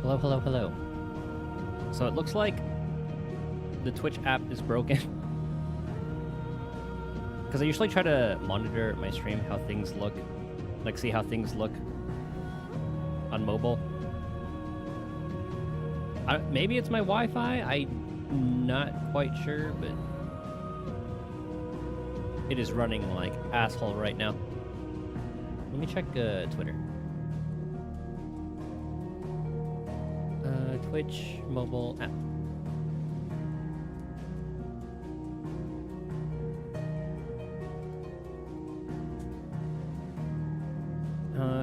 Hello, hello, hello. So it looks like the Twitch app is broken. Because I usually try to monitor my stream, how things look. Like, see how things look on mobile. Maybe it's my Wi-Fi? I'm not quite sure, but it is running like asshole right now. Let me check Twitter. Twitch mobile app.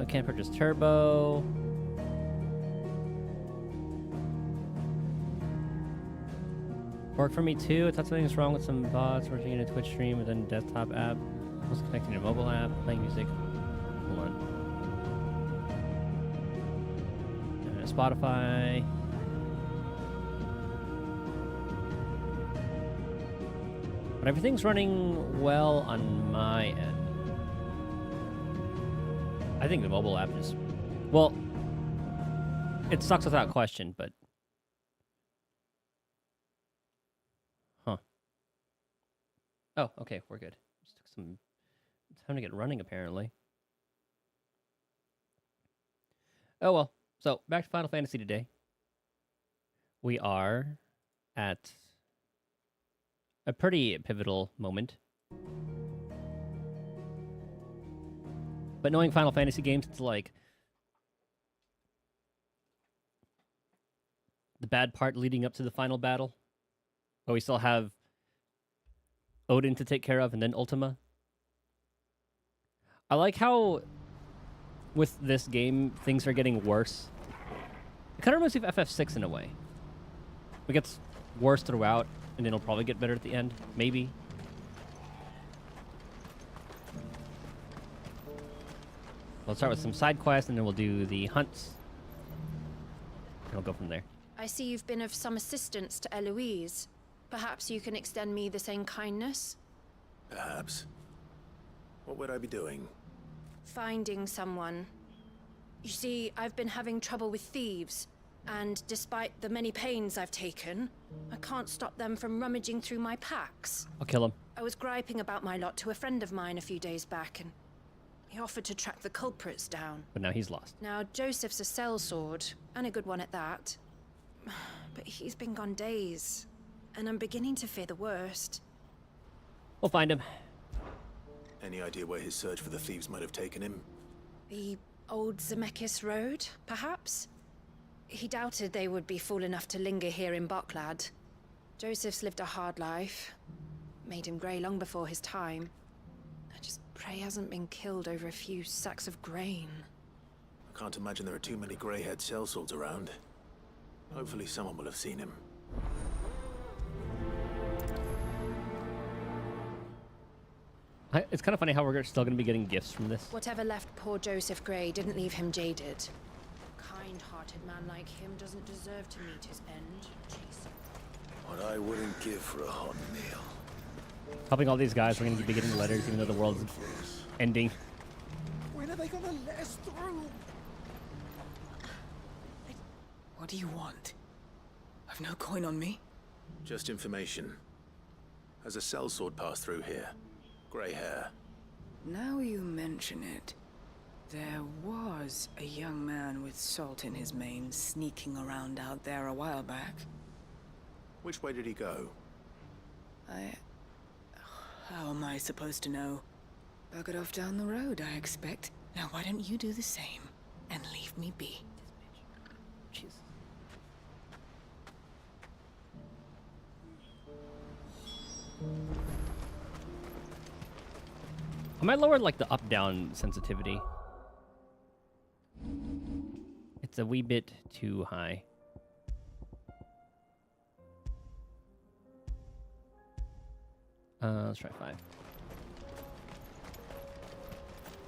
Can't purchase turbo. Worked for me too. I thought something was wrong with some bots working in a Twitch stream and then desktop app. I was connecting to a mobile app, playing music. Hold on. Spotify. But everything's running well on my end. I think the mobile app is... Well, it sucks without question, but... Huh. Oh, okay, we're good. Just took some time to get running, apparently. Oh, well. So, back to Final Fantasy today. We are at a pretty pivotal moment. But knowing Final Fantasy games, it's like the bad part leading up to the final battle. But we still have Odin to take care of and then Ultima. I like how with this game, things are getting worse. It kind of reminds me of FF6 in a way. It gets worse throughout, and it'll probably get better at the end. Maybe. We'll start with some side quests, and then we'll do the hunts. And we'll go from there. I see you've been of some assistance to Eloise. Perhaps you can extend me the same kindness? Perhaps. What would I be doing? Finding someone. You see, I've been having trouble with thieves, and despite the many pains I've taken, I can't stop them from rummaging through my packs. I'll kill him. I was griping about my lot to a friend of mine a few days back, and he offered to track the culprits down. But now he's lost. Now, Joseph's a sellsword, and a good one at that. But he's been gone days, and I'm beginning to fear the worst. We'll find him. Any idea where his search for the thieves might have taken him? The old Zemeckis Road, perhaps? He doubted they would be fool enough to linger here in Boklad. Joseph's lived a hard life. Made him grey long before his time. I just pray he hasn't been killed over a few sacks of grain. I can't imagine there are too many grey-haired sellswords around. Hopefully someone will have seen him. It's kind of funny how we're still going to be getting gifts from this. Whatever left poor Joseph Grey didn't leave him jaded. A kind-hearted man like him doesn't deserve to meet his end. Jason. What I wouldn't give for a hot meal. Helping all these guys, we're going to be getting letters even though the world's ending. When are they gonna let us through? What do you want? I've no coin on me. Just information. Has a sellsword passed through here? Grey hair. Now you mention it, there was a young man with salt in his mane sneaking around out there a while back. Which way did he go? How am I supposed to know? Buggered off down the road, I expect. Now why don't you do the same and leave me be? Jeez. I might lower like the up-down sensitivity. It's a wee bit too high. Let's try 5.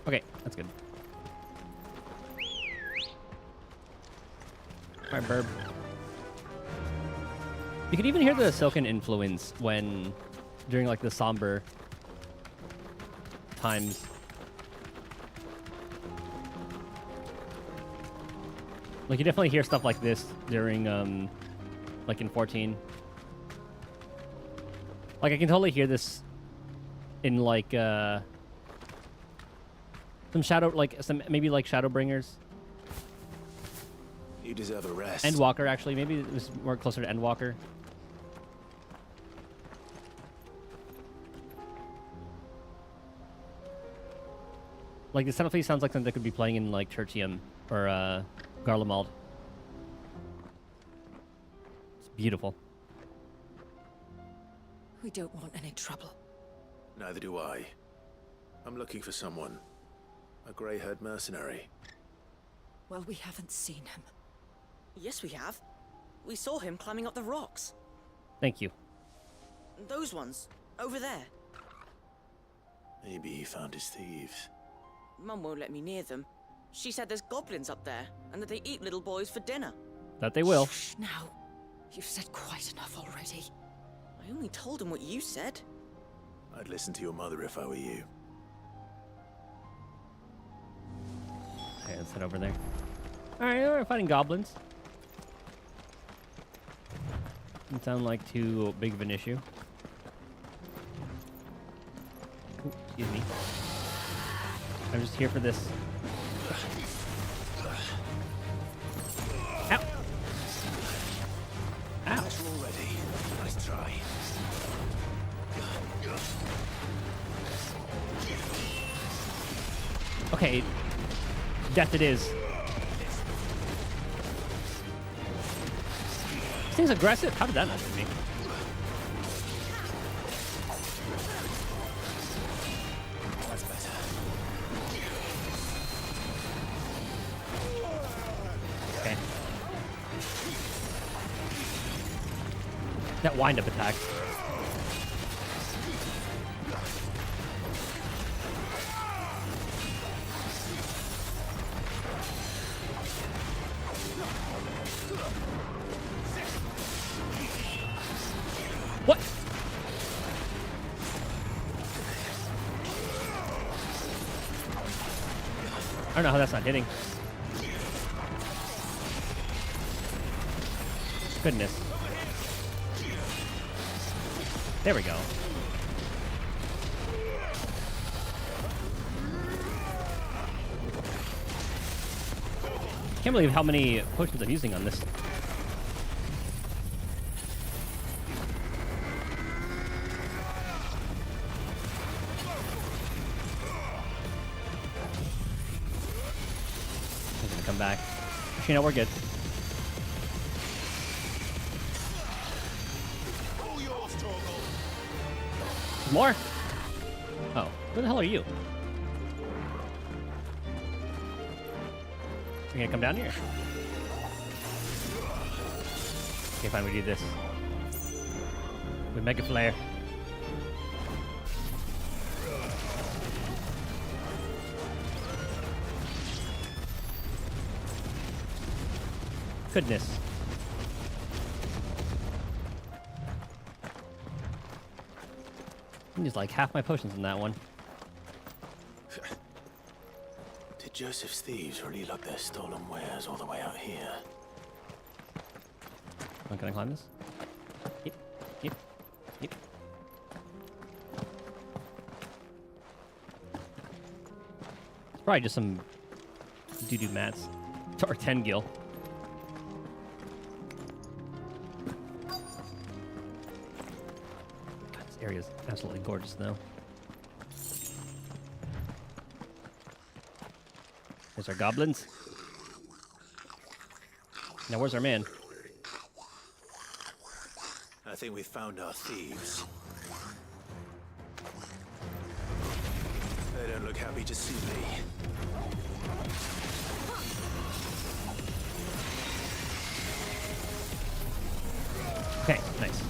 Okay, that's good. Alright, Burb. You can even hear the Silken influence when during like the somber times. Like Like, you definitely hear stuff like this during, like in 14. Like, I can totally hear this in, like, some Shadow, like, maybe, like, Shadowbringers. You deserve a rest. Endwalker, actually. Maybe it was more closer to Endwalker. Like, this definitely sounds like something that could be playing in, like, Tertium or, Garlemald. It's beautiful. We don't want any trouble. Neither do I. I'm looking for someone. A grey-haired mercenary. Well, we haven't seen him. Yes, we have. We saw him climbing up the rocks. Thank you. Those ones, over there. Maybe he found his thieves. Mum won't let me near them. She said there's goblins up there, and that they eat little boys for dinner. That they will. Shh, now. You've said quite enough already. I only told him what you said. I'd listen to your mother if I were you. Okay, let's head over there. Alright, we're fighting goblins. Doesn't sound like too big of an issue. Ooh, excuse me. I'm just here for this. Ow! Ow! Already. Nice try. Okay. Death it is. This thing's aggressive? How did that not hit me? That's better. Okay. That wind-up attack. What? I don't know how that's not hitting. Goodness. There we go. Can't believe how many potions I'm using on this. He's gonna come back. Actually, no, we're good. More? Oh, where the hell are you? You're gonna come down here? Okay, fine, we do this. We Mega Flare. Goodness. I used like half my potions in that one. Did Joseph's thieves really lug their stolen wares all the way out here? Oh, can I climb this? Yep. Yep. Yep. It's probably just some doo-doo mats. Or 10 gil. Area is absolutely gorgeous, though. There's our goblins. Now, where's our man? I think we've found our thieves. They don't look happy to see me. Okay, nice.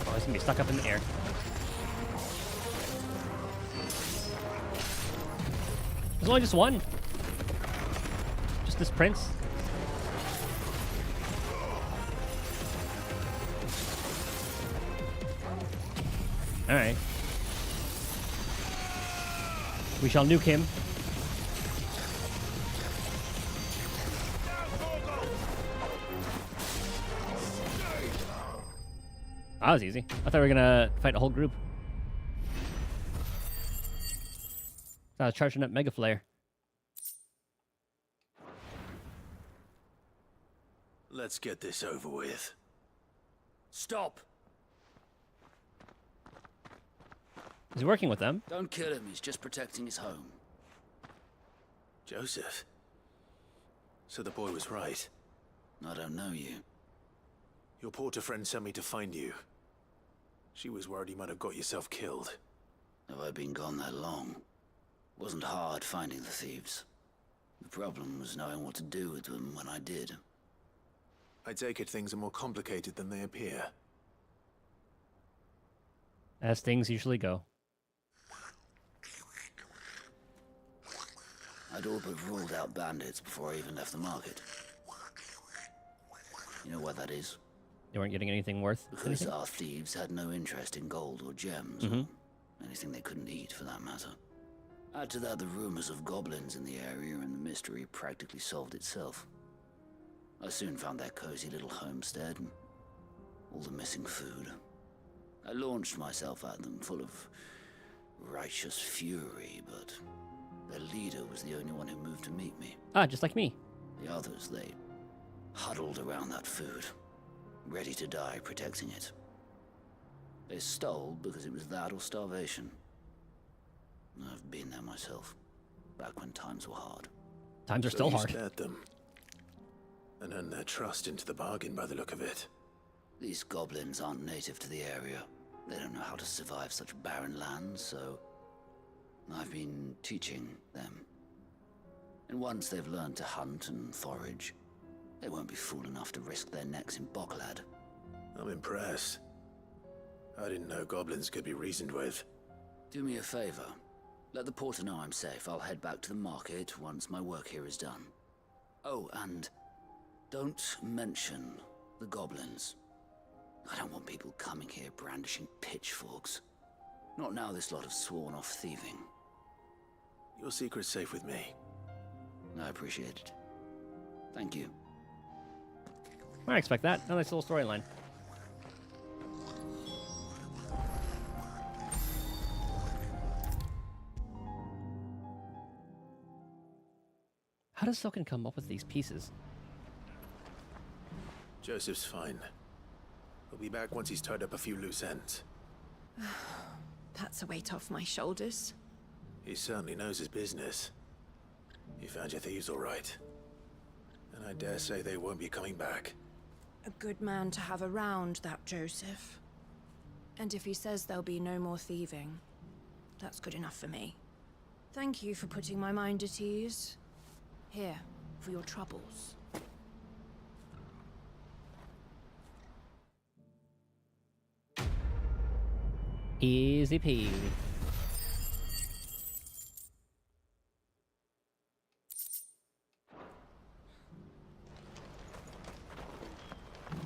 Oh, he's gonna be stuck up in the air. There's only just one. Just this prince. Alright. We shall nuke him. That was easy. I thought we were gonna fight a whole group. I was charging up Mega Flare. Let's get this over with. Stop! Is he working with them? Don't kill him, he's just protecting his home. Joseph? So the boy was right. I don't know you. Your porter friend sent me to find you. She was worried you might have got yourself killed. Have I been gone that long? Wasn't hard finding the thieves. The problem was knowing what to do with them when I did. I take it things are more complicated than they appear. As things usually go. I'd all but ruled out bandits before I even left the market. You know why that is? You weren't getting anything worth Because anything? our thieves had no interest in gold or gems, or anything they couldn't eat for that matter. Add to that the rumors of goblins in the area, and the mystery practically solved itself. I soon found their cozy little homestead, and all the missing food. I launched myself at them, full of righteous fury, but their leader was the only one who moved to meet me. Ah, just like me. The others, they huddled around that food, ready to die protecting it. They stole because it was that or starvation. I've been there myself, back when times were hard. Times are So still you hard. spared them. And earned their trust into the bargain by the look of it. These goblins aren't native to the area. They don't know how to survive such barren lands, so I've been teaching them. And once they've learned to hunt and forage, they won't be fool enough to risk their necks in Boklad. I'm impressed. I didn't know goblins could be reasoned with. Do me a favor. Let the porter know I'm safe. I'll head back to the market once my work here is done. Oh, and don't mention the goblins. I don't want people coming here brandishing pitchforks. Not now this lot have sworn off thieving. Your secret's safe with me. I appreciate it. Thank you. I expect that. A nice little storyline. How does Silken come up with these pieces? Joseph's fine. He'll be back once he's tied up a few loose ends. That's a weight off my shoulders. He certainly knows his business. You found your thieves all right. And I dare say they won't be coming back. A good man to have around, that Joseph. And if he says there'll be no more thieving, that's good enough for me. Thank you for putting my mind at ease. Here, for your troubles. Easy peasy.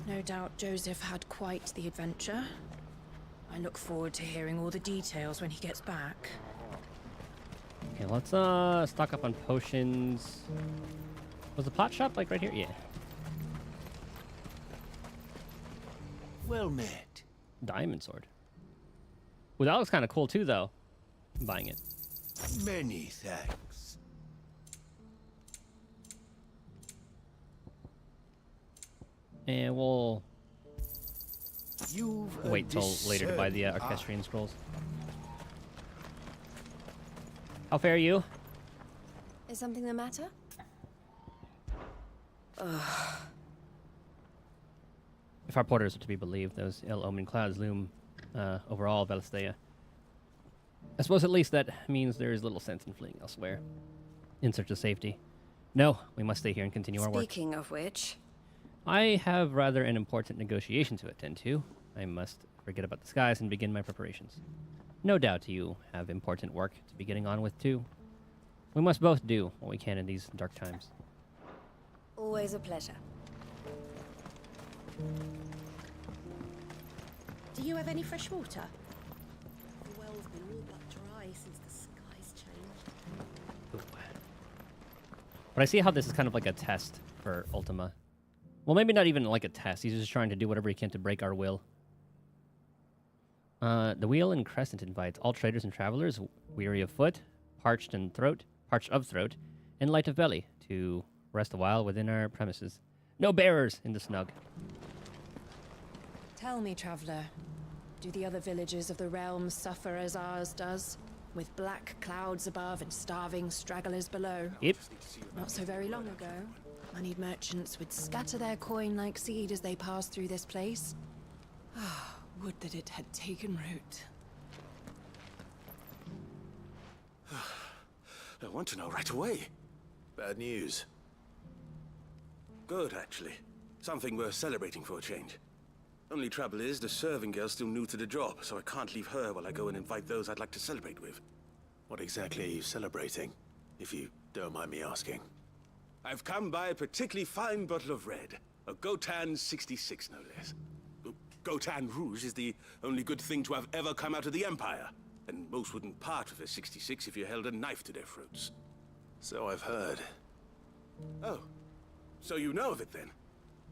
No doubt Joseph had quite the adventure. I look forward to hearing all the details when he gets back. Okay, let's stock up on potions. Was the pot shop like right here? Yeah. Well met. Diamond sword. Well, that looks kind of cool too, though. I'm buying it. Many thanks. And we'll You've wait till later to buy the Orchestrion scrolls. How fare you? Is something the matter? If our porters are to be believed, those ill-omened clouds loom over all of Valisthea. I suppose at least that means there is little sense in fleeing elsewhere, in search of safety. No, we must stay here and continue our work. Speaking of which, I have rather an important negotiation to attend to. I must forget about the skies and begin my preparations. No doubt you have important work to be getting on with too. We must both do what we can in these dark times. always a pleasure. Do you have any fresh water? The well's been all but dry since the skies changed. But I see how this is kind of like a test for Ultima. Well, maybe not even like a test. He's just trying to do whatever he can to break our will. The Wheel and Crescent invites all traders and travelers, weary of foot, parched of throat, and light of belly, to rest a while within our premises. No bearers in the snug. Tell me, traveler, do the other villages of the realm suffer as ours does? With black clouds above and starving stragglers below? Yep. Not so very long ago, moneyed merchants would scatter their coin like seed as they passed through this place. Ah, would that it had taken root. I want to know right away. Bad news. Good, actually. Something worth celebrating for a change. Only trouble is, the serving girl's still new to the job, so I can't leave her while I go and invite those I'd like to celebrate with. What exactly are you celebrating, if you don't mind me asking? I've come by a particularly fine bottle of red. A Gotan 66, no less. Gotan Rouge is the only good thing to have ever come out of the Empire. And most wouldn't part with a 66 if you held a knife to their throats. So I've heard. Oh, so you know of it then?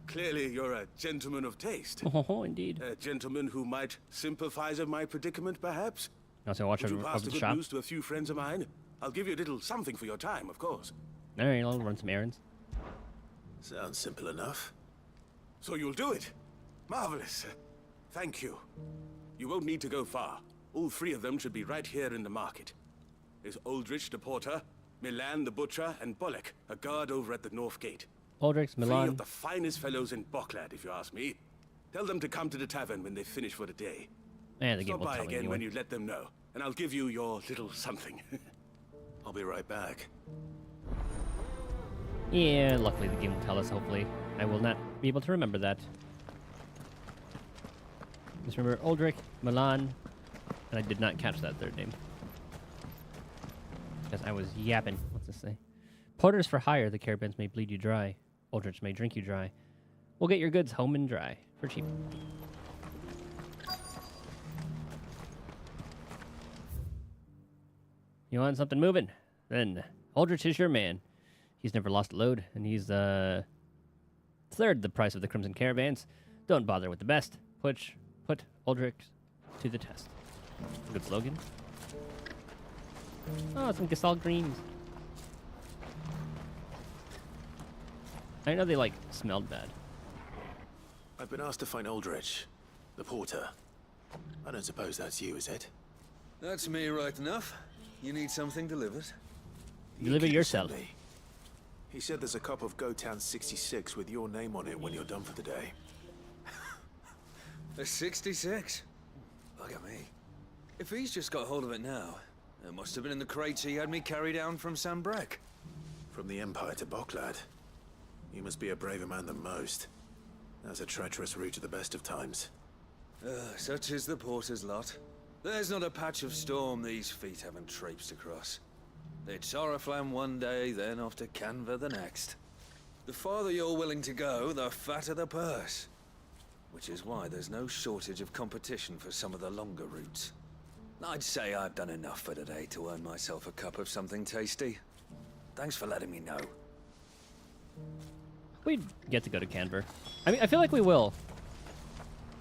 Clearly you're a gentleman of taste. Oh, indeed. A gentleman who might sympathize with my predicament, perhaps? Also, watch Would you over pass the the good shop. news to a few friends of mine? I'll give you a little something for your time, of course. All right, I'll run some errands. Sounds simple enough. So you'll do it? Marvelous. Thank you. You won't need to go far. All three of them should be right here in the market. There's Aldrich the porter, Milan the butcher, and Bolek, a guard over at the north gate. Aldrich, Three Milan. of the finest fellows in Boklad, if you ask me. Tell them to come to the tavern when they finish for the day. And the game Stop will by tell me again anyway. when you let them know, and I'll give you your little something. I'll be right back. Yeah, luckily the game will tell us, hopefully. I will not be able to remember that. Just remember Aldrich, Milan, and I did not catch that third name. Because I was yapping. What's this say? Porters for hire, the caravans may bleed you dry. Aldrich may drink you dry. We'll get your goods home and dry. For cheap. You want something moving? Then Aldrich is your man. He's never lost a load, and he's third the price of the Crimson Caravans. Don't bother with the best. Put Aldrich to the test. Good slogan. Oh, some Gestalt greens. I know they, like, smelled bad. I've been asked to find Aldrich, the porter. I don't suppose that's you, is it? That's me right enough. You need something delivered? Deliver Keep yourself. sending. He said there's a cup of Gotan 66 with your name on it when you're done for the day. A 66? Look at me. If he's just got hold of it now, it must have been in the crates he had me carry down from Sanbrek. From the Empire to Boklad. You must be a braver man than most. That's a treacherous route at the best of times. Such is the porter's lot. There's not a patch of storm these feet haven't traipsed across. It's Oriflamme one day, then off to Canva the next. The farther you're willing to go, the fatter the purse. Which is why there's no shortage of competition for some of the longer routes. I'd say I've done enough for today to earn myself a cup of something tasty. Thanks for letting me know. We get to go to Canver. I mean, I feel like we will.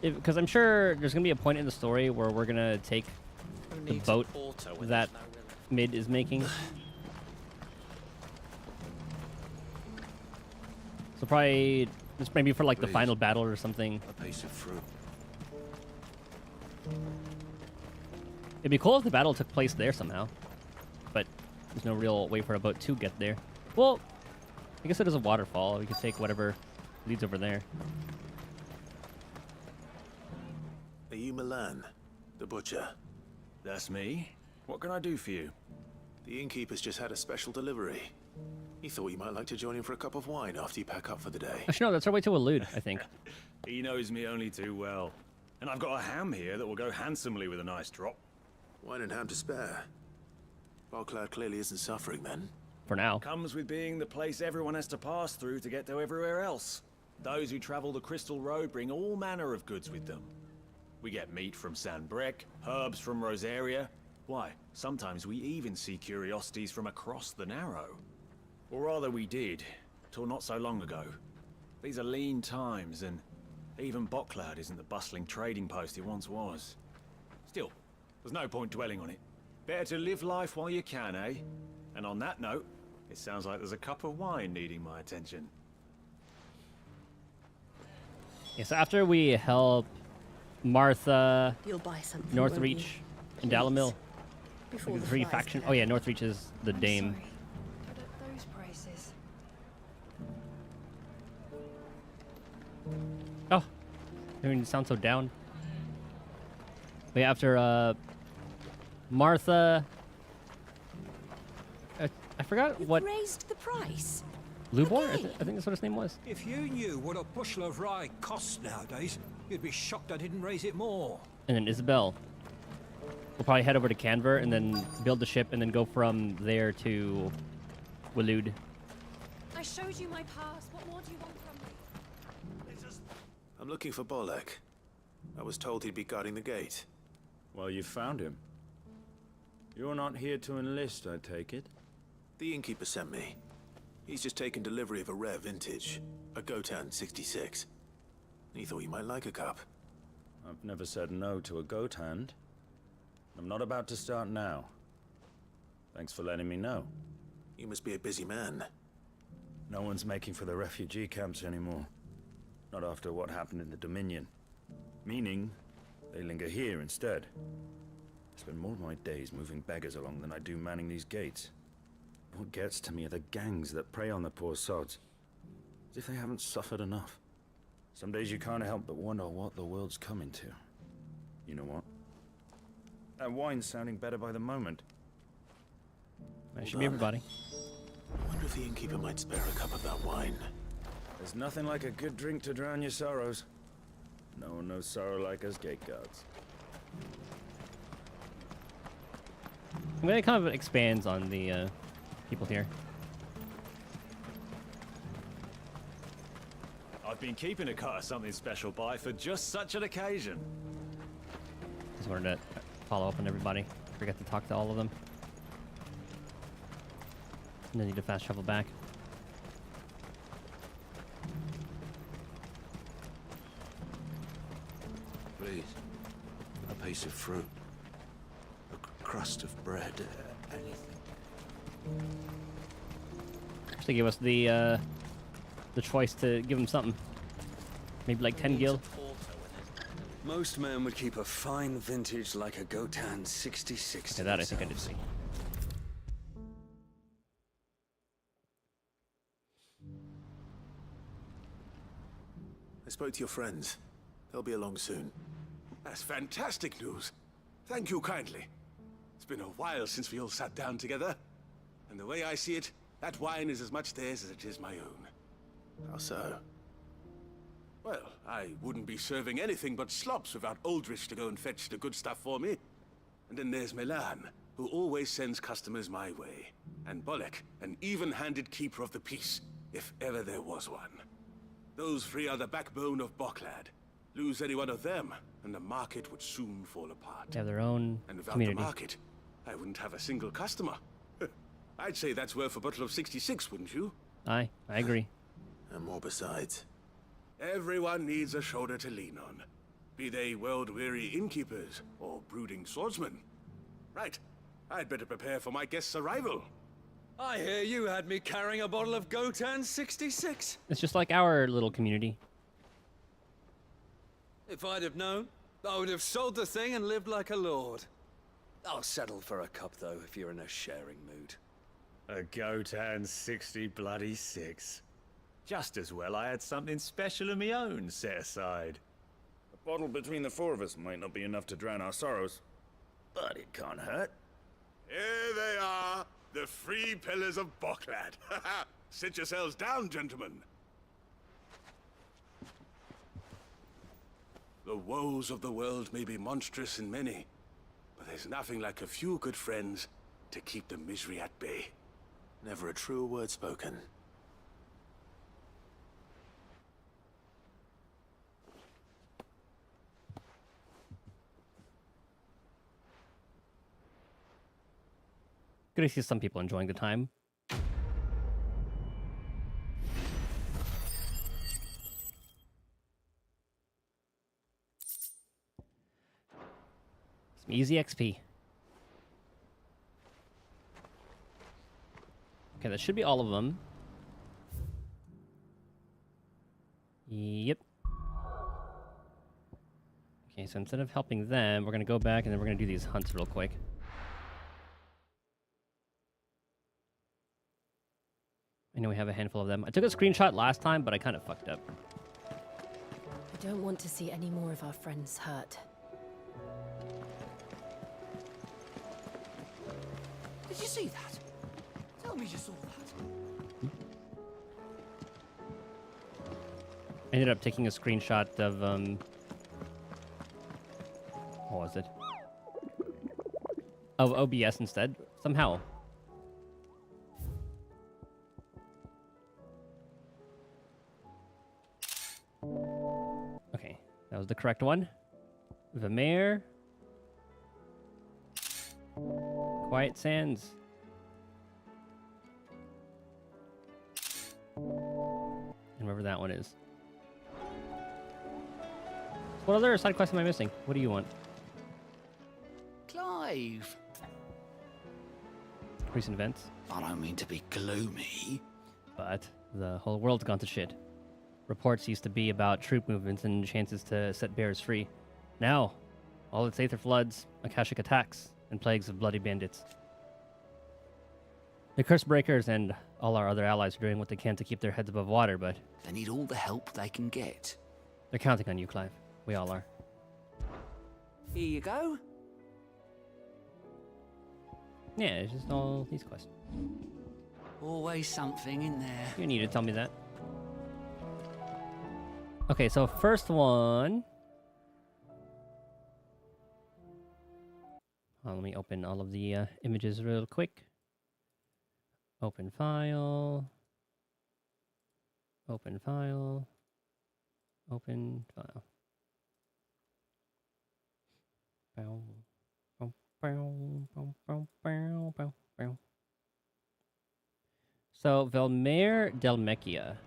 Because I'm sure there's going to be a point in the story where we're going to take the boat that Mid is making. So probably, just maybe for like the final battle or something. A piece of fruit. It'd be cool if the battle took place there somehow. But there's no real way for a boat to get there. Well, I guess it is a waterfall. We could take whatever leads over there. Are you Milan, the butcher? That's me. What can I do for you? The innkeeper's just had a special delivery. He thought you might like to join him for a cup of wine after you pack up for the day. Actually, no, that's our way to elude, I think. He knows me only too well. And I've got a ham here that will go handsomely with a nice drop. Wine and ham to spare. Boklad clearly isn't suffering then. For now. Comes with being the place everyone has to pass through to get to everywhere else. Those who travel the Crystal Road bring all manner of goods with them. We get meat from Sanbrek, herbs from Rosaria. Why, sometimes we even see curiosities from across the Narrow. Or rather we did, till not so long ago. These are lean times, and even Bocklad isn't the bustling trading post it once was. Still, there's no point dwelling on it. Better to live life while you can, eh? And on that note, it sounds like there's a cup of wine needing my attention. Yeah, so after we help Martha, You'll buy something. Northreach, and Dalamil, Before like the the three flies factions. get Oh yeah, out. Northreach is the I'm dame. sorry, but at those prices. Oh, I mean, it sounds so down. But yeah, after Martha, I forgot You've what raised the price. Lubor. Again? I think that's what his name was. If you knew what a bushel of rye costs nowadays, you'd be shocked I didn't raise it more. And then Isabel. We'll probably head over to Canver and then build the ship and then go from there to Waloed. I showed you my pass. What more do you want from me? I'm looking for Bolek. I was told he'd be guarding the gate. Well, you found him. You're not here to enlist, I take it? The innkeeper sent me. He's just taken delivery of a rare vintage, a Gotan 66. He thought you might like a cup. I've never said no to a goat hand. I'm not about to start now. Thanks for letting me know. You must be a busy man. No one's making for the refugee camps anymore. Not after what happened in the Dominion. Meaning, they linger here instead. I spend more of my days moving beggars along than I do manning these gates. What gets to me are the gangs that prey on the poor sods. As if they haven't suffered enough. Some days you can't help but wonder what the world's coming to. You know what? That wine's sounding better by the moment. That should be everybody. I wonder if the innkeeper might spare a cup of that wine. There's nothing like a good drink to drown your sorrows. No one knows sorrow like us gate guards. I mean, it kind of expands on the people here. I've been keeping a cut of something special by for just such an occasion. Just wanted to follow up on everybody. Forget to talk to all of them. And then need to fast travel back. Please. A piece of fruit. A crust of bread. Anything. They give us the choice to give them something. Maybe like 10 gil. Most men would keep a fine vintage like a Gotan 66 Okay, to that I think I did themselves. see. I spoke to your friends. They'll be along soon. That's fantastic news. Thank you kindly. It's been a while since we all sat down together. And the way I see it, that wine is as much theirs as it is my own. How so? Well, I wouldn't be serving anything but slops without Aldrich to go and fetch the good stuff for me. And then there's Milan, who always sends customers my way. And Bolek, an even-handed keeper of the peace, if ever there was one. Those three are the backbone of Bocklad. Lose any one of them, and the market would soon fall apart. They have their own And without community. the market, I wouldn't have a single customer. I'd say that's worth a bottle of 66, wouldn't you? I agree. And more besides. Everyone needs a shoulder to lean on. Be they world-weary innkeepers or brooding swordsmen. Right. I'd better prepare for my guest's arrival. I hear you had me carrying a bottle of Gotan 66. It's just like our little community. If I'd have known, I would have sold the thing and lived like a lord. I'll settle for a cup, though, if you're in a sharing mood. A Gotan 60 bloody 6. Just as well I had something special of my own set aside. A bottle between the four of us might not be enough to drown our sorrows, but it can't hurt. Here they are, the three pillars of Bocklad. Sit yourselves down, gentlemen. The woes of the world may be monstrous in many, but there's nothing like a few good friends to keep the misery at bay. Never a truer word spoken. Good to see some people enjoying the time. Some easy XP. Okay, that should be all of them. Yep. Okay, so instead of helping them, we're gonna go back and then we're gonna do these hunts real quick. I know we have a handful of them. I took a screenshot last time, but I kind of fucked up. I don't want to see any more of our friends hurt. Did you see that? Tell me you saw that. I ended up taking a screenshot of, what was it? Of OBS instead, somehow. Okay, that was the correct one. Vermeer. Quiet Sands. And wherever that one is. What other side quests am I missing? What do you want? Clive. Recent events. I don't mean to be gloomy. But the whole world's gone to shit. Reports used to be about troop movements and chances to set bears free. Now, all it's aether floods, Akashic attacks, and plagues of bloody bandits. The Curse Breakers and all our other allies are doing what they can to keep their heads above water, but... They need all the help they can get. They're counting on you, Clive. We all are. Here you go. Yeah, it's just all these quests. Always something in there. You need to tell me that. Okay, so first one... let me open all of the images real quick. Open file. Open file. Open file. Bow, bow, bow, bow, bow, bow, bow, bow. So, Velmer Delmecchia.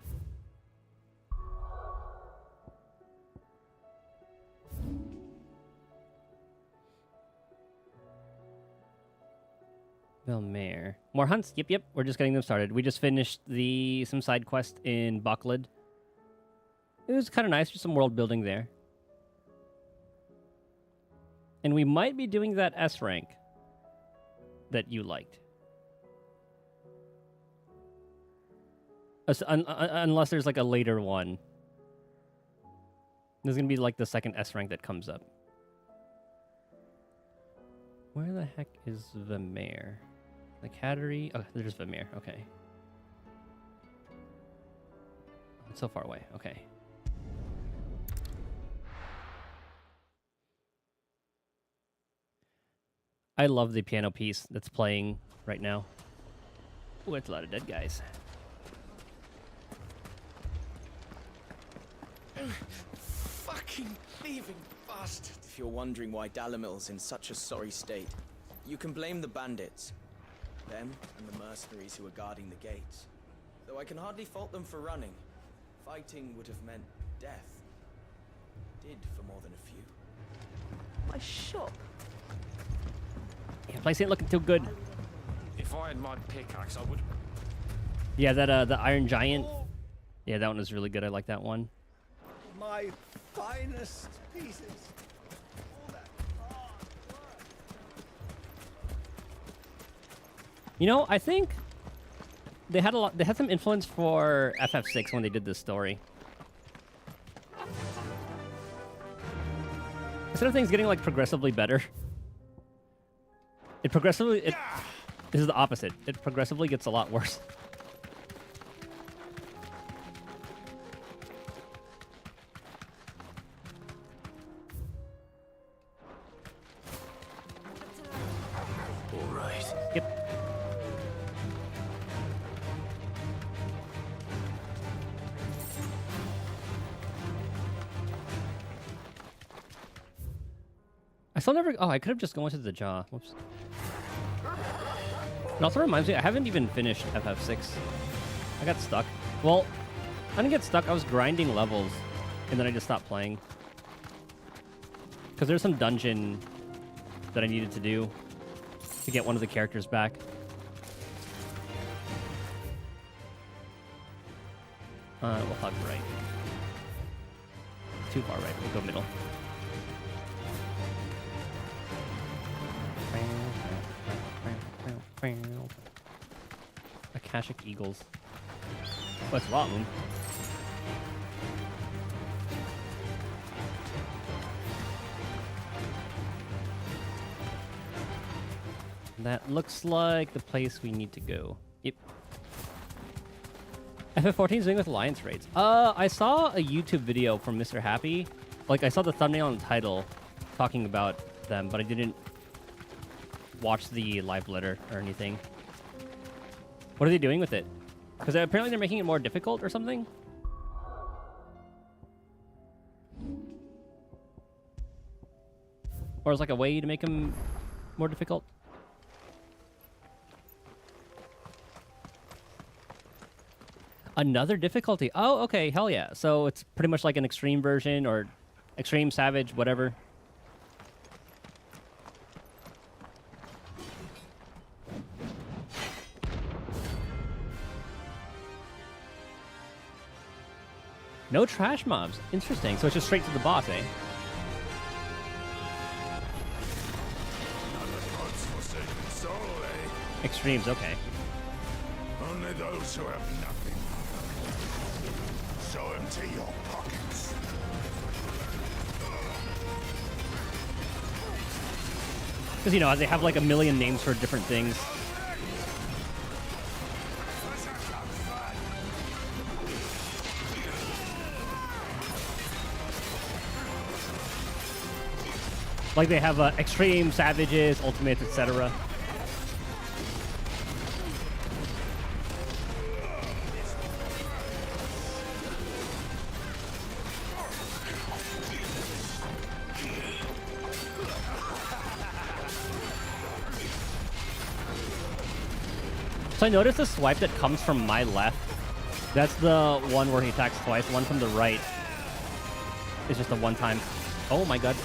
Velmer. More hunts? Yep. We're just getting them started. We just finished some side quest in Bucklid. It was kind of nice. Just some world building there. And we might be doing that S rank that you liked. Unless there's like a later one. There's going to be like the second S rank that comes up. Where the heck is Vermeer? The Cattery? Oh, there's Vermeer. Okay. It's so far away. Okay. I love the piano piece that's playing right now. Oh, it's a lot of dead guys. Fucking thieving bastard. If you're wondering why Dalamil's in such a sorry state, you can blame the bandits. Them and the mercenaries who are guarding the gates. Though I can hardly fault them for running. Fighting would have meant death. Did for more than a few. My shop. Yeah, place ain't looking too good. If I had my pickaxe, I would... Yeah, that the Iron Giant. Yeah, that one is really good. I like that one. My finest pieces. You know, I think they had some influence for FF6 when they did this story. Instead of things getting like progressively better, this is the opposite. It progressively gets a lot worse. All right. Yep. I still never... Oh, I could have just gone to the jaw. Whoops. It also reminds me, I haven't even finished FF6. I got stuck. Well, I didn't get stuck. I was grinding levels, and then I just stopped playing. Because there's some dungeon that I needed to do to get one of the characters back. We'll hug right. Too far right. We'll go middle. Akashic Eagles. Oh, that's a lot of them. That looks like the place we need to go. Yep. FF14 is doing with alliance raids. I saw a YouTube video from Mr. Happy. Like, I saw the thumbnail and title talking about them, but I didn't watch the live letter or anything. What are they doing with it? Because apparently they're making it more difficult or something? Or is like a way to make them more difficult? Another difficulty. Oh, okay. Hell yeah. So it's pretty much like an extreme version or extreme, savage, whatever. No trash mobs. Interesting. So it's just straight to the boss, eh? Extremes, okay. Only those who have nothing. So empty your pockets. Because, you know, they have like a million names for different things. Like they have extreme, savages, ultimates, etc. So I noticed the swipe that comes from my left. That's the one where he attacks twice. The one from the right is just a one-time. Oh my god.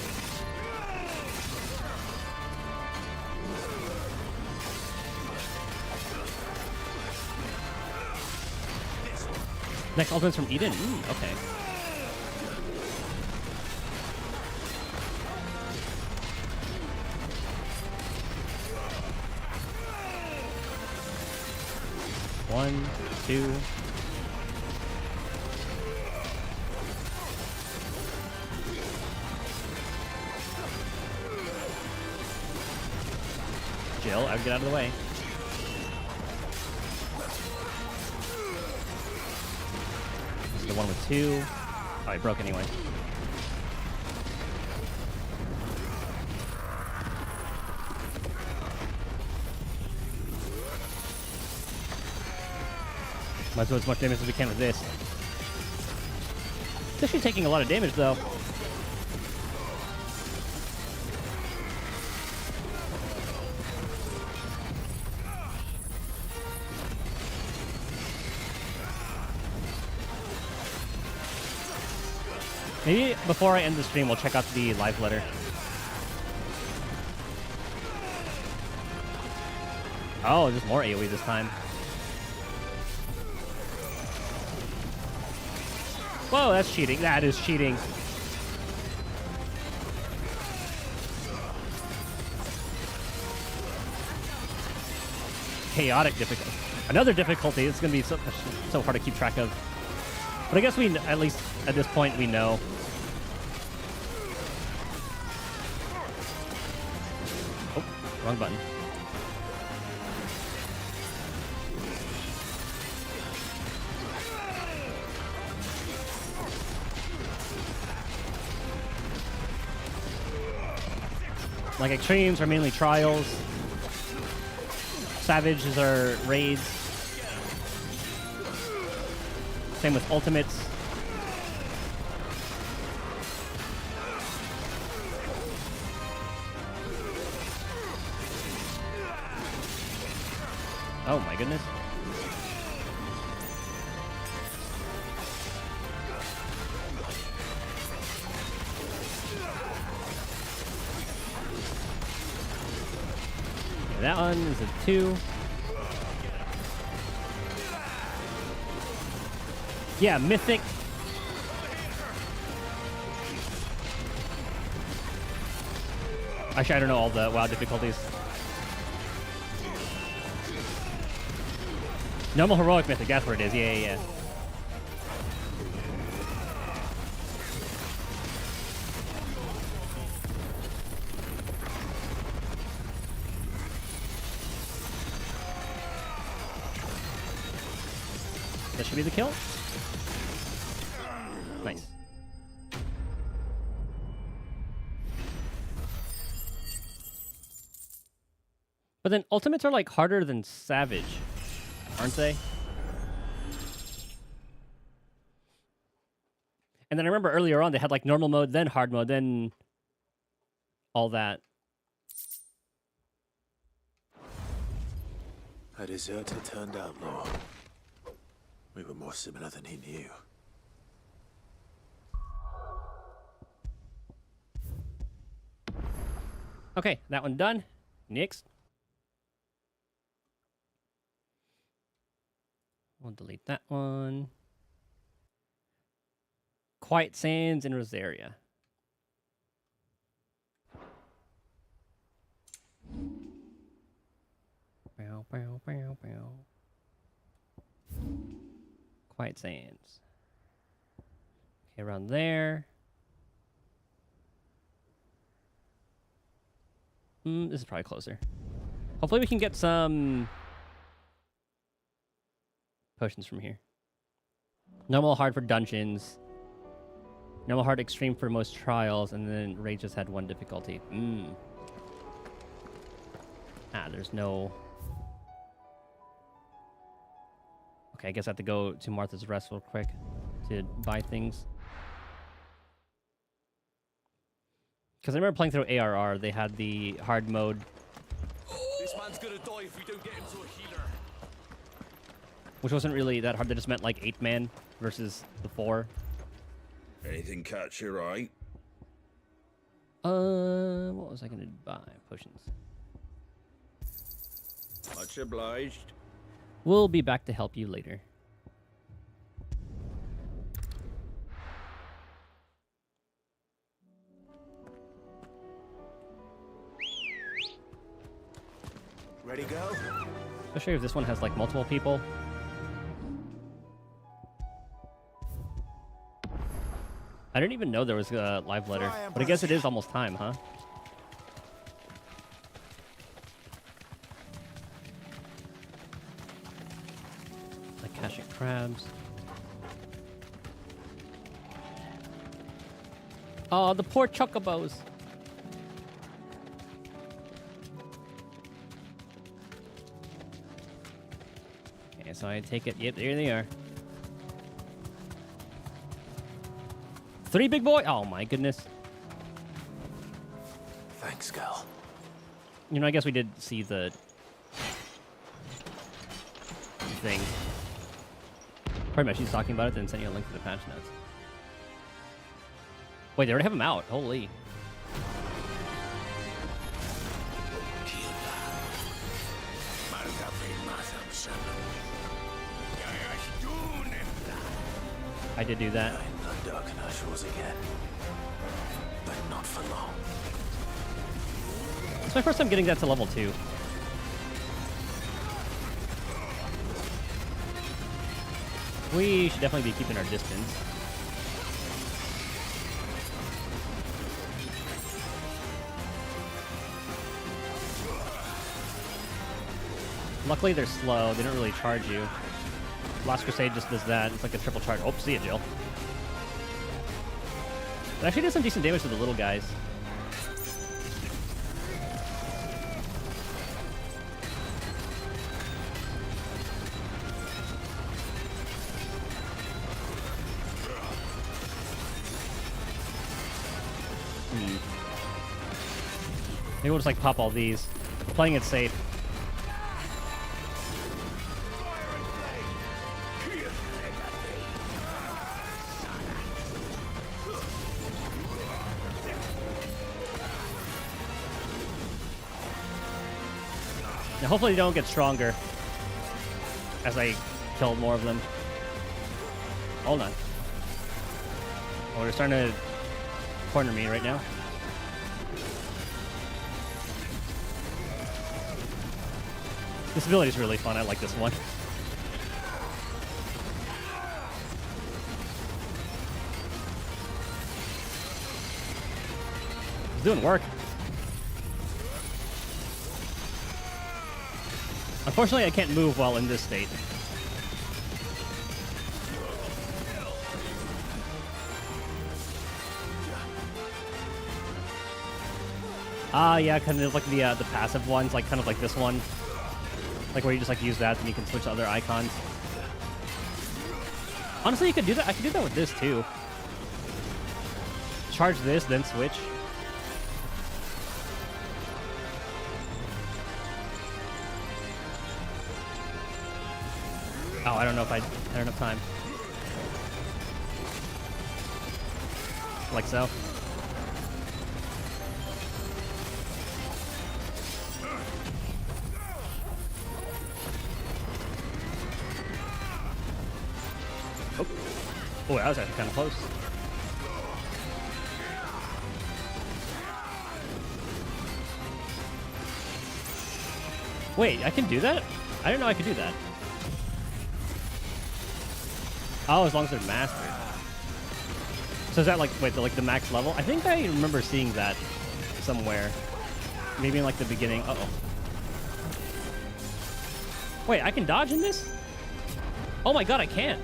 Next ultimate's from Eden? Okay. One, two. Jill, I would get out of the way. This is the one with two. Oh, I broke anyway. Might as well do as much damage as we can with this. It's actually taking a lot of damage, though. Maybe before I end the stream, we'll check out the live letter. Oh, just more AoE this time. Whoa, that's cheating. That is cheating. Chaotic difficulty. Another difficulty. It's going to be so hard to keep track of. But I guess we, at least at this point, we know. Oh, wrong button. Like extremes are mainly trials. Savages are raids. Same with ultimates. Oh my goodness. 1 is a 2. Yeah, mythic. Actually, I don't know all the WoW difficulties. Normal, heroic, mythic. That's what it is. Yeah. That should be the kill. Nice. But then ultimates are like harder than Savage, aren't they? And then I remember earlier on they had like normal mode, then hard mode, then all that. A deserter turned outlaw. We were more similar than he knew. Okay, that one done. Next. We'll delete that one. Quiet Sands in Rosaria. Bow, bow, bow, bow. Quiet Sands. Okay, around there. This is probably closer. Hopefully we can get some potions from here. Normal, hard for dungeons. Normal, hard, extreme for most trials, and then Rage just had 1 difficulty. There's no... Okay, I guess I have to go to Martha's Rest real quick to buy things. Because I remember playing through ARR, they had the hard mode. This man's gonna die if we don't get him to a healer. Which wasn't really that hard. They just meant like 8-man versus the 4. Anything catch your eye? What was I gonna buy? Potions. Much obliged. We'll be back to help you later. Ready, go? Especially if this one has like multiple people. I didn't even know there was a live letter, but I guess it is almost time, huh? Like catching crabs. Oh, the poor chocobos. Okay, so I take it. Yep, there they are. 3 big boy. Oh my goodness. Thanks, Gal. You know, I guess we did see the thing. Pretty much she's talking about it, then send you a link to the patch notes. Wait, they already have them out. Holy. I did do that. Darken our shores again, but not for long. It's my first time getting that to level 2. We should definitely be keeping our distance. Luckily they're slow, they don't really charge you. Last Crusade just does that, it's like a triple charge. Oh, see ya, Jill. It actually does some decent damage to the little guys. Maybe we'll just like pop all these. Playing it safe. Now, hopefully they don't get stronger as I kill more of them. Hold on. Oh, they're starting to corner me right now. This ability is really fun. I like this one. It's doing work. Unfortunately, I can't move while in this state. Ah, yeah, kind of like the passive ones, like kind of like this one, like where you just like use that and you can switch to other icons. Honestly, you could do that. I could do that with this too. Charge this, then switch. Oh, I don't know if I had enough time. Like so. Oh, that was actually kind of close. Wait, I can do that? I didn't know I could do that. Oh, as long as they're mastered. So is that like, wait, the max level? I think I remember seeing that somewhere. Maybe in like the beginning. Uh-oh. Wait, I can dodge in this? Oh my god, I can.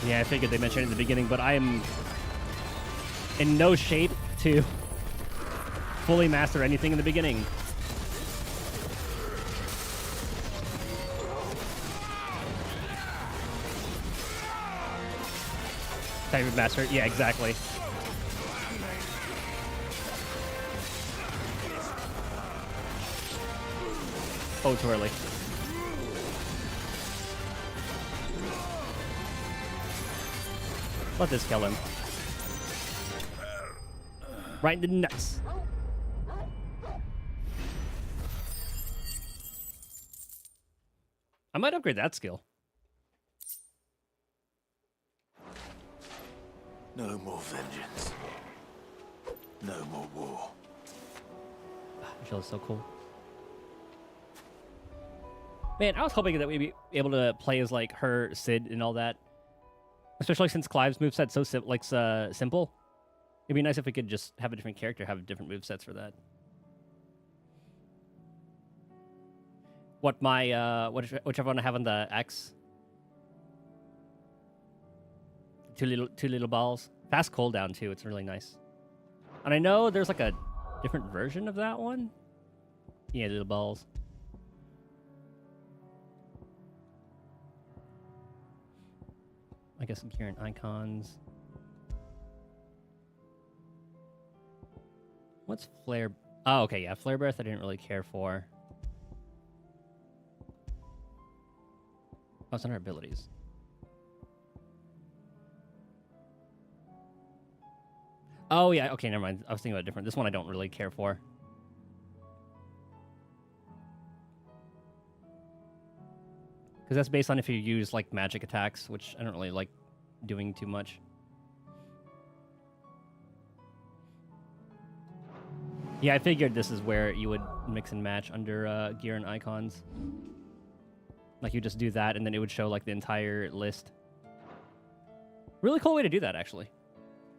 Yeah, I figured they mentioned it in the beginning, but I am in no shape to fully master anything in the beginning. Time to master it? Yeah, exactly. Oh, too early. Let this kill him. Right in the nuts. I might upgrade that skill. No more vengeance. No more war. Michelle is so cool. Man, I was hoping that we'd be able to play as like her, Sid, and all that. Especially since Clive's moveset's so simple. It'd be nice if we could just have a different character have different movesets for that. What my whichever one I have on the X. Two little balls. Fast cooldown too. It's really nice. And I know there's like a different version of that one. Yeah, little balls. I guess gear and icons. What's flare? Oh, okay, yeah, flare breath I didn't really care for. Oh, it's on our abilities. Oh, yeah, okay, never mind. I was thinking about different. This one I don't really care for. Because that's based on if you use, like, magic attacks, which I don't really like doing too much. Yeah, I figured this is where you would mix and match under gear and icons. Like, you just do that, and then it would show, like, the entire list. Really cool way to do that, actually.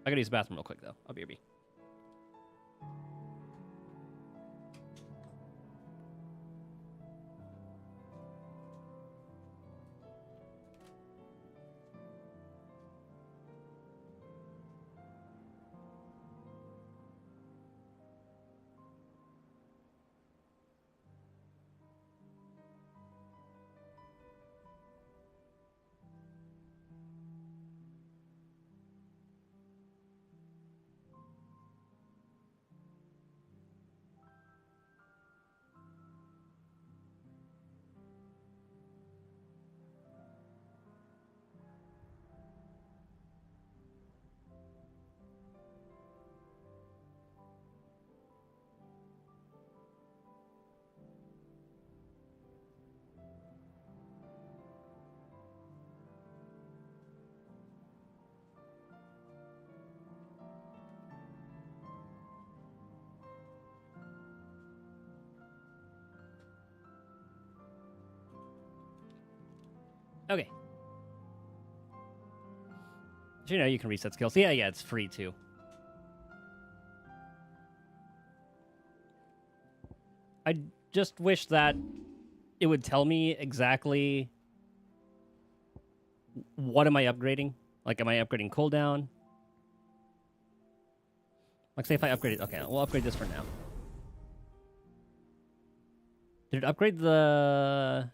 I gotta use the bathroom real quick, though. I'll be right back. you know you can reset skills. Yeah, it's free too. I just wish that it would tell me exactly what am I upgrading. Like, am I upgrading cooldown? Like, say if I upgrade it. Okay, we'll upgrade this for now. Did it upgrade the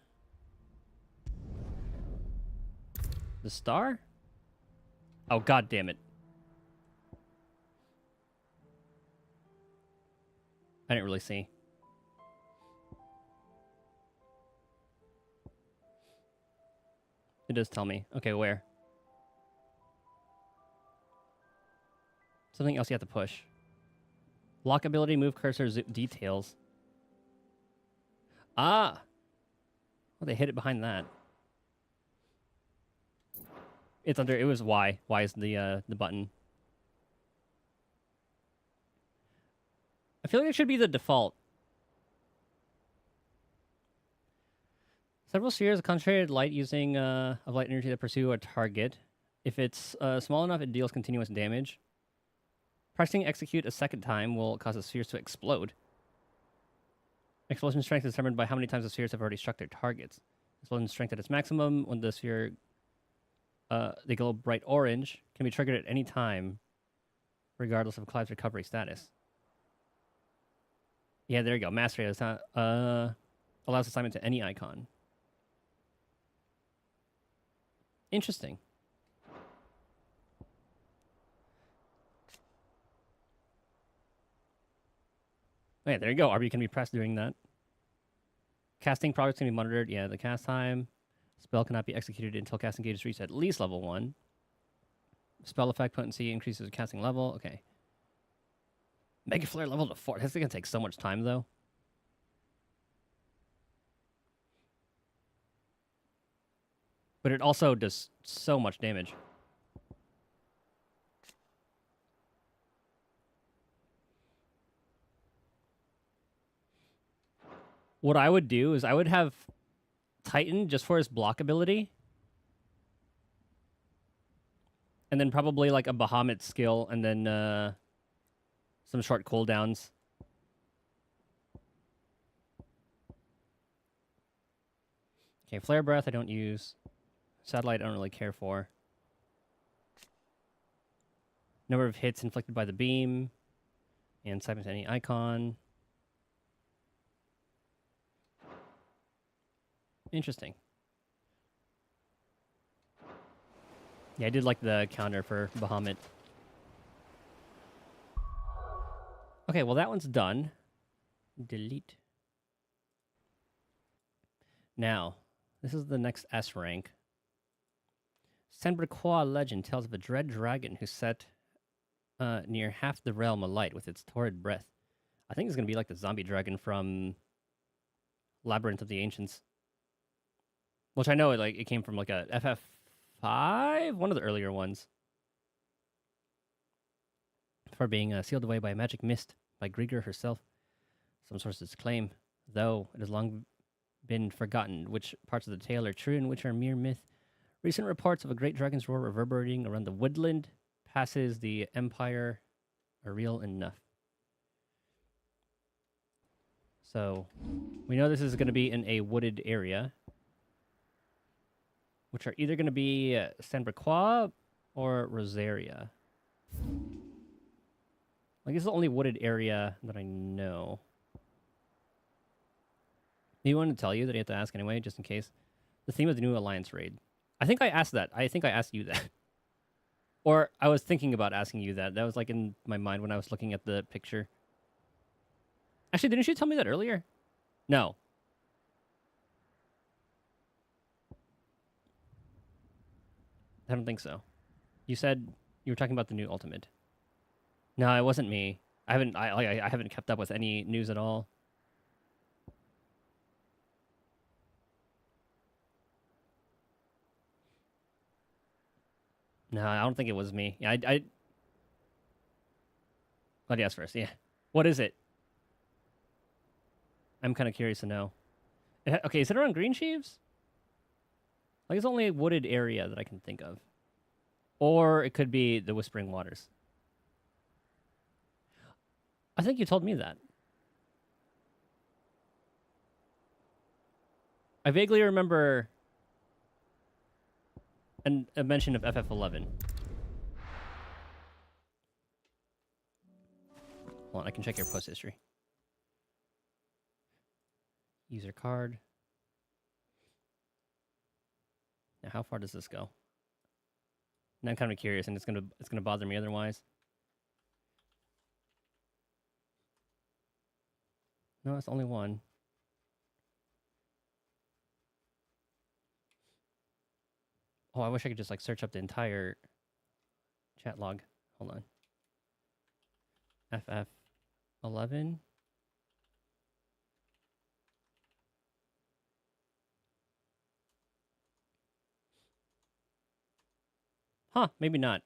star? Oh, god damn it. I didn't really see. It does tell me. Okay, where? Something else you have to push. Lock ability, move cursor, details. Ah! Well, they hid it behind that. It's under. It was Y. Y is the button. I feel like it should be the default. Several spheres of concentrated light using of light energy to pursue a target. If it's small enough, it deals continuous damage. Pressing execute a second time will cause the spheres to explode. Explosion strength is determined by how many times the spheres have already struck their targets. Explosion strength at its maximum when the sphere they glow bright orange can be triggered at any time, regardless of Clive's recovery status. Yeah, there you go. Mastery allows assignment to any icon. Interesting. Oh, yeah, there you go. RB can be pressed during that. Casting progress can be monitored. Yeah, the cast time. Spell cannot be executed until casting gauge is reached at least level 1. Spell effect potency increases the casting level. Okay. Mega Flare level to 4. That's going to take so much time, though. But it also does so much damage. What I would do is I would have Titan just for his block ability. And then probably like a Bahamut skill and then some short cooldowns. Okay, Flare Breath I don't use. Satellite I don't really care for. Number of hits inflicted by the beam. And assignment to any icon. Interesting. Yeah, I did like the counter for Bahamut. Okay, well that one's done. Delete. Now, this is the next S rank. Saint-Briquois legend tells of a dread dragon who set near half the realm alight with its torrid breath. I think it's going to be like the zombie dragon from Labyrinth of the Ancients. Which I know it came from like a FF5, one of the earlier ones. For being sealed away by a magic mist by Grieger herself. Some sources claim, though it has long been forgotten which parts of the tale are true and which are mere myth. Recent reports of a great dragon's roar reverberating around the woodland passes the Empire are real enough. So, we know this is going to be in a wooded area, which are either going to be Saint-Briquois or Rosaria. Like, this is the only wooded area that I know. Maybe I wanted to tell you that you have to ask anyway, just in case. The theme of the new Alliance raid. I think I asked that. I think I asked you that. Or I was thinking about asking you that. That was like in my mind when I was looking at the picture. Actually, didn't you tell me that earlier? No. I don't think so. You said you were talking about the new Ultimate. No, it wasn't me. I haven't kept up with any news at all. No, I don't think it was me. Yeah, Let me ask first. Yeah. What is it? I'm kind of curious to know. Okay, is it around Green Sheaves? Like, it's only a wooded area that I can think of. Or it could be the Whispering Waters. I think you told me that. I vaguely remember a mention of FF11. Hold on, I can check your post history. User card. Now, how far does this go? Now I'm kind of curious, and it's gonna bother me otherwise. No, it's only one. Oh, I wish I could just like search up the entire chat log. Hold on. FF11. Huh, maybe not.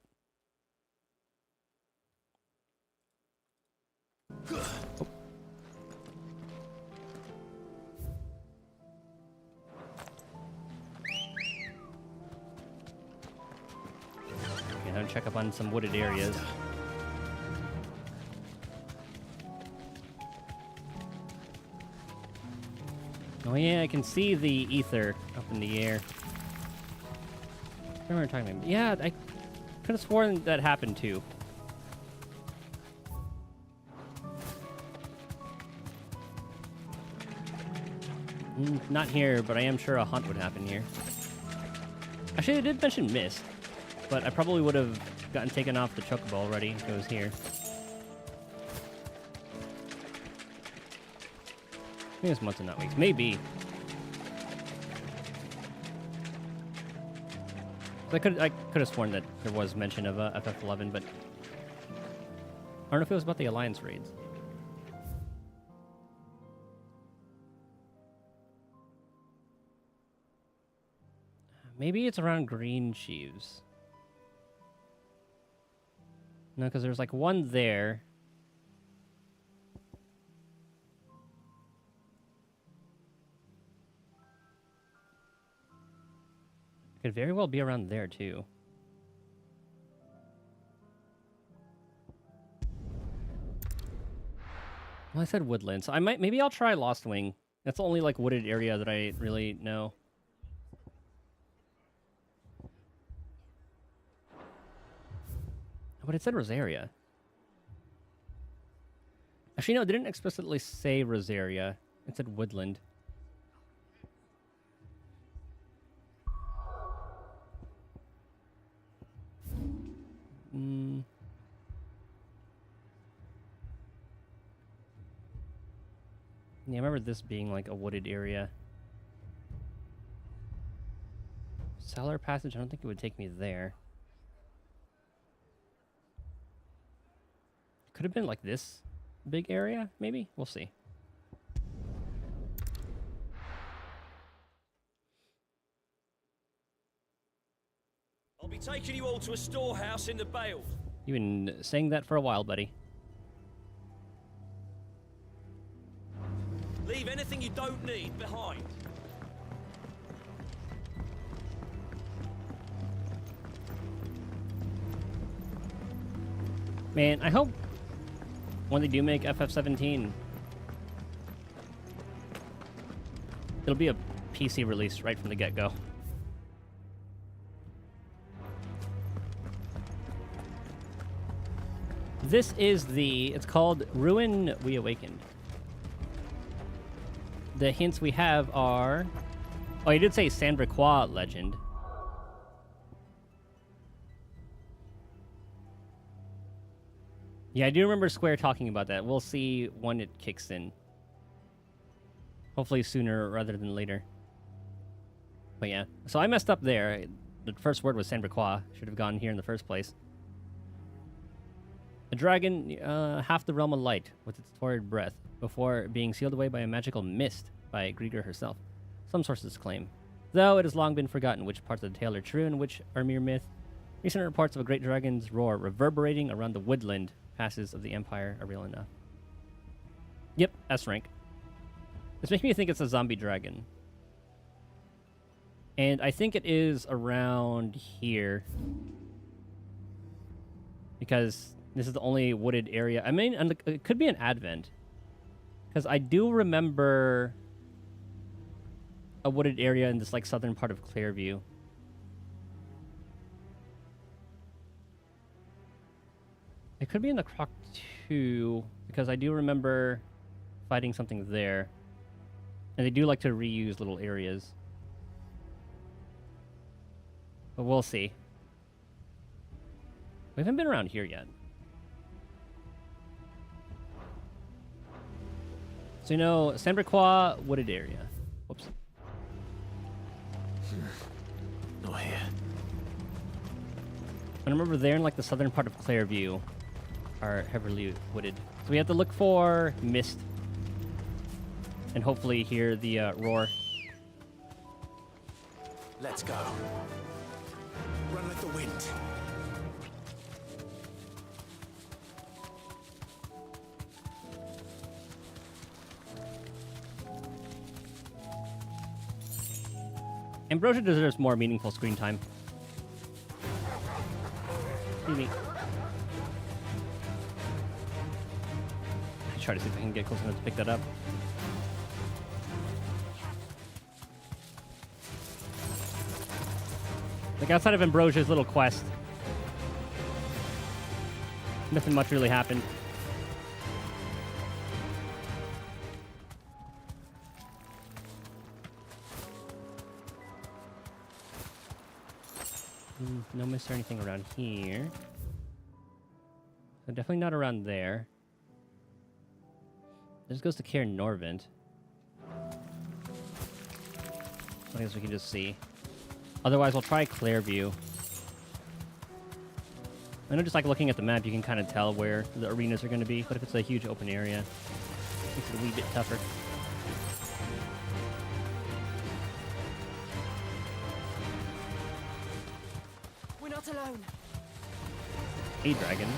Oh. Okay, now check up on some wooded areas. Oh yeah, I can see the ether up in the air. I remember talking about. Yeah, I could have sworn that happened too. Not here, but I am sure a hunt would happen here. Actually, I did mention mist, but I probably would have gotten taken off the chocobo already if it was here. I think it's months and not weeks. Maybe. I could have sworn that there was mention of FF11, but I don't know if it was about the Alliance raids. Maybe it's around Green Sheaves. No, because there's like one there. Could very well be around there too. Well, I said woodland, so maybe I'll try Lost Wing. That's the only like wooded area that I really know. But it said Rosaria. Actually, no, it didn't explicitly say Rosaria. It said woodland. Yeah, I remember this being like a wooded area. Cellar passage, I don't think it would take me there. Could have been like this big area, maybe? We'll see. I'll be taking you all to a storehouse in the Vale. You've been saying that for a while, buddy. Leave anything you don't need behind. Man, I hope when they do make FF17, it'll be a PC release right from the get-go. This is it's called Ruin We Awakened. The hints we have are... Oh, you did say Sandra legend. Yeah, I do remember Square talking about that. We'll see when it kicks in. Hopefully sooner rather than later. But yeah, so I messed up there. The first word was Sandra. Should have gone here in the first place. A dragon, half the realm of light with its torrid breath, before being sealed away by a magical mist by Grieger herself. Some sources claim. Though it has long been forgotten which parts of the tale are true and which are mere myth. Recent reports of a great dragon's roar reverberating around the woodland passes of the Empire are real enough. Yep, S rank. This makes me think it's a zombie dragon. And I think it is around here. because this is the only wooded area. I mean, and it could be an Advent, because I do remember a wooded area in this like southern part of Clearview. It could be in the Croc 2, because I do remember fighting something there. And they do like to reuse little areas. But we'll see. We haven't been around here yet. So, you know, Samberquois, wooded area. Whoops. Not here. I remember there in like the southern part of Clearview are heavily wooded. So we have to look for mist. And hopefully hear the roar. Let's go. Run like the wind. Ambrosia deserves more meaningful screen time. Excuse me. Try to see if I can get close enough to pick that up. Like outside of Ambrosia's little quest, nothing much really happened. No miss or anything around here. So definitely not around there. This goes to Cairn Norvent. I guess we can just see. Otherwise, we'll try Clearview. I know just like looking at the map, you can kind of tell where the arenas are going to be, but if it's a huge open area, it makes it a wee bit tougher. We're not alone. A dragon.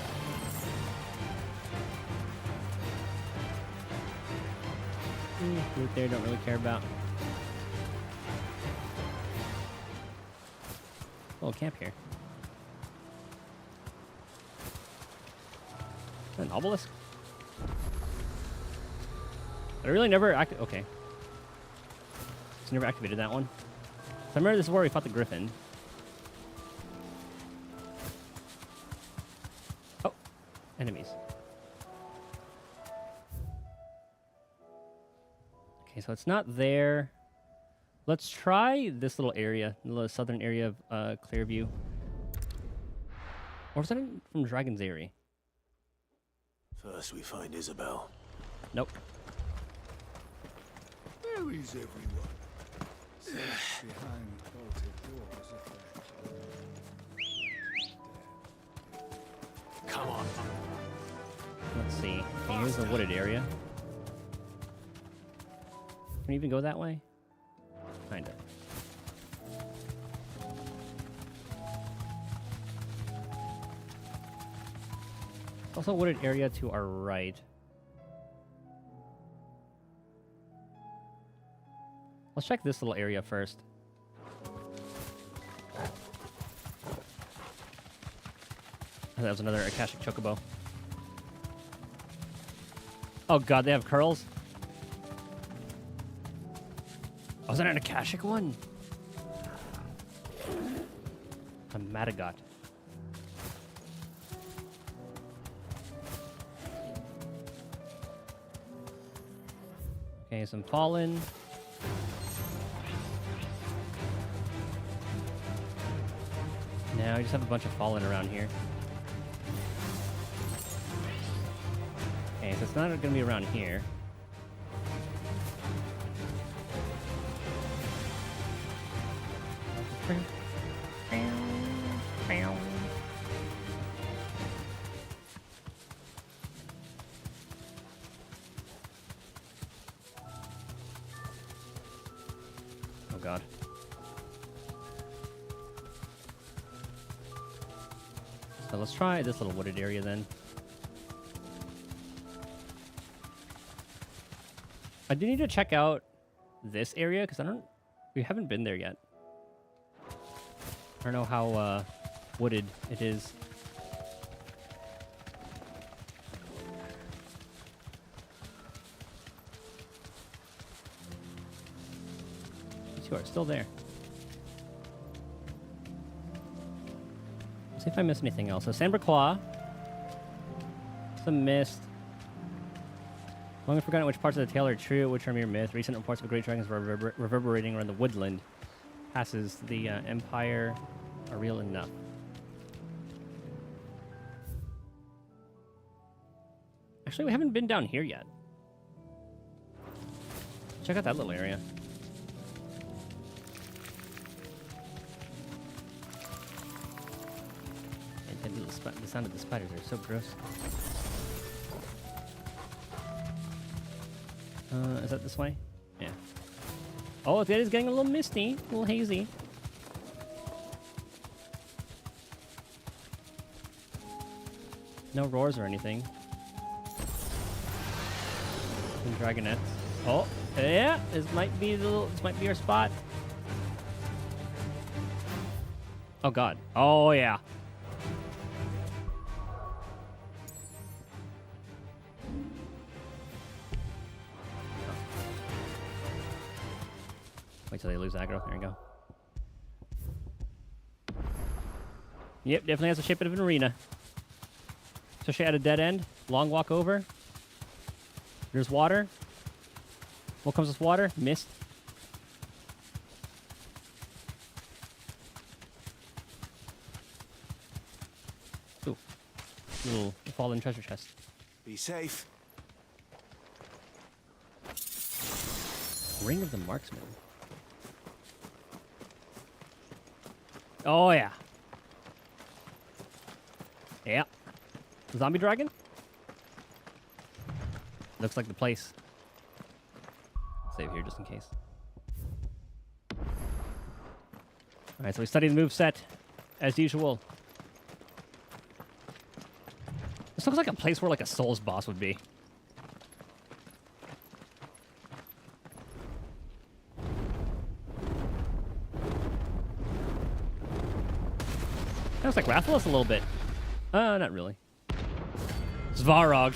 Loot there, don't really care about. Oh, camp here. An obelisk? I really never okay. Just never activated that one. So I remember this is where we fought the griffin. Oh, enemies. Okay, so it's not there. Let's try this little area, the southern area of Clearview. Or is that from Dragon's Eyrie? First we find Isabel. Nope. Where is everyone? Safe behind bolted doors, Come on. Let's see. Okay, here's the wooded area. Can you even go that way? Kinda. Also a wooded area to our right. Let's check this little area first. That was another Akashic Chocobo. Oh god, they have curls? Oh, is that an Akashic one? A Madagot. Okay, some Fallen. Now we just have a bunch of Fallen around here. Okay, so it's not going to be around here. Oh god. So let's try this little wooded area then. I do need to check out this area because we haven't been there yet. I don't know how wooded it is. door. It's still there. See if I miss anything else. So Samberclaw. Some mist. Long forgotten which parts of the tale are true, which are mere myth. Recent reports of great dragons reverberating around the woodland. Passes the Empire are real enough. Actually, we haven't been down here yet. Check out that little area. And the sound of the spiders are so gross. Is that this way? Yeah. Oh, it is getting a little misty, a little hazy. No roars or anything. Some dragonettes. Oh, yeah. This might be our spot. Oh God. Oh yeah. Wait till they lose aggro. There you go. Yep, definitely has the shape of an arena. Especially at a dead end. Long walk over. There's water. What comes with water? Mist. Ooh. Little fallen treasure chest. Be safe. Ring of the Marksman. Oh, yeah. Yeah. Zombie dragon? Looks like the place. Save here just in case. Alright, so we studied the moveset as usual. This looks like a place where like a Souls boss would be. Looks like Rathalos a little bit. Not really. Svarog.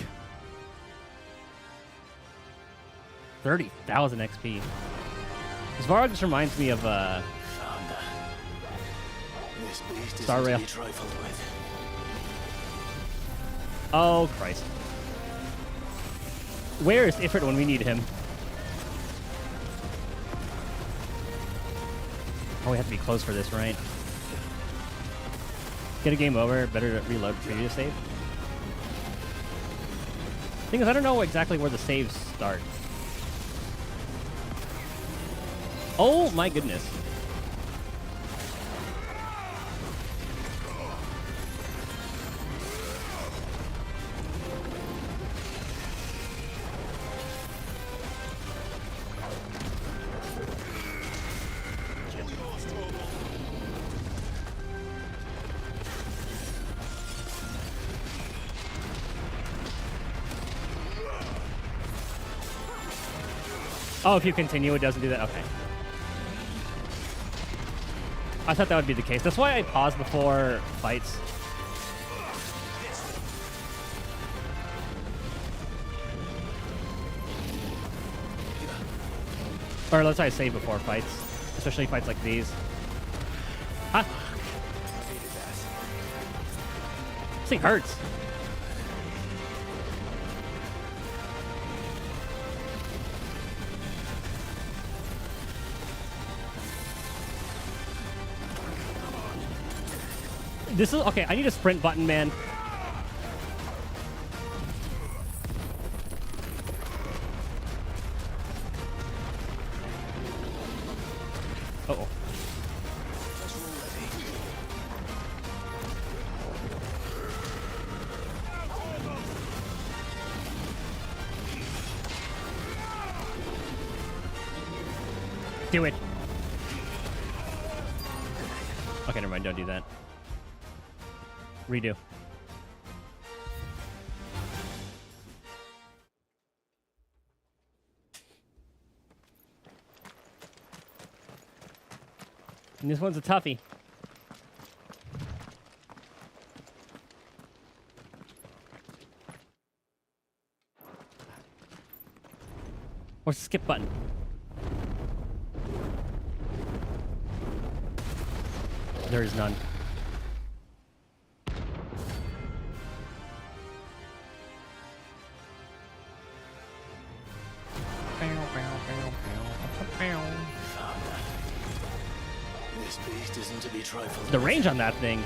30,000 XP. Svarog just reminds me of This beast Star isn't to Rail. be trifled with. Oh Christ. Where is Ifrit when we need him? Oh, we have to be close for this, right? Get a game over. Better to reload for you to save. Thing is, I don't know exactly where the saves start. Oh my goodness. Oh, if you continue, it doesn't do that? Okay. I thought that would be the case. That's why I pause before fights. Or let's say save before fights. Especially fights like these. Huh? This thing hurts. This is okay. I need a sprint button, man. Uh-oh. Do it. Okay, never mind. Don't do that. Redo. And this one's a toughie. Where's the skip button? There is none. This beast isn't to be trifled The with. range on that thing.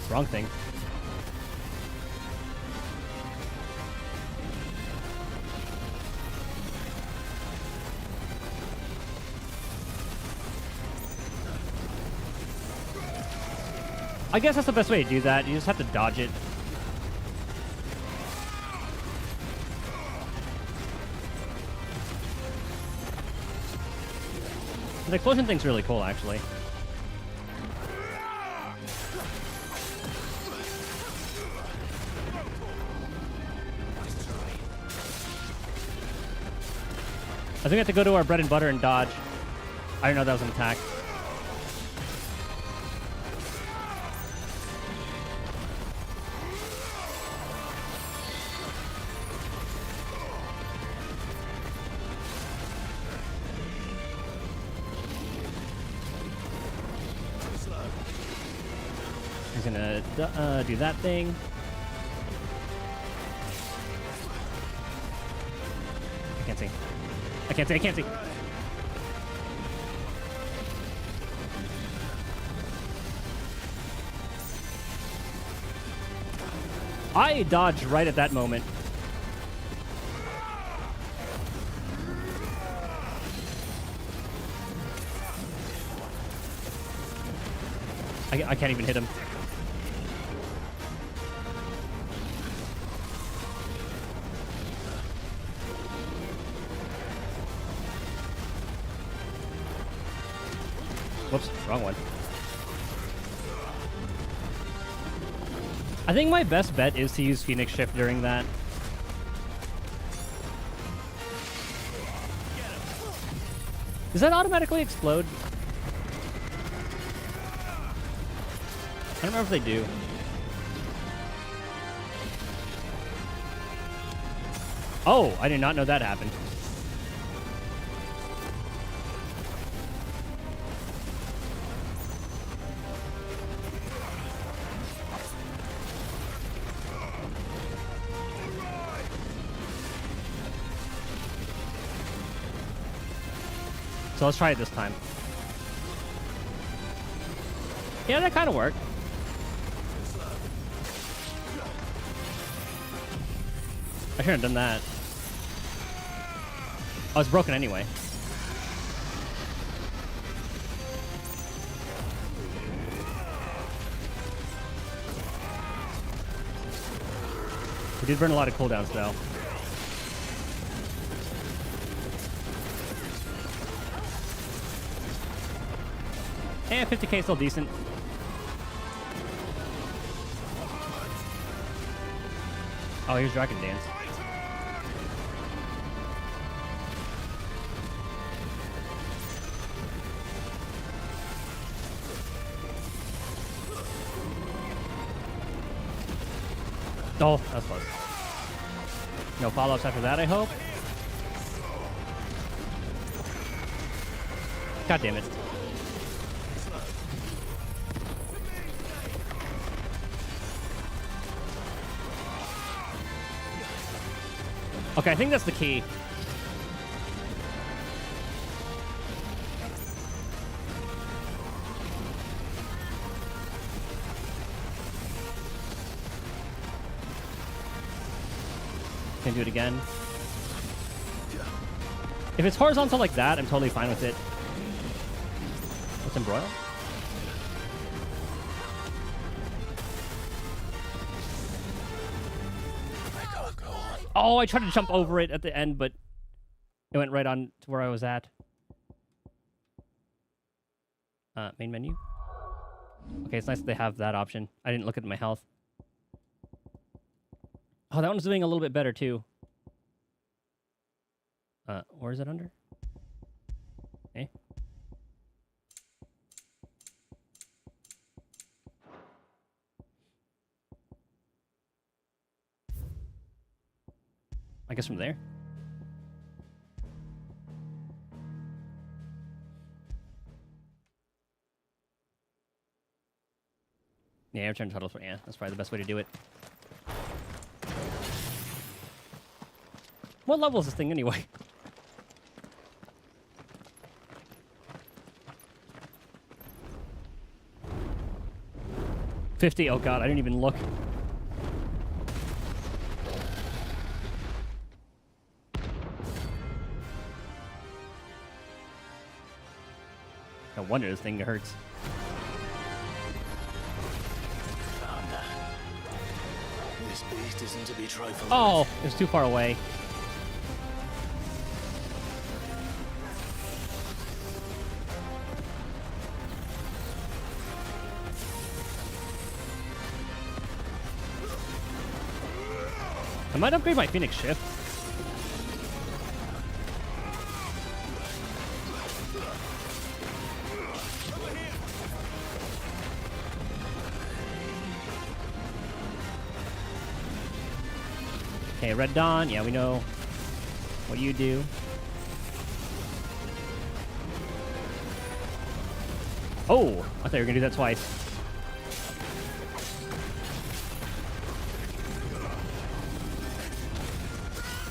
Wrong thing. I guess that's the best way to do that. You just have to dodge it. The explosion thing's really cool, actually. I think we have to go to our bread and butter and dodge. I didn't know that was an attack. He's gonna do that thing. I can't see. I can't see. I can't see. I dodged right at that moment. I can't even hit him. Whoops, wrong one. I think my best bet is to use Phoenix Shift during that. Does that automatically explode? I don't remember if they do. Oh, I did not know that happened. So let's try it this time. Yeah, that kind of worked. I shouldn't have done that. Oh, it's broken anyway. We did burn a lot of cooldowns though. And 50k is still decent. Oh, here's Dragon Dance. Oh, that's close. No follow-ups after that, I hope. God damn it. Okay, I think that's the key. Can do it again. If it's horizontal like that, I'm totally fine with it. Let's embroil. Oh, I tried to jump over it at the end, but it went right on to where I was at. Main menu. Okay, it's nice that they have that option. I didn't look at my health. Oh, that one's doing a little bit better, too. Where is it under? Eh? I guess from there. Yeah, return to tunnels. Yeah, that's probably the best way to do it. What level is this thing anyway? $50. Oh god, I didn't even look. No wonder this thing hurts. This beast isn't to be trifled Oh, with. it was too far away. I might upgrade my Phoenix Shift. Okay, Red Dawn. Yeah, we know what you do. Oh, I thought you were gonna do that twice.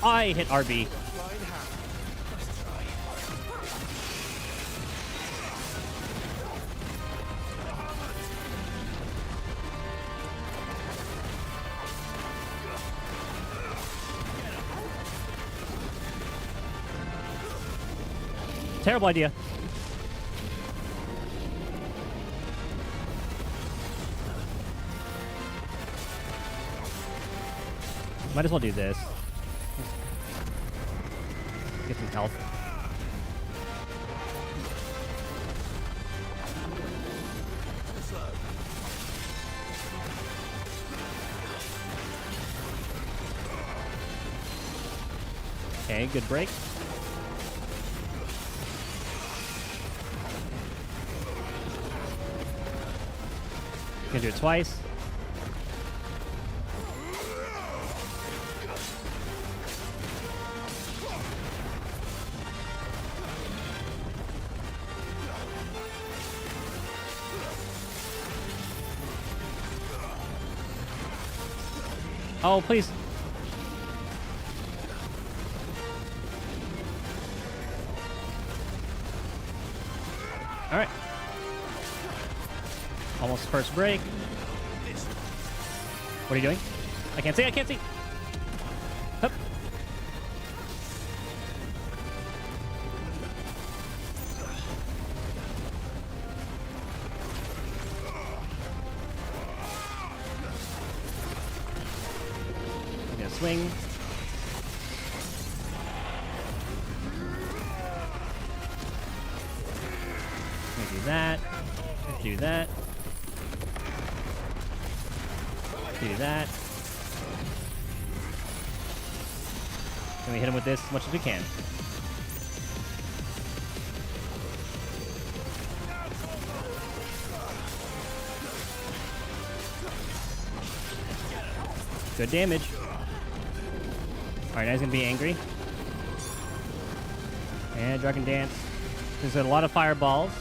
I hit RB. Terrible idea. Might as well do this. Get some health. Okay, good break. Gonna do it twice. Oh, please. All right. Almost first break. What are you doing? I can't see. I can't see. Hup. I'm gonna swing. I'm gonna do that. Do that. Do that. Then we hit him with this as much as we can. Good damage. Alright, now he's gonna be angry. And Dragon Dance. There's a lot of fireballs,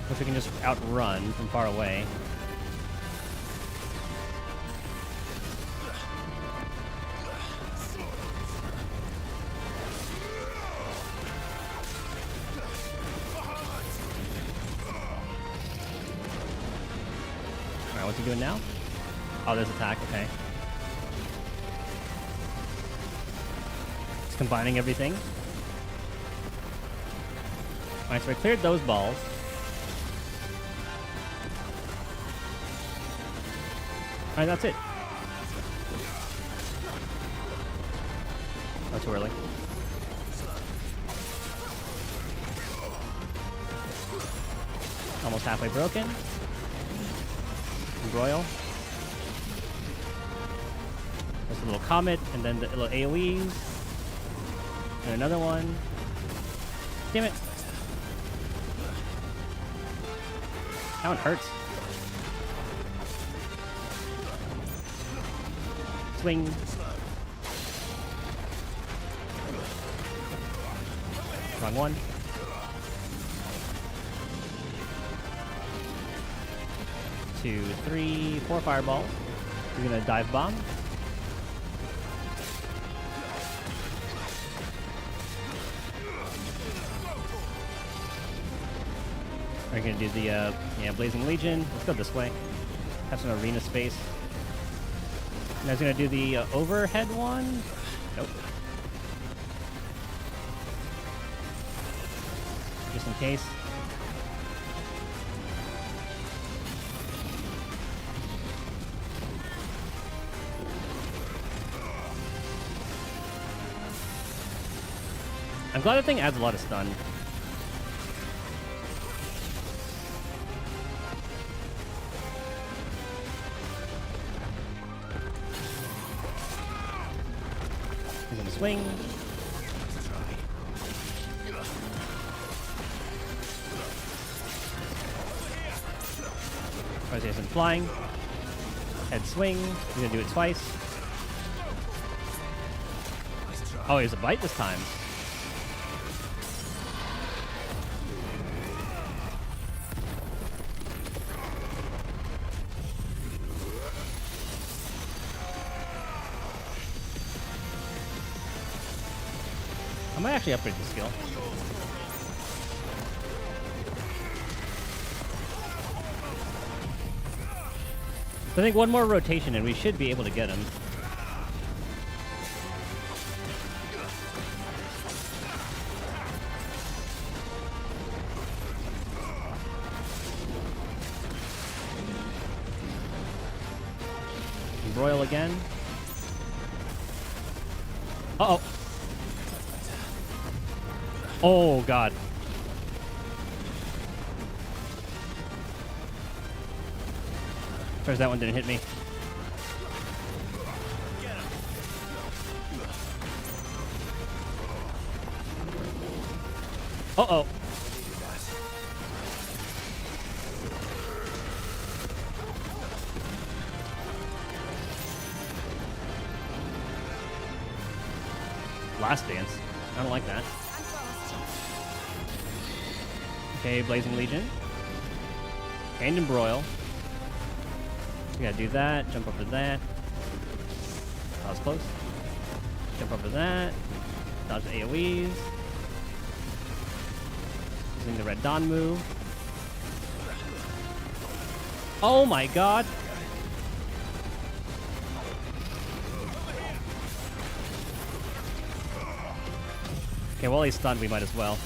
which we can just outrun from far away. Alright, what's he doing now? Oh, there's attack, okay. It's combining everything. Alright, so I cleared those balls. Alright, that's it. Not too early. Almost halfway broken. Embroil. There's a little comet, and then the little AoEs. And another one. Damn it. That one hurts. Swing. Wrong one. Two, three, four fireballs. We're gonna dive bomb. We're gonna do the yeah, Blazing Legion. Let's go this way. Have some arena space. And I was gonna do the overhead one. Nope. Just in case. I'm glad that thing adds a lot of stun. He's gonna swing. Jason flying. Head swing. He's gonna do it twice. Oh, he has a bite this time. I might actually upgrade the skill. I think one more rotation and we should be able to get him. Broil again. Uh-oh. Oh, God. First, that one didn't hit me. Uh-oh. Last Dance. I don't like that. Okay, Blazing Legion. And Embroil. We gotta do that. Jump over that. That was close. Jump over that. Dodge the AoEs. Using the Red Dawn move. Oh my god! Okay, while he's stunned, we might as well.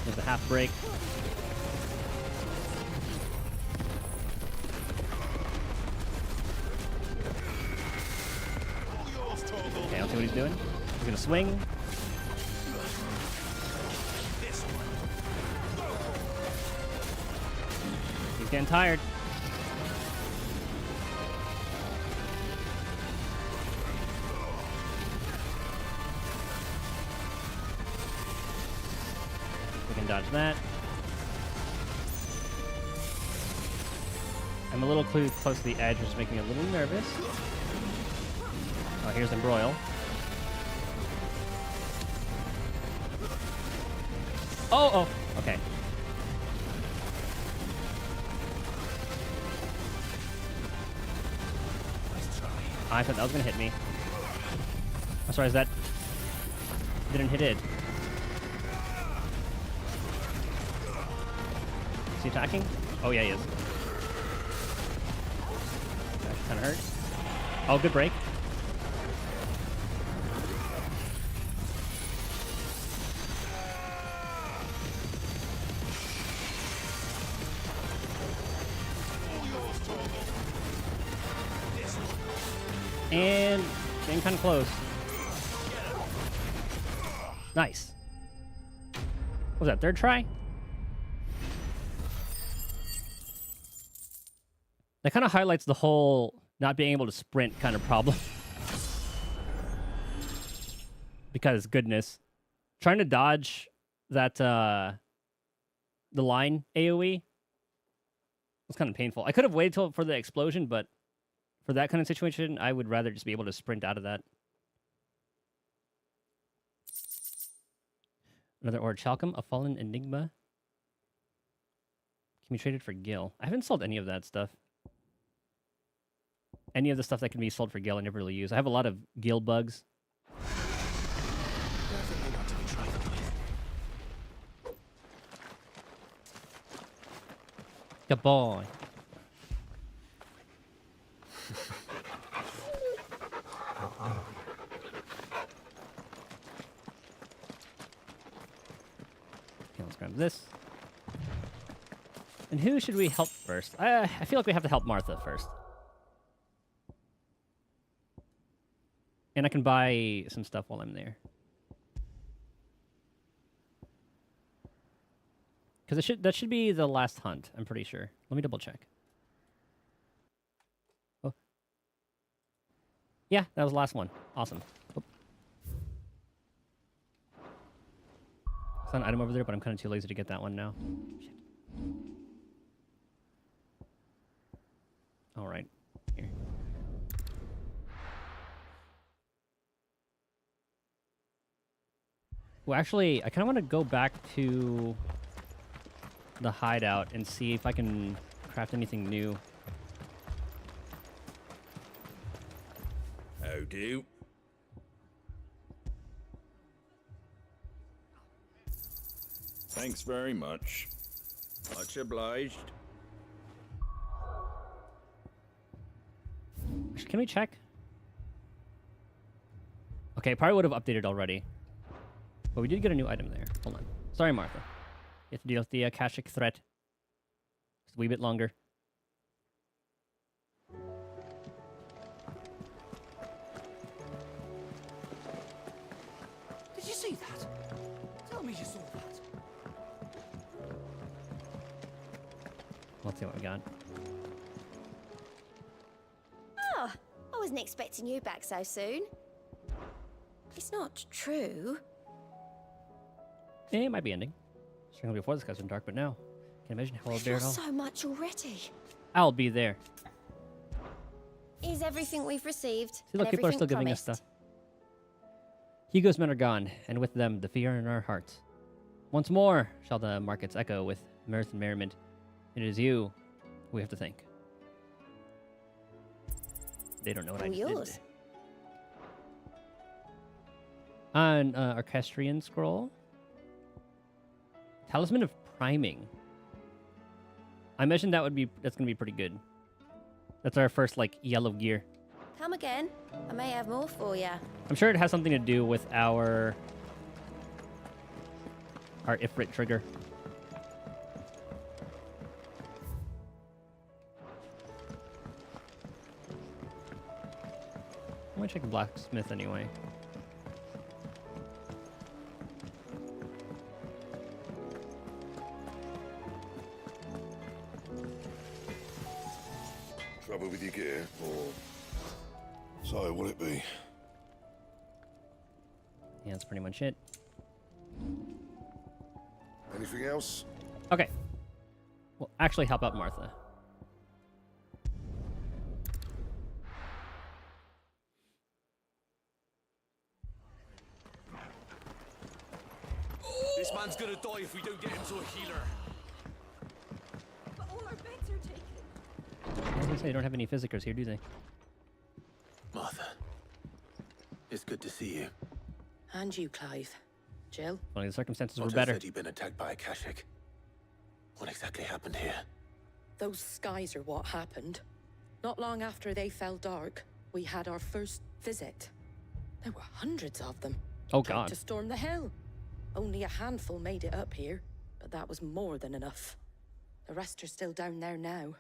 There's a half break. Okay, I'll see what he's doing. He's gonna swing. He's getting tired. We can dodge that. I'm a little close to the edge, which is making me a little nervous. Oh, here's Embroil. Oh, okay. I thought that was gonna hit me. I'm sorry, is that didn't hit it? Is he attacking? Oh yeah, he is. That kind of hurt. Oh, good break. And getting kind of close. Nice. What was that, third try? That kind of highlights the whole not being able to sprint kind of problem. Because, goodness. Trying to dodge that, the line AoE It's kind of painful. I could have waited till for the explosion, but for that kind of situation, I would rather just be able to sprint out of that. Another Orichalcum, a fallen enigma. Can be traded for Gil. I haven't sold any of that stuff. Any of the stuff that can be sold for Gil, I never really use. I have a lot of Gil bugs. Definitely not to be trifled with. Good boy. Okay, let's grab this. And who should we help first? I feel like we have to help Martha first. And I can buy some stuff while I'm there. Because that should be the last hunt, I'm pretty sure. Let me double check. Oh. Yeah, that was the last one. Awesome. Oh. It's an item over there, but I'm kind of too lazy to get that one now. Shit. All right. Here. Well, actually, I kind of want to go back to the hideout and see if I can craft anything new. How do? Thanks very much. Much obliged. Can we check? Okay, probably would have updated already. But we did get a new item there. Hold on. Sorry, Martha. You have to deal with the Akashic threat. Just a wee bit longer. Did you see that? Tell me you saw that. Let's see what we got. Oh, I wasn't expecting you back so soon. It's not true. It might be ending. Certainly before this guy's been dark, but now. Can't imagine how I'll We've bear it lost all. so much already. I'll be there. Is everything we've received? See, look, and people are still everything giving us promised? stuff. Hugo's men are gone, and with them, the fear in our hearts. Once more shall the markets echo with mirth and merriment. It is you we have to thank. They don't know what All I just yours. did. An Orchestrion scroll. Talisman of Priming. I imagine that's gonna be pretty good. That's our first like yellow gear. Come again. I may have more for you. I'm sure it has something to do with our Ifrit trigger. I'm gonna check the blacksmith anyway. Trouble with your gear, or so will it be? Yeah, that's pretty much it. Anything else? Okay. Well, actually help out Martha. This man's gonna die if we don't get him to a healer. But all our beds are taken. I was gonna say, they don't have any physicers here, do they? Martha, it's good to see you. And you, Clive. Jill? Only the circumstances were Otto better. said you'd been attacked by Akashic. What exactly happened here? Those skies are what happened. Not long after they fell dark, we had our first visit. There were hundreds of them. Oh, Tried God. to storm the hill. Only a handful made it up here, but that was more than enough. The rest are still down there now.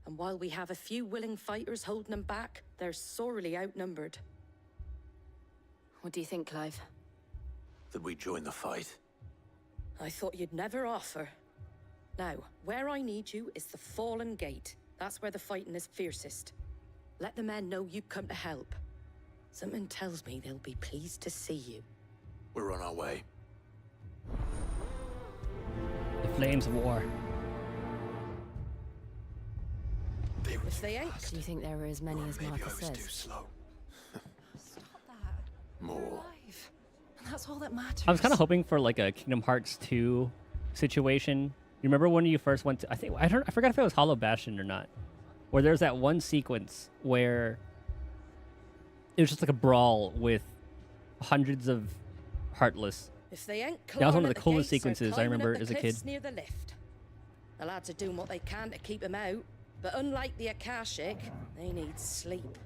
And while we have a few willing fighters holding them back, they're sorely outnumbered. What do you think, Clive? That we join the fight? I thought you'd never offer. Now, where I need you is the Fallen Gate. That's where the fighting is fiercest. Let the men know you come to help. Something tells me they'll be pleased to see you. We're on our way. The flames of war. If they ain't, Do you think there were as many as Martha says? Slow. Stop that. More. Alive. And that's all that matters. I was kind of hoping for like a Kingdom Hearts 2 situation. You remember when you first went to, I forgot if it was Hollow Bastion or not, where there's that one sequence where it was just like a brawl with hundreds of Heartless. If they ain't That was one of the clawing at coolest gates or sequences I climbing remember up the as a kid. cliffs near the lift. The lads are doing what they can to keep him out, but unlike the Akashic, they need sleep.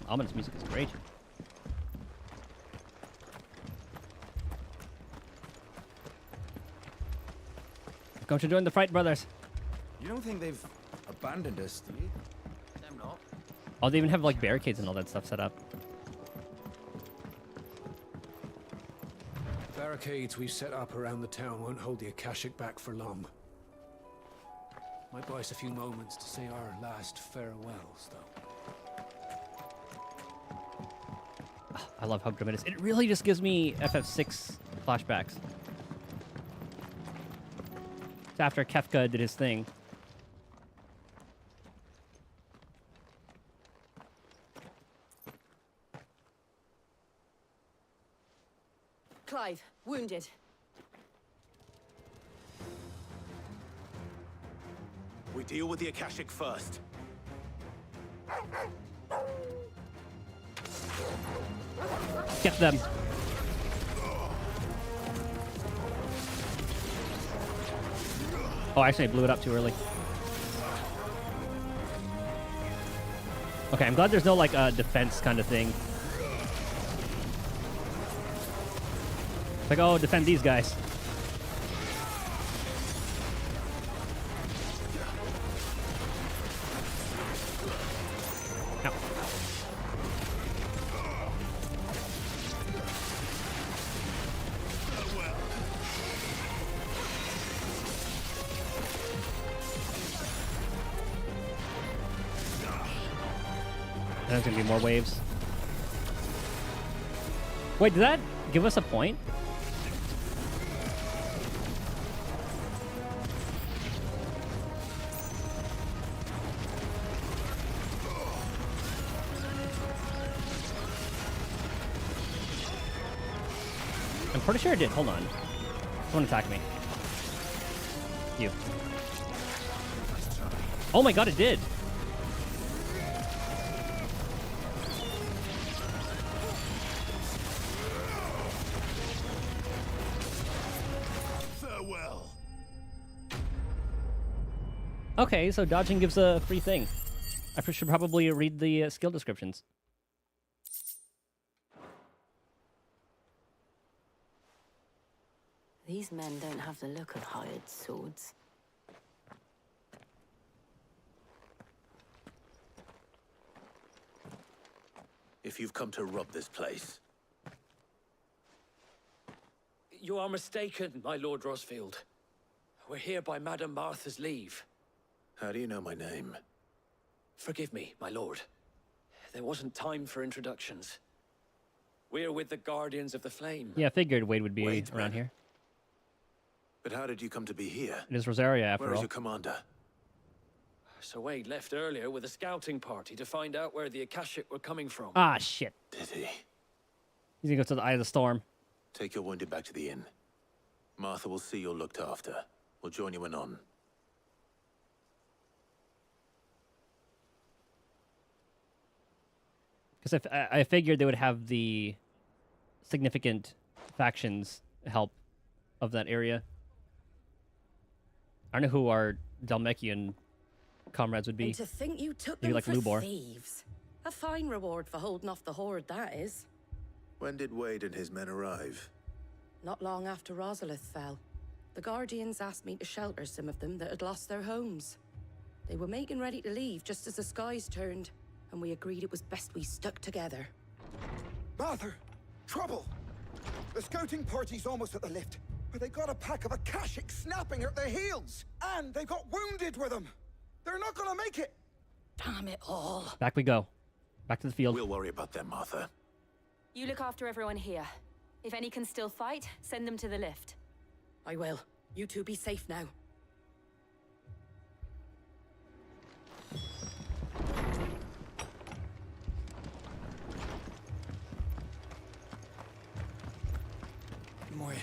Ominous music is great. Come to join the Fright Brothers. You don't think they've abandoned us, do you? Them not. Oh, they even have like barricades and all that stuff set up. Barricades we've set up around the town won't hold the Akashic back for long. Might buy us a few moments to say our last farewells, though. Oh, I love how grim it is. It really just gives me FF6 flashbacks. It's after Kefka did his thing. Clive, wounded. We deal with the Akashic first. Get them. Oh, actually, I blew it up too early. Okay, I'm glad there's no like defense kind of thing. It's like, oh, defend these guys. Ow. There's gonna be more waves. Wait, did that give us a point? I'm pretty sure it did. Hold on. Someone attack me. You. Oh my god, it did. Farewell. Okay, so dodging gives a free thing. I should probably read the skill descriptions. These men don't have the look of hired swords. If you've come to rob this place, You are mistaken, my Lord Rosfield. We're here by Madame Martha's leave. how do you know my name? Forgive me, my lord. There wasn't time for introductions. We're with the Guardians of the Flame. Yeah, I figured Wade would be Wade, around man. here. But how did you come to be here? It is Rosaria, after Where is all. your commander? Sir Wade left earlier with a scouting party to find out where the Akashic were coming from. Ah, shit. Did he? He's gonna go to the Eye of the Storm. Take your wounded back to the inn. Martha will see you're looked after. We'll join you anon. Because I figured they would have the significant factions help of that area. I don't know who our Dalmekian comrades would be. And to think you took Maybe them like for Lubor. thieves. A fine reward for holding off the horde, that is. When did Wade and his men arrive? Not long after Rosalith fell, the Guardians asked me to shelter some of them that had lost their homes. They were making ready to leave just as the skies turned, and we agreed it was best we stuck together. Martha! Trouble! The scouting party's almost at the lift, but they got a pack of Akashic snapping at their heels! And they got wounded with them! They're not gonna make it! Damn it all! Back we go. Back to the field. We'll worry about them, Martha. You look after everyone here. If any can still fight, send them to the lift. I will. You two be safe now. Moy.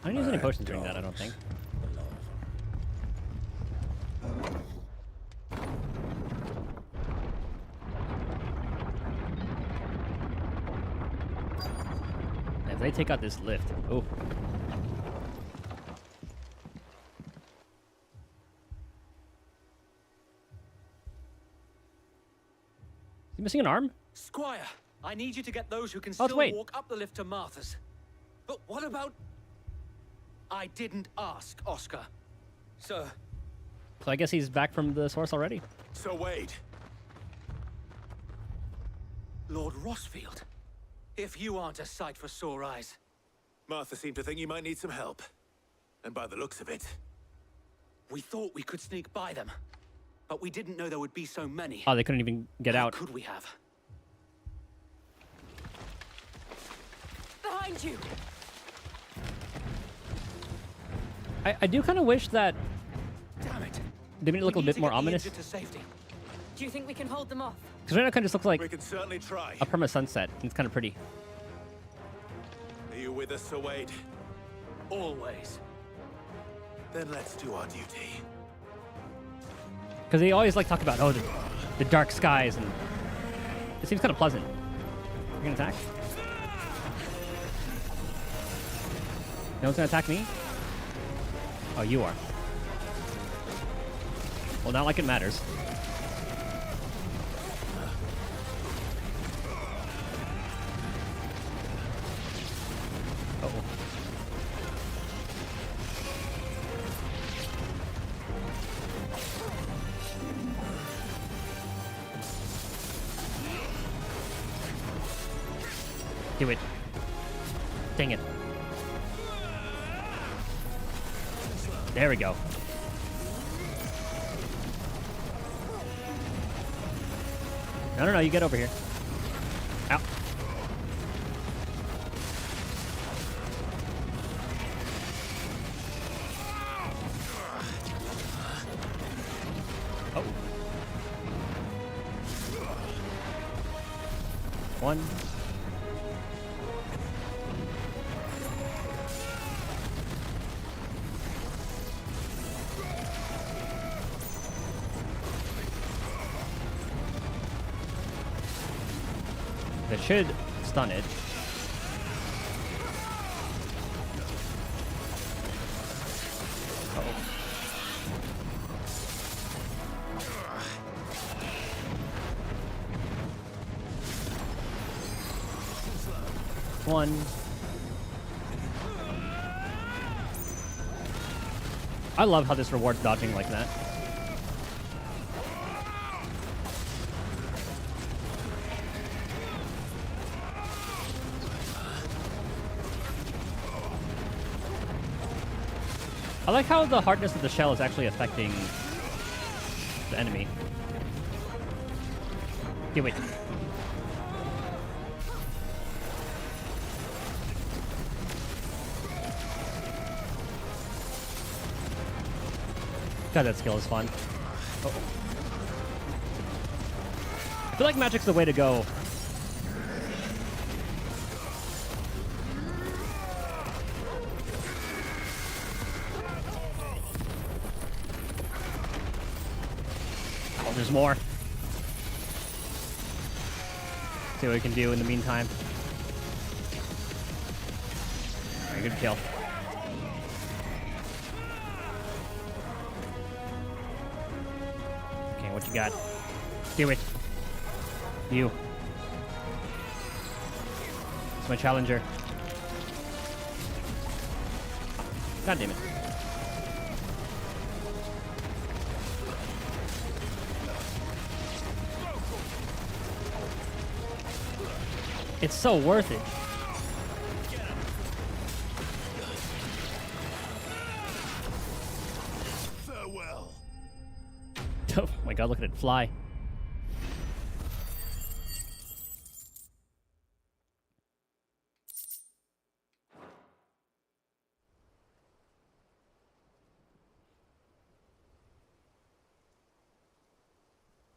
I didn't use any potions during that, I don't think. If they take out this lift, oh. Is he missing an arm? Squire, I need you to get those who can Oh, still wait. walk up the lift to Martha's. But what about... I didn't ask, Oscar. Sir. So I guess he's back from the source already. So Wade. Lord Rossfield. If you aren't a sight for sore eyes. Martha seemed to think you might need some help. And by the looks of it... We thought we could sneak by them. But we didn't know there would be so many. Oh, they couldn't even get How out. could we have? Behind you! I do kind of wish that Damn it. they made it look a bit more ominous. To safety. Do you think we can hold them off? Because right now it kind of just looks like We can certainly try. a perma sunset. And it's kind of pretty. Are you with us, Sir Wade? Always. Then let's do our duty. Because they always like talk about, oh, the dark skies, and it seems kind of pleasant. You're gonna attack? No one's gonna attack me? Oh, you are. Well, not like it matters. Uh-oh. Do it. Dang it. There we go. No, you get over here. Ow. Oh. One. That should stun it. Uh-oh. One. I love how this rewards dodging like that. I like how the hardness of the shell is actually affecting the enemy. Okay, wait. God, that skill is fun. Uh-oh. I feel like magic's the way to go. Oh, there's more. See what we can do in the meantime. Alright, good kill. Okay, what you got? Do it. You. It's my challenger. God damn it. It's so worth it. Farewell. Oh my god, look at it fly.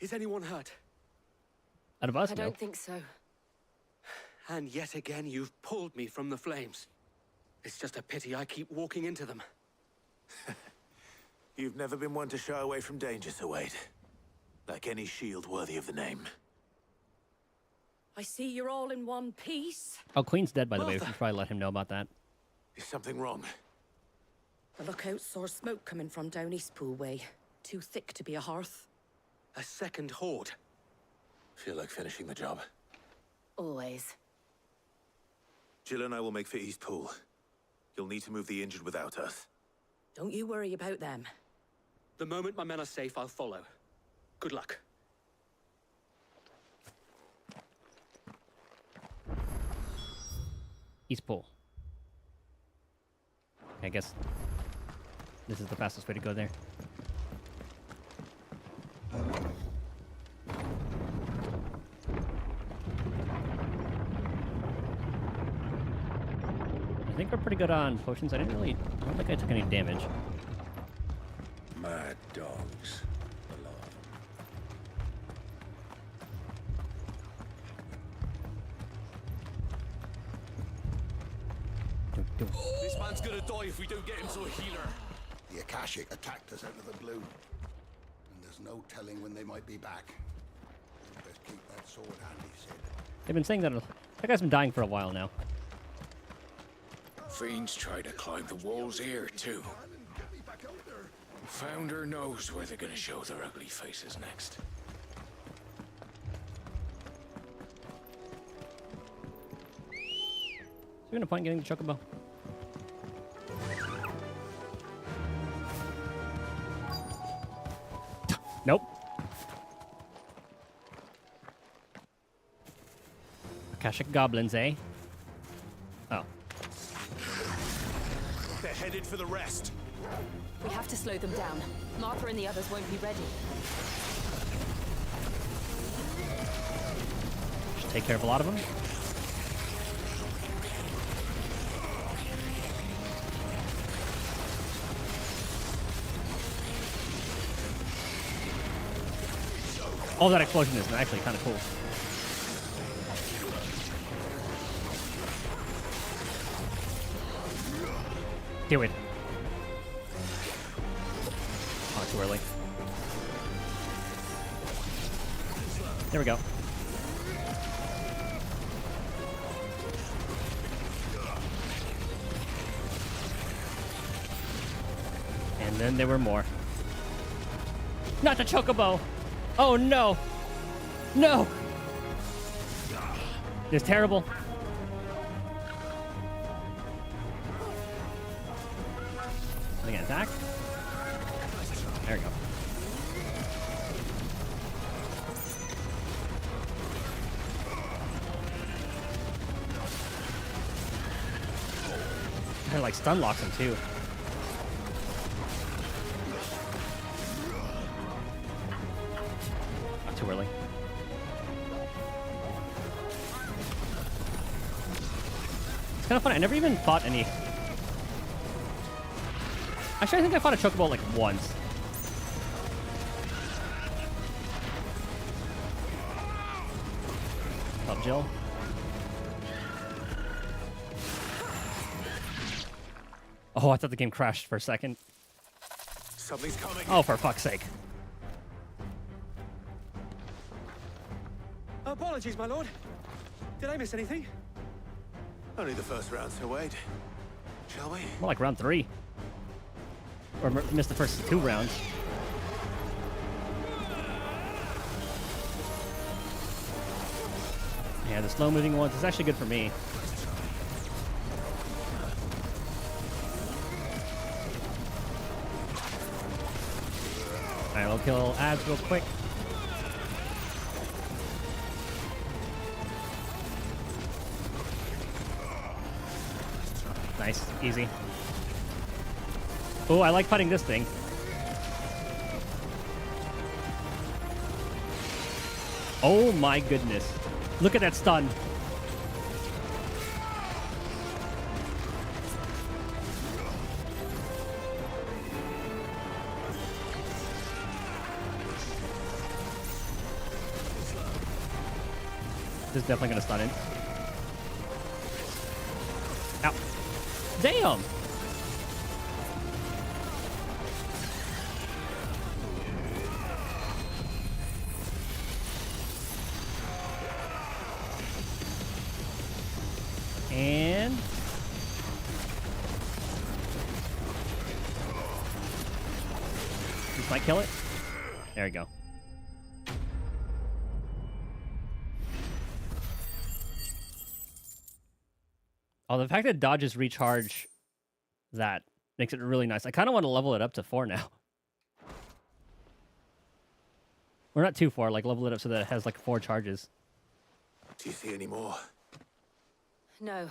Is anyone hurt? Out of us, I no. don't think so. And yet again, you've pulled me from the flames. It's just a pity I keep walking into them. You've never been one to shy away from danger, Sir Wade. Like any shield worthy of the name. I see you're all in one piece. Oh, Queen's dead, by the way. We should probably let him know about that. Is something wrong? The lookout saw smoke coming from down Eastpool way. Too thick to be a hearth. A second horde. Feel like finishing the job. Always. Jill and I will make for Eastpool. You'll need to move the injured without us. Don't you worry about them. The moment my men are safe, I'll follow. Good luck. Eastpool. I guess this is the fastest way to go there. I think we're pretty good on potions. I don't think I took any damage. Mad dogs. This man's gonna die if we don't get him to a healer. The Akashic attacked us out of the blue. And there's no telling when they might be back. You best keep that sword handy, Sid. They've been saying that that guy's been dying for a while now. Fiends try to climb the walls here, too. Founder knows where they're gonna show their ugly faces next. Is there no point in getting the chocobo? Nope. Akashic goblins, eh? Oh. They're headed for the rest. We have to slow them down. Martha and the others won't be ready. Should take care of a lot of them. Oh, that explosion is actually kind of cool. Do it. Oh, too early. There we go. And then there were more. Not the chocobo! Oh no! No! This is terrible. Are they gonna attack? There we go. They're like stun locks him too. Not too early. It's kind of fun. I never even fought any. Actually, I think I fought a chocobo like once. Up, Jill. Oh, I thought the game crashed for a second. Something's coming. Oh, for fuck's sake. Apologies, my lord. Did I miss anything? Only the first round, Sir Wade. Shall we? More like round 3. Or missed the first 2 rounds. Yeah, the slow-moving ones is actually good for me. Alright, we'll kill ads real quick. Nice, easy. Oh, I like fighting this thing. Oh my goodness. Look at that stun. This is definitely gonna stun it. Ow. Damn! And this might kill it. There we go. Oh, the fact that dodges recharge that makes it really nice. I kind of want to level it up to 4 now. Or not too far, like level it up so that it has like 4 charges. Do you see any more? No.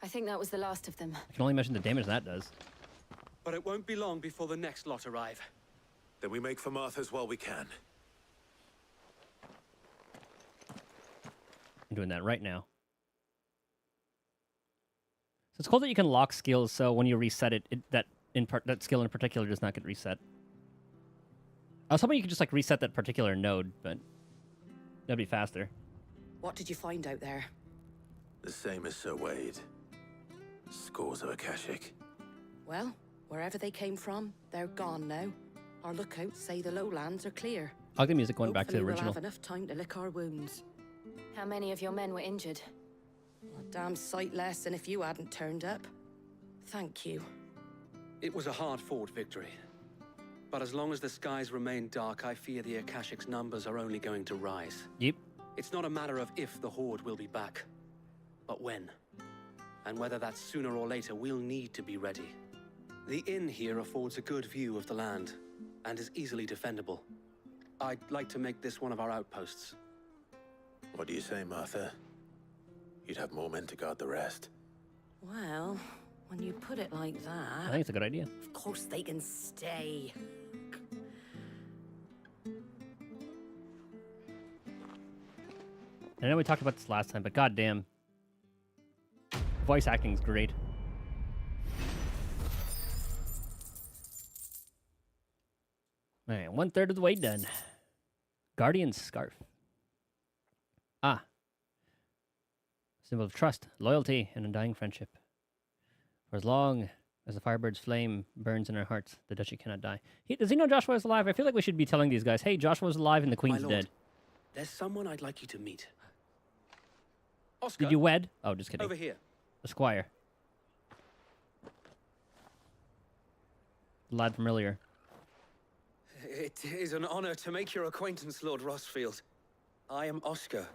I think that was the last of them. I can only imagine the damage that does. But it won't be long before the next lot arrive. Then we make for Martha's while we can. I'm doing that right now. So it's cool that you can lock skills, so when you reset it, that skill in particular does not get reset. I was hoping you could just like reset that particular node, but that'd be faster. What did you find out there? The same as Sir Wade. Scores of Akashic. Well, wherever they came from, they're gone now. Our lookouts say the lowlands are clear. I like the music going back to the Hopefully original. We'll have enough time to lick our wounds. How many of your men were injured? A damn sight less than if you hadn't turned up. Thank you. It was a hard-fought victory. But as long as the skies remain dark, I fear the Akashic's numbers are only going to rise. Yep. It's not a matter of if the Horde will be back, but when. And whether that's sooner or later, we'll need to be ready. The inn here affords a good view of the land, and is easily defendable. I'd like to make this one of our outposts. What do you say, Martha? You'd have more men to guard the rest. Well, when you put it like that... I think it's a good idea. Of course they can stay. I know we talked about this last time, but goddamn, voice acting's great. All right, 1/3 of the way done. Guardian's Scarf. Ah. Symbol of trust, loyalty, and undying friendship. For as long as the Firebird's flame burns in our hearts, the Duchy cannot die. Does he know Joshua is alive? I feel like we should be telling these guys, hey, Joshua's alive and the Queen's My lord, dead. there's someone I'd like you to meet. Oscar, Did you wed? Oh, just kidding. over here. A squire. The lad from earlier. It is an honor to make your acquaintance, Lord Rossfield. I am Oscar.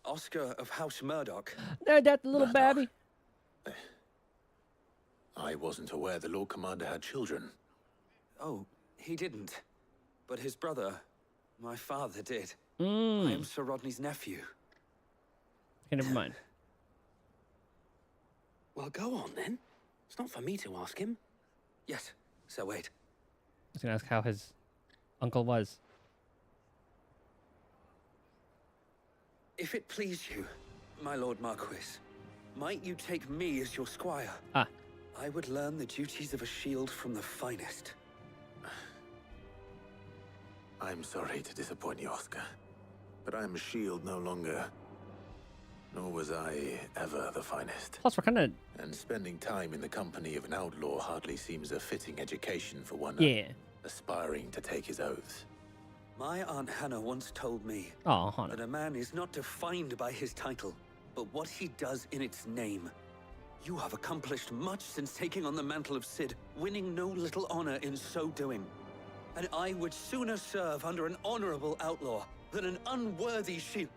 Oscar of House Murdoch. That little babby. I wasn't aware the Lord Commander had children. Oh, he didn't. But his brother, my father, did. I am Sir Rodney's nephew. Okay, never mind. Well, go on then. It's not for me to ask him. Yes, Sir Wade. I was going to ask how his uncle was. If it please you, my Lord Marquis, might you take me as your squire? Ah. I would learn the duties of a shield from the finest. I'm sorry to disappoint you, Oscar, but I am a shield no longer. Nor was I ever the finest. Plus, we're kind of... And spending time in the company of an outlaw hardly seems a fitting education for one aspiring to take his oaths. My Aunt Hannah once told me that a man is not defined by his title, but what he does in its name. You have accomplished much since taking on the mantle of Cid, winning no little honor in so doing. And I would sooner serve under an honorable outlaw than an unworthy shield.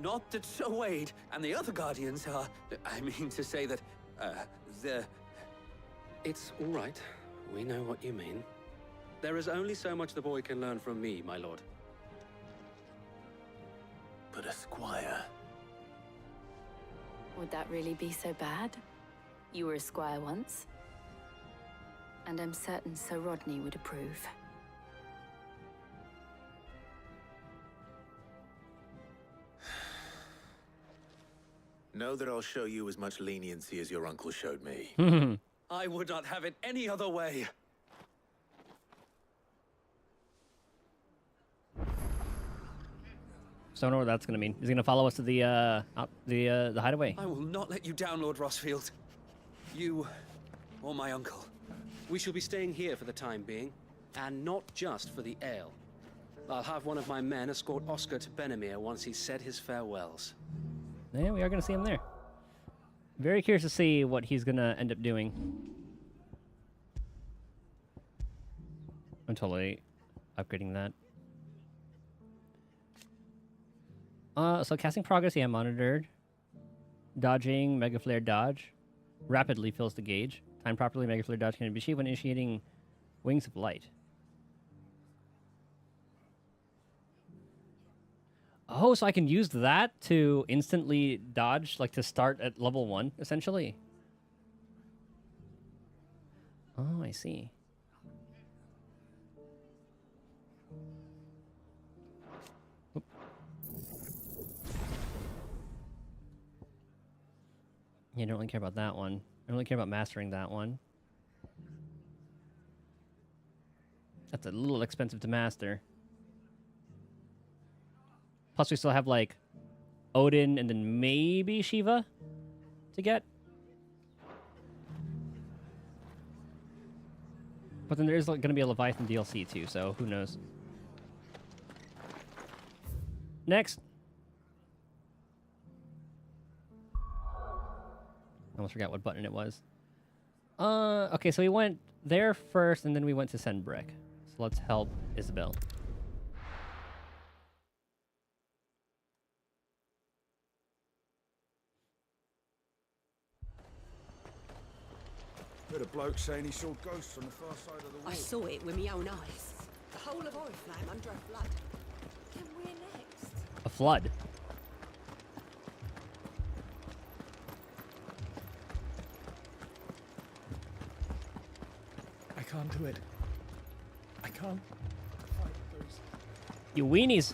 Not that Sir Wade and the other Guardians are... I mean to say that, they're... It's all right. We know what you mean. There is only so much the boy can learn from me, my lord. But a squire... Would that really be so bad? You were a squire once. And I'm certain Sir Rodney would approve. Know that I'll show you as much leniency as your uncle showed me. I would not have it any other way. So I don't know what that's gonna mean. Is he gonna follow us to the hideaway? I will not let you down, Lord Rossfield. You or my uncle. We shall be staying here for the time being, and not just for the ale. I'll have one of my men escort Oscar to Benamir once he's said his farewells. Yeah, we are gonna see him there. Very curious to see what he's gonna end up doing. I'm totally upgrading that. So casting progress, yeah, monitored. Dodging, Mega Flare dodge. Rapidly fills the gauge. Time properly, Mega Flare dodge can be achieved when initiating Wings of Light. Oh, so I can use that to instantly dodge, like to start at level 1, essentially. Oh, I see. Oop. Yeah, I don't really care about that one. I don't really care about mastering that one. That's a little expensive to master. Plus, we still have, like, Odin and then maybe Shiva to get. But then there is, like, going to be a Leviathan DLC, too, so who knows. Next. I almost forgot what button it was. Okay, so we went there first, and then we went to Senbrick. So let's help Isabel. Heard a bloke saying he saw ghosts on the far side of the wall. I saw it with my own eyes. The whole of Oriflamme under a flood. Then we're next. A flood? I can't do it. I can't fight those. You weenies!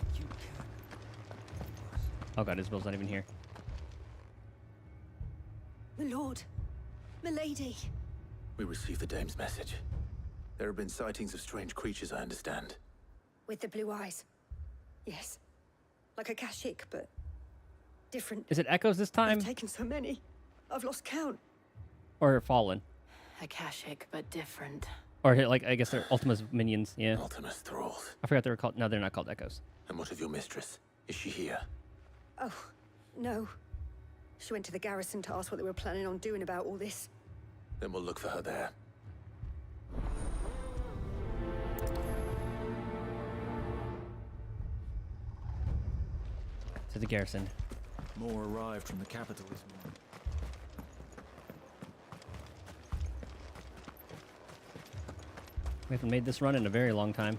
Oh god, Isabel's not even here. My lord. My lady. We received the dame's message. There have been sightings of strange creatures, I understand. With the blue eyes. Yes. Like a Kashik, but different. Is it Echoes this time? I've taken so many. I've lost count. Or Fallen? Akashic, but different. Or, like, I guess they're Ultima's minions, yeah. Ultima's thralls. I forgot they were called... No, they're not called Echoes. And what of your mistress? Is she here? Oh, no. She went to the garrison to ask what they were planning on doing about all this. Then we'll look for her there. To the garrison. More arrived from the capital this morning. We haven't made this run in a very long time.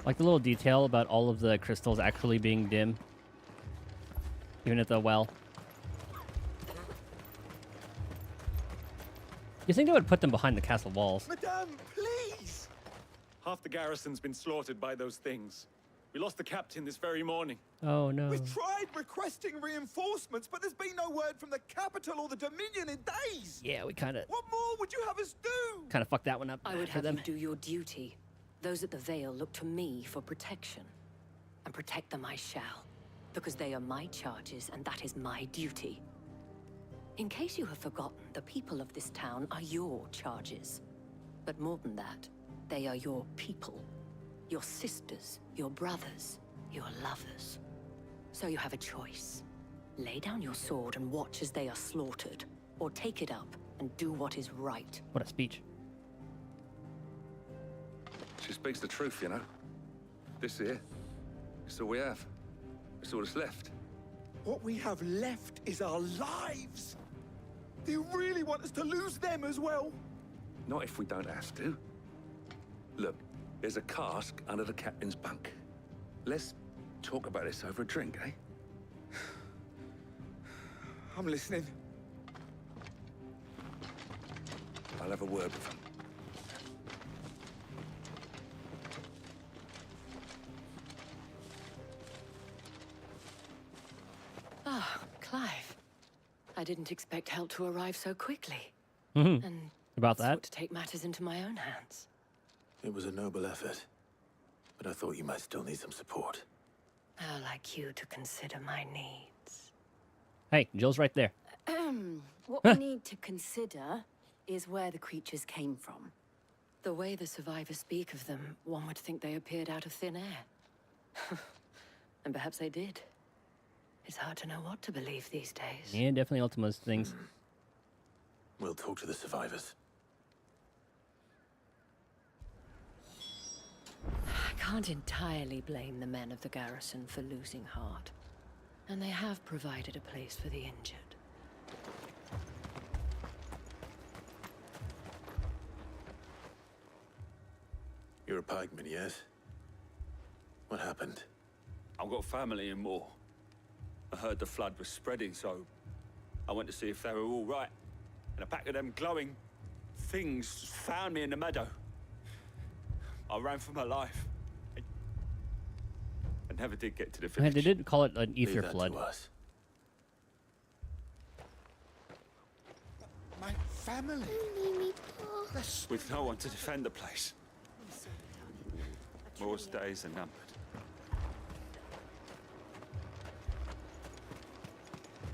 Like the little detail about all of the crystals actually being dim. Even at the well. You think they would put them behind the castle walls? Madame, please! Half the garrison's been slaughtered by those things. We lost the captain this very morning. Oh no. We've tried requesting reinforcements, but there's been no word from the capital or the Dominion in days. Yeah, we kind of... What more would you have us do? Kind of fucked that one up. I would for have them. you do your duty. Those at the Vale look to me for protection. And protect them I shall. Because they are my charges, and that is my duty. In case you have forgotten, the people of this town are your charges. But more than that, they are your people. Your sisters, your brothers, your lovers. So you have a choice. Lay down your sword and watch as they are slaughtered, or take it up and do what is right. What a speech. She speaks the truth, you know. This here, it's all we have. It's all that's left. What we have left is our lives. Do you really want us to lose them as well? Not if we don't have to. Look, there's a cask under the captain's bunk. Let's talk about this over a drink, eh? I'm listening. I'll have a word with him. Ah, Clive. I didn't expect help to arrive so quickly. Mm-hmm. And about that? to take matters into my own hands. It was a noble effort. but I thought you might still need some support. I'd like you to consider my needs. Hey, Jill's right there. What we need to consider is where the creatures came from. The way the survivors speak of them, one would think they appeared out of thin air. And perhaps they did. It's hard to know what to believe these days. Yeah, definitely Ultima's things. We'll talk to the survivors. I can't entirely blame the men of the garrison for losing heart. And they have provided a place for the injured. You're a pikeman, yes? What happened? I've got family in Moor. I heard the flood was spreading, so I went to see if they were all right. And a pack of them glowing things found me in the meadow. I ran for my life. I never did get to the Yeah, village. they did call it an Leave ether that flood. to us. My family. With no one to defend the place. Moor's days are numbered.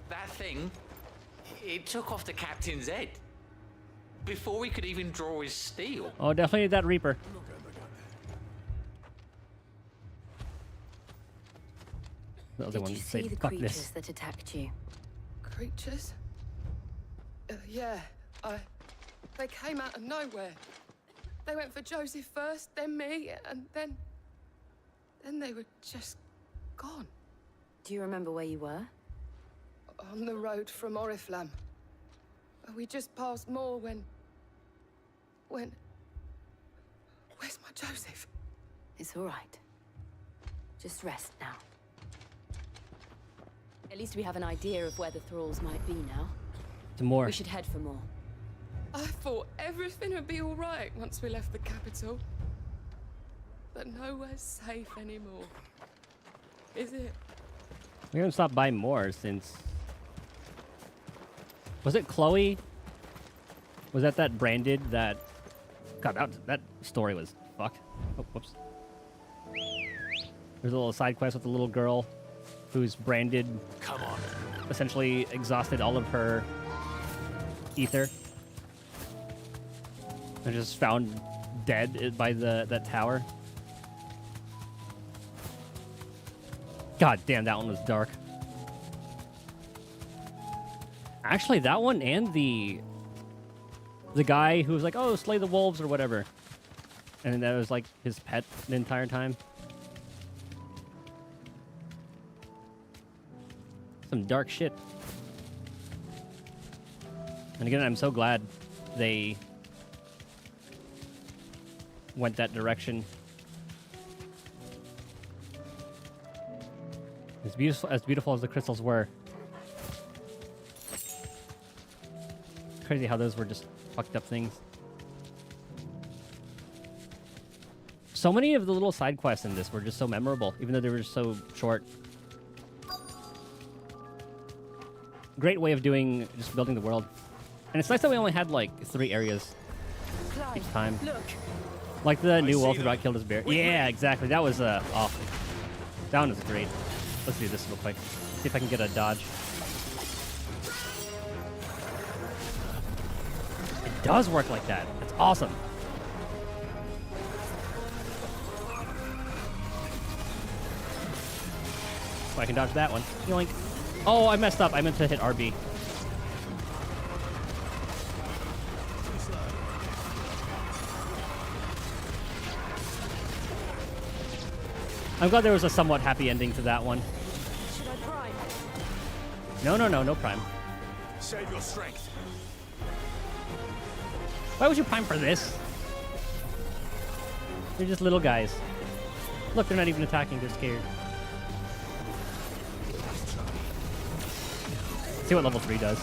That thing, it took off the captain's head. Before we could even draw his steel. Oh, definitely that Reaper. The other Did one you would say, see the fuck creatures this. that attacked you? Creatures? Yeah, they came out of nowhere. They went for Joseph first, then me, and then they were just gone. Do you remember where you were? On the road from Oriflamme. We just passed Moor when... Where's my Joseph? It's all right. Just rest now. At least we have an idea of where the thralls might be now. To Moor. We should head for more. I thought everything would be all right once we left the capital. But nowhere's safe anymore. Is it? We haven't stopped by more since... Was it Chloe? Was that branded that... God, that story was fucked. Oh, whoops. There's a little side quest with a little girl who's branded... Come on. Essentially exhausted all of her ether. And just found dead by that tower. God damn, that one was dark. Actually, that one and the guy who was like, oh, slay the wolves or whatever. And that was like his pet the entire time. Some dark shit. And again, I'm so glad they went that direction. As beautiful as the crystals were. It's crazy how those were just fucked up things. So many of the little side quests in this were just so memorable, even though they were just so short. Great way of just building the world. And it's nice that we only had like 3 areas each time. Look. Like the new wolf who got killed as bear. Yeah, exactly. That was oh. That one was great. Let's do this real quick. See if I can get a dodge. It does work like that. It's awesome. So I can dodge that one. Yoink. Oh, I messed up. I meant to hit RB. I'm glad there was a somewhat happy ending to that one. Should I prime? No prime. Save your strength. Why would you prime for this? They're just little guys. Look, they're not even attacking, they're scared. See what level 3 does.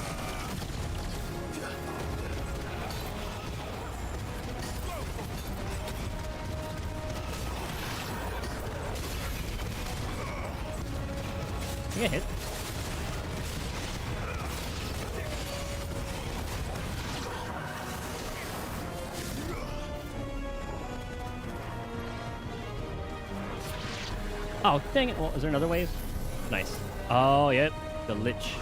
Get hit. Oh, dang it. Well, is there another wave? Nice. Oh, yep. The Lich.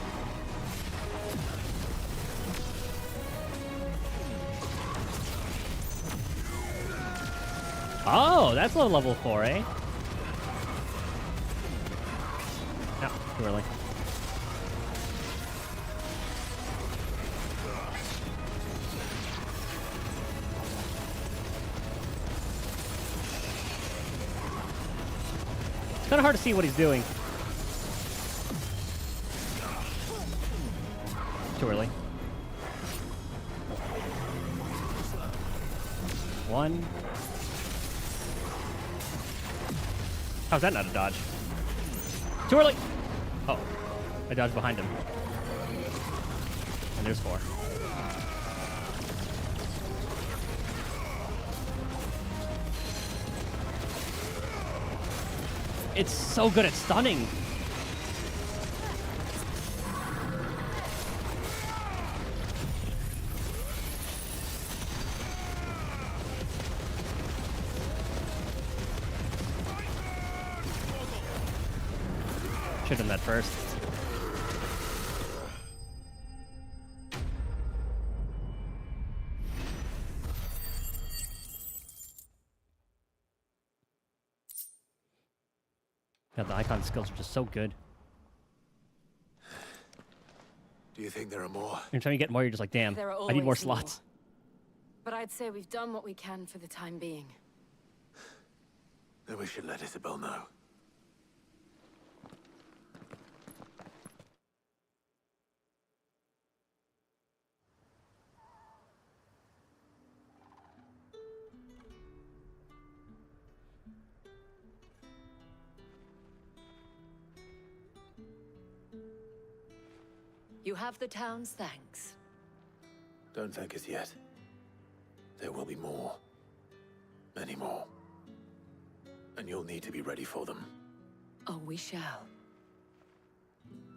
Oh, that's low level 4, eh? No, too early. It's kind of hard to see what he's doing. Too early. One. How's that not a dodge? Too early! Oh, I dodged behind him. And there's 4. It's so good at stunning. Should have done that first. God, the icon skills are just so good. Do you think there are more? Every time you get more, you're just like, damn, There are I need more always slots. But I'd say we've done what we can for the time being. Then we should let Isabel know. You have the town's thanks. Don't thank us yet. There will be more. Many more. And you'll need to be ready for them. Oh, we shall.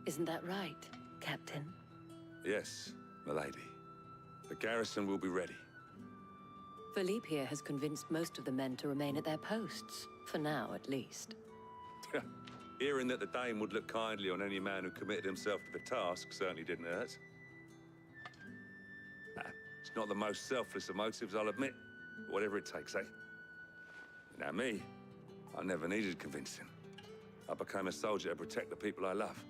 Isn't that right, Captain? Yes, milady. The garrison will be ready. Philippe here has convinced most of the men to remain at their posts. For now, at least. Hearing that the Dane would look kindly on any man who committed himself to the task certainly didn't hurt. It's not the most selfless of motives, I'll admit. But whatever it takes, eh? Now me, I never needed convincing. I became a soldier to protect the people I love.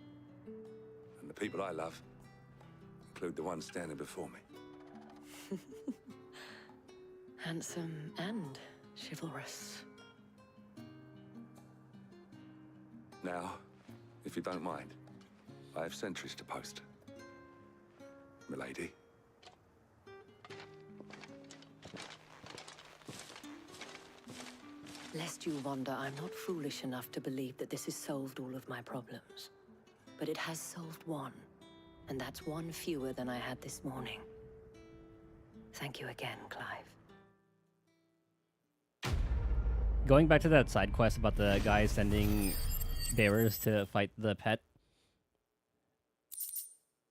And the people I love include the ones standing before me. Handsome and chivalrous. Now, if you don't mind, I have sentries to post. Milady. Lest you wonder, I'm not foolish enough to believe that this has solved all of my problems. But it has solved one, and that's one fewer than I had this morning. Thank you again, Clive. Going back to that side quest about the guy sending bearers to fight the pet.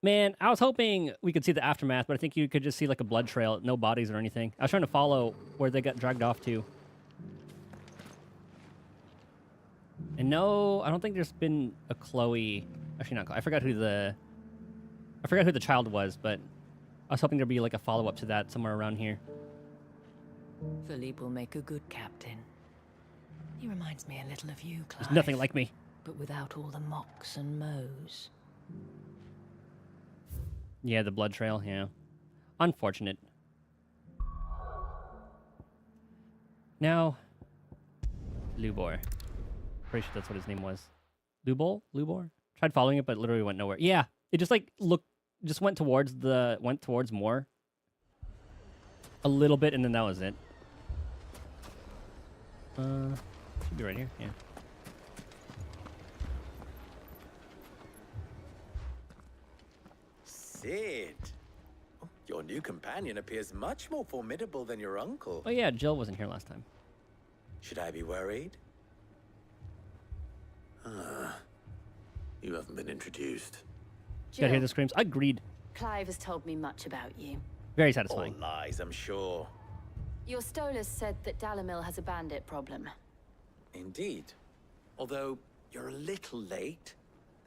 Man, I was hoping we could see the aftermath, but I think you could just see like a blood trail, no bodies or anything. I was trying to follow where they got dragged off to. And no, I don't think there's been a Chloe. Actually, not Chloe. I forgot who the child was, but I was hoping there'd be like a follow-up to that somewhere around here. Philippe will make a good captain. He reminds me a little of you, Clive. There's nothing like me. But without all the mocks and mows. Yeah, the blood trail, yeah. Unfortunate. Now, Lubor. Pretty sure that's what his name was. Lubor? Tried following it, but literally went nowhere. Yeah, it just like went towards more. A little bit, and then that was it. Should be right here, yeah. Sid. Your new companion appears much more formidable than your uncle. Oh yeah, Jill wasn't here last time. Should I be worried? You haven't been introduced. You gotta hear the screams. Agreed. Clive has told me much about you. Very satisfying. All lies, I'm sure. Your Stolas said that Dalamil has a bandit problem. Indeed. Although, you're a little late.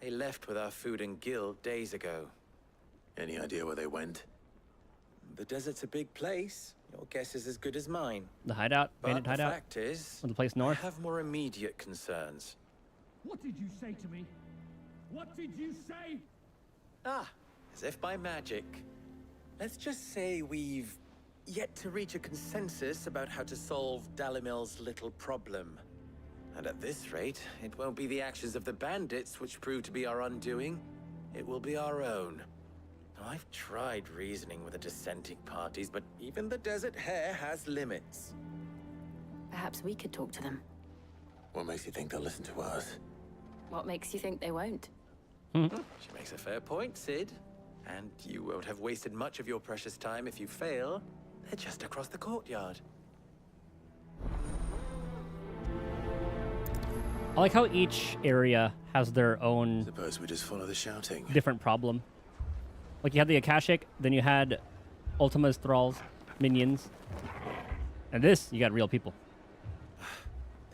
They left with our food and guild days ago. Any idea where they went? The desert's a big place. Your guess is as good as mine. The hideout, But bandit the hideout. fact is, Or the place I north. have more immediate concerns. What did you say to me? What did you say? Ah, as if by magic. Let's just say we've yet to reach a consensus about how to solve Dalimil's little problem. And at this rate, it won't be the actions of the bandits which prove to be our undoing. It will be our own. Now, I've tried reasoning with the dissenting parties, but even the Desert Hare has limits. Perhaps we could talk to them. What makes you think they'll listen to us? What makes you think they won't? She makes a fair point, Sid. And you won't have wasted much of your precious time if you fail. They're just across the courtyard. I like how each area has their own Suppose we just follow the shouting. different problem. Like you had the Akashic, then you had Ultima's thralls, minions. And this, you got real people.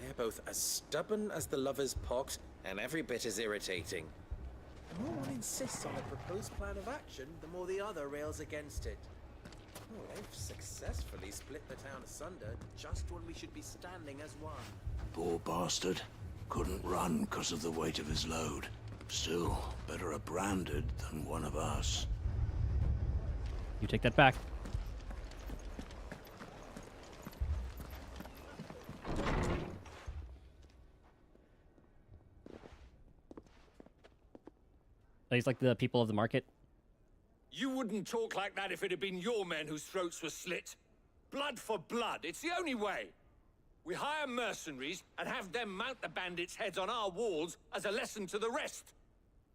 They're both as stubborn as the lover's pox, and every bit as irritating. The more one insists on a proposed plan of action, the more the other rails against it. Oh, they've successfully split the town asunder just when we should be standing as one. Poor bastard. Couldn't run because of the weight of his load. Still, better a branded than one of us. You take that back. He's like the people of the market. You wouldn't talk like that if it had been your men whose throats were slit. Blood for blood, it's the only way. We hire mercenaries and have them mount the bandits' heads on our walls as a lesson to the rest.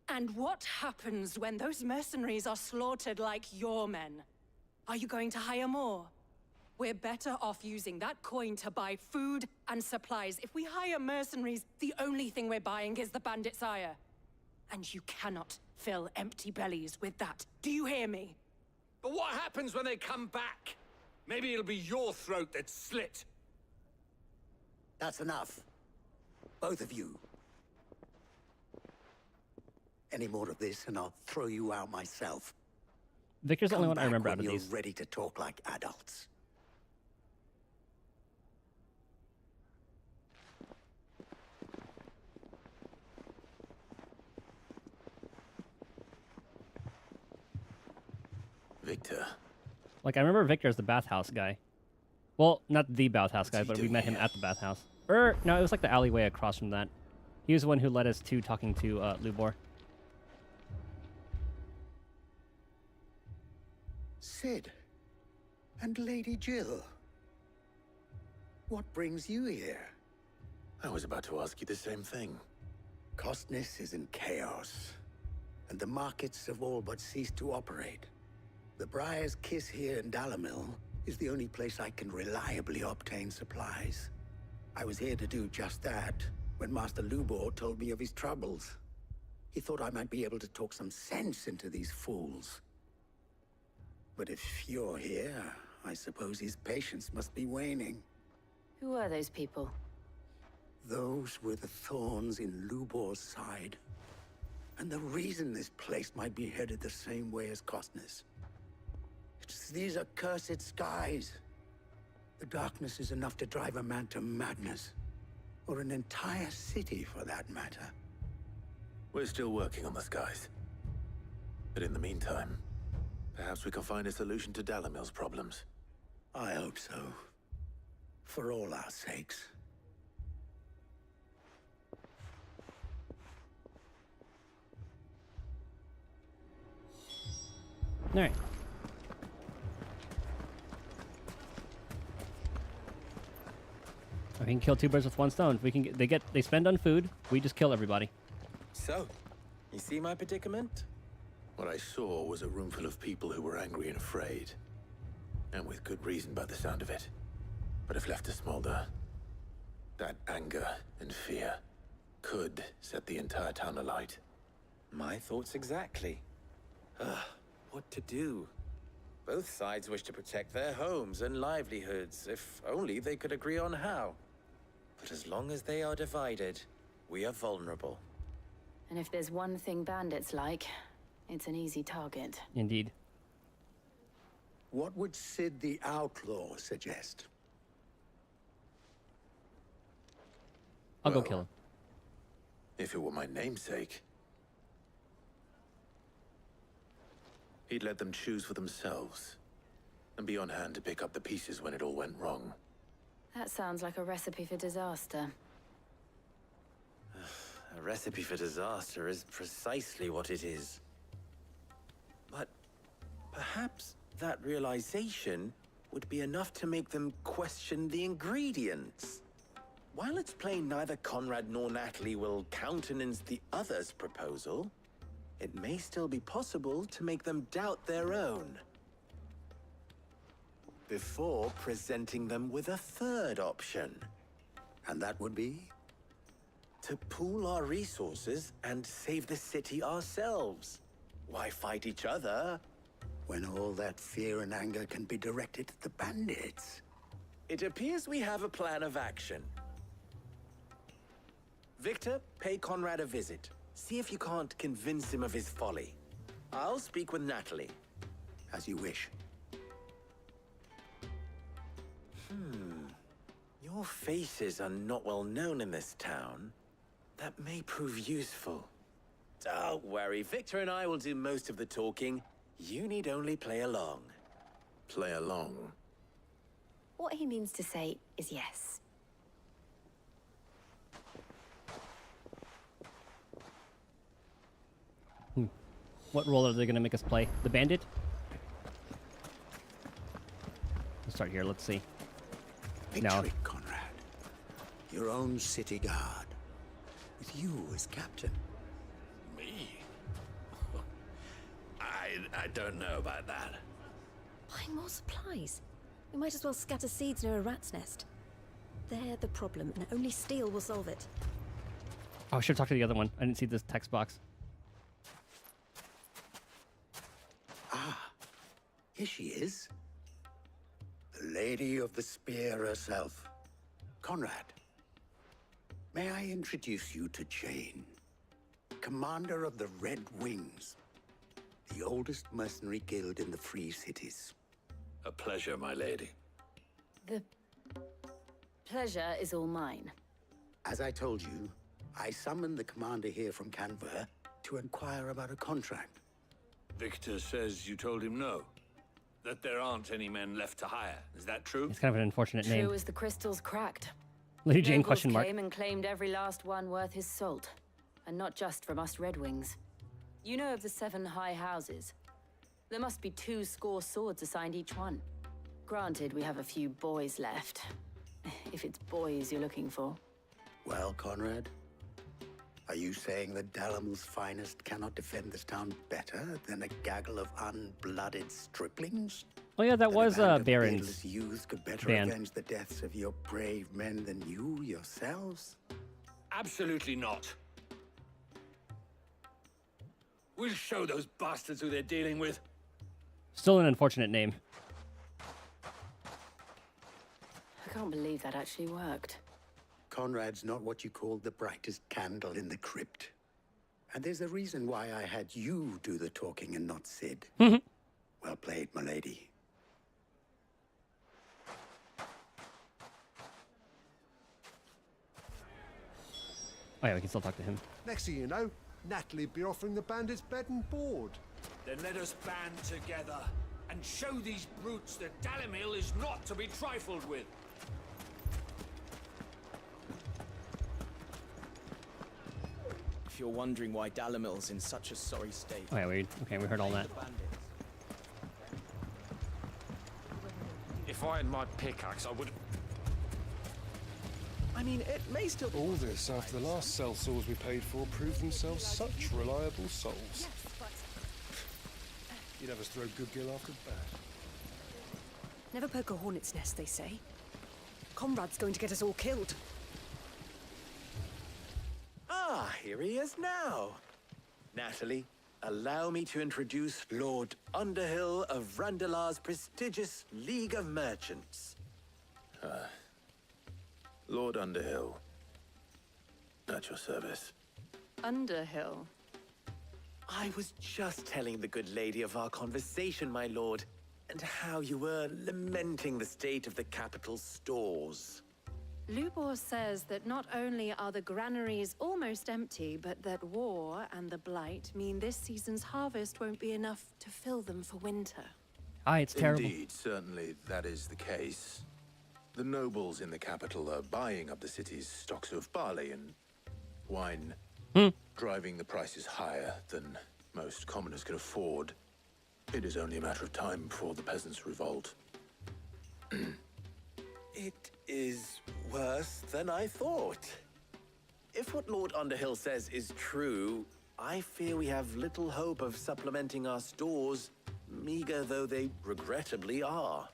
And what happens when those mercenaries are slaughtered like your men? Are you going to hire more? We're better off using that coin to buy food and supplies. If we hire mercenaries, the only thing we're buying is the bandits' ire. And you cannot fill empty bellies with that. Do you hear me? But what happens when they come back? Maybe it'll be your throat that's slit. That's enough. Both of you. Any more of this and I'll throw you out myself. Victor's the only Come one I back remember when out of you're these. ready to talk like adults. Victor. Like, I remember Victor as the bathhouse guy. Well, not the bathhouse guy, but we met him at the bathhouse. No, it was like the alleyway across from that. He was the one who led us to talking to Lubor. Sid. And Lady Jill. What brings you here? I was about to ask you the same thing. Costness is in chaos, and the markets have all but ceased to operate. The Briar's Kiss here in Dalimil is the only place I can reliably obtain supplies. I was here to do just that when Master Lubor told me of his troubles. He thought I might be able to talk some sense into these fools. But if you're here, I suppose his patience must be waning. Who are those people? Those were the thorns in Lubor's side. And the reason this place might be headed the same way as Costness. It's these accursed skies. The darkness is enough to drive a man to madness. Or an entire city, for that matter. We're still working on the skies. But in the meantime, perhaps we can find a solution to Dalimil's problems. I hope so. For all our sakes. All right. We can kill two birds with one stone. We can they spend on food. We just kill everybody. So, you see my predicament? What I saw was a room full of people who were angry and afraid. And with good reason by the sound of it. But if left to smolder, that anger and fear could set the entire town alight. My thoughts exactly. What to do? Both sides wish to protect their homes and livelihoods, if only they could agree on how. But as long as they are divided, We are vulnerable. And if there's one thing bandits like, it's an easy target. Indeed. What would Sid the Outlaw suggest? I'll go kill him. If it were my namesake, he'd let them choose for themselves and be on hand to pick up the pieces when it all went wrong. That sounds like a recipe for disaster. A recipe for disaster is precisely what it is. But perhaps that realization would be enough to make them question the ingredients. While it's plain neither Conrad nor Natalie will countenance the other's proposal, it may still be possible to make them doubt their own. Before presenting them with a third option. And that would be? To pool our resources and save the city ourselves. Why fight each other? When all that fear and anger can be directed at the bandits. It appears we have a plan of action. Victor, pay Conrad a visit. See if you can't convince him of his folly. I'll speak with Natalie. As you wish. Your faces are not well known in this town. That may prove useful. Don't worry, Victor and I will do most of the talking. You need only play along. Play along? What he means to say is yes. What role are they going to make us play? The bandit? Let's start here. Let's see. Picture No. it, Conrad. Your own city guard. With you as captain. Me? I don't know about that. Buying more supplies? We might as well scatter seeds near a rat's nest. They're the problem, and only steel will solve it. Oh, I should have talked to the other one. I didn't see this text box. Here she is. The Lady of the Spear herself. Conrad, may I introduce you to Jane, commander of the Red Wings, the oldest mercenary guild in the Free Cities. A pleasure, my lady. The pleasure is all mine. As I told you, I summoned the commander here from Canver to inquire about a contract. Victor says you told him no. That there aren't any men left to hire. Is that true? It's kind of an unfortunate name. True as the crystals cracked. Lady Jane Nobles question mark. came and claimed every last one worth his salt. And not just from us Red Wings. You know of the 7 high houses. There must be 2 swords assigned each one. Granted, we have a few boys left. If it's boys you're looking for. Well, Conrad, are you saying that Dalamil's finest cannot defend this town better than a gaggle of unblooded striplings? Oh yeah, that was Baron's Beardless youth could better band. avenge the deaths of your brave men than you yourselves? Absolutely not. We'll show those bastards who they're dealing with. Still an unfortunate name. I can't believe that actually worked. Conrad's not what you called the brightest candle in the crypt. And there's a reason why I had you do the talking and not Sid. Well played, my lady. Oh yeah, we can still talk to him. Next thing you know, Natalie'd be offering the bandits bed and board. Then let us band together and show these brutes that Dalamil is not to be trifled with. If you're wondering why Dalamil's in such a sorry state... Oh yeah, we heard all that. If I had my pickaxe, I would... I mean, it may still... All this after the last sellswords we paid for proved themselves such reliable souls. You'd have us throw good gill after bad. Never poke a hornet's nest, they say. Conrad's going to get us all killed. Ah, here he is now. Natalie, allow me to introduce Lord Underhill of Randalar's prestigious League of Merchants. Lord Underhill. At your service. Underhill. I was just telling the good lady of our conversation, my lord, and how you were lamenting the state of the capital's stores. Lubor says that not only are the granaries almost empty, but that war and the Blight mean this season's harvest won't be enough to fill them for winter. It's terrible. Indeed, certainly that is the case. The nobles in the capital are buying up the city's stocks of barley and wine, driving the prices higher than most commoners can afford. It is only a matter of time before the peasants revolt. It is worse than I thought. If what Lord Underhill says is true, I fear we have little hope of supplementing our stores, meager though they regrettably are.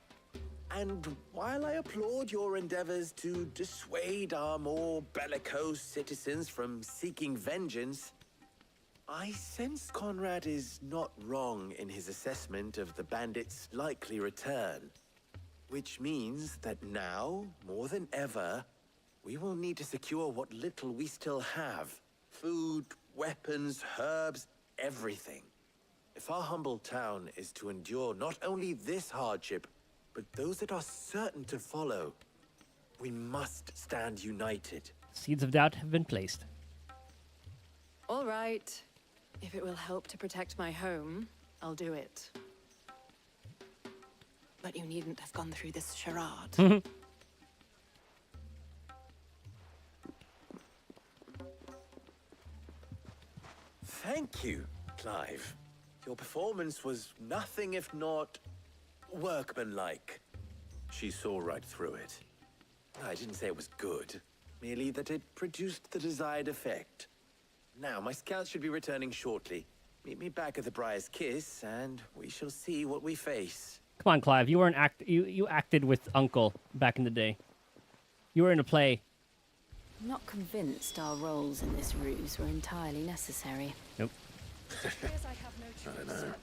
And while I applaud your endeavors to dissuade our more bellicose citizens from seeking vengeance, I sense Conrad is not wrong in his assessment of the bandits' likely return. Which means that now, more than ever, we will need to secure what little we still have. Food, weapons, herbs, everything. If our humble town is to endure not only this hardship, but those that are certain to follow, we must stand united. Seeds of doubt have been placed. All right. If it will help to protect my home, I'll do it. But you needn't have gone through this charade. Thank you, Clive. Your performance was nothing if not workmanlike. She saw right through it. I didn't say it was good, merely that it produced the desired effect. Now, my scouts should be returning shortly. Meet me back at the Briar's Kiss, and we shall see what we face. Come on, Clive. You were you acted with Uncle back in the day. You were in a play. I'm not convinced our roles in this ruse were entirely necessary. Nope. I don't know.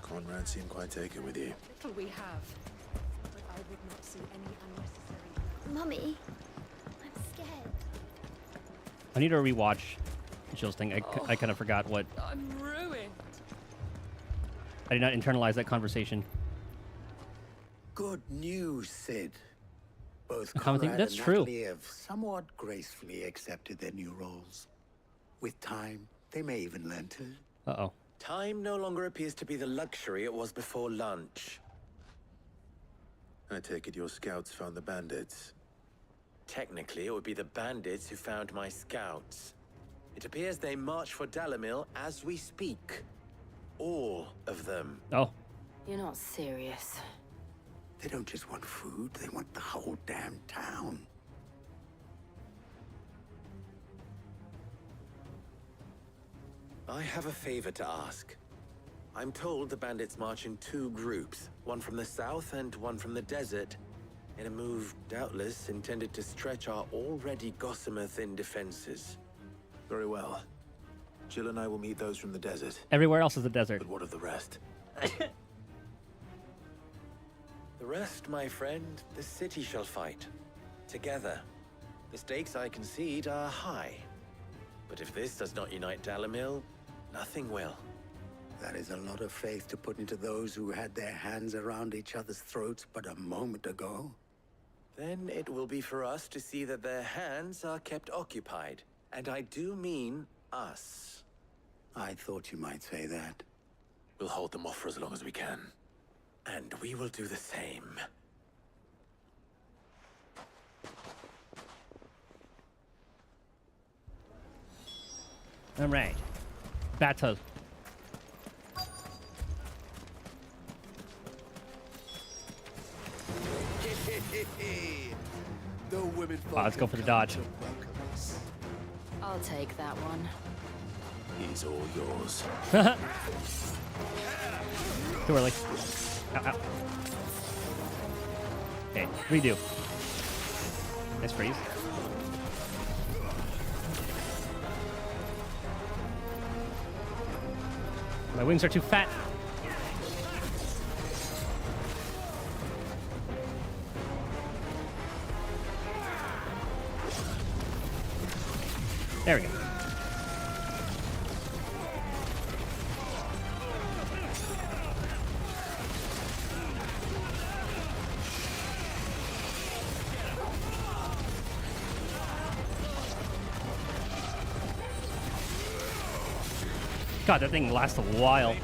Conrad seemed quite taken with you. Little we have, but I would not see any unnecessary. Mummy, I'm scared. I need to rewatch Jill's thing. I kind of forgot what. I'm ruined. I did not internalize that conversation. Good news, Sid. Both I can't think Conrad that's and true. Natalie have somewhat gracefully accepted their new roles. With time, they may even learn to. Uh-oh. Time no longer appears to be the luxury it was before lunch. I take it your scouts found the bandits. Technically, it would be the bandits who found my scouts. It appears they march for Dalamil as we speak. All of them. Oh. You're not serious. They don't just want food, they want the whole damn town. I have a favor to ask. I'm told the bandits march in two groups, one from the south and one from the desert, in a move doubtless intended to stretch our already gossamer-thin defenses. Very well. Jill and I will meet those from the desert. Everywhere else is a desert. But what of the rest? The rest, my friend, the city shall fight. Together. The stakes, I concede, are high. But if this does not unite Dalamil, nothing will. That is a lot of faith to put into those who had their hands around each other's throats but a moment ago. Then it will be for us to see that their hands are kept occupied. And I do mean us. I thought you might say that. We'll hold them off for as long as we can. And we will do the same. All right. Battle. The women Let's go for the dodge. I'll take that one. He's all yours. Too early. Ow, ow. Okay, redo. Nice freeze. My wings are too fat. There we go. God, that thing lasts a while.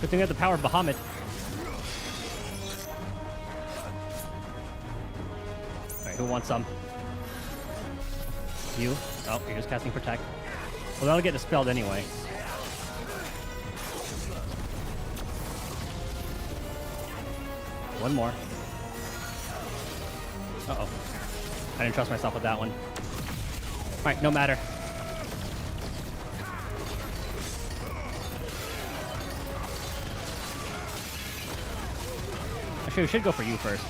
Good thing we have the power of Bahamut. Alright, who wants some? You? Oh, you're just casting Protect. Well, that'll get dispelled anyway. One more. Uh-oh. I didn't trust myself with that one. Alright, no matter. Actually, we should go for you first.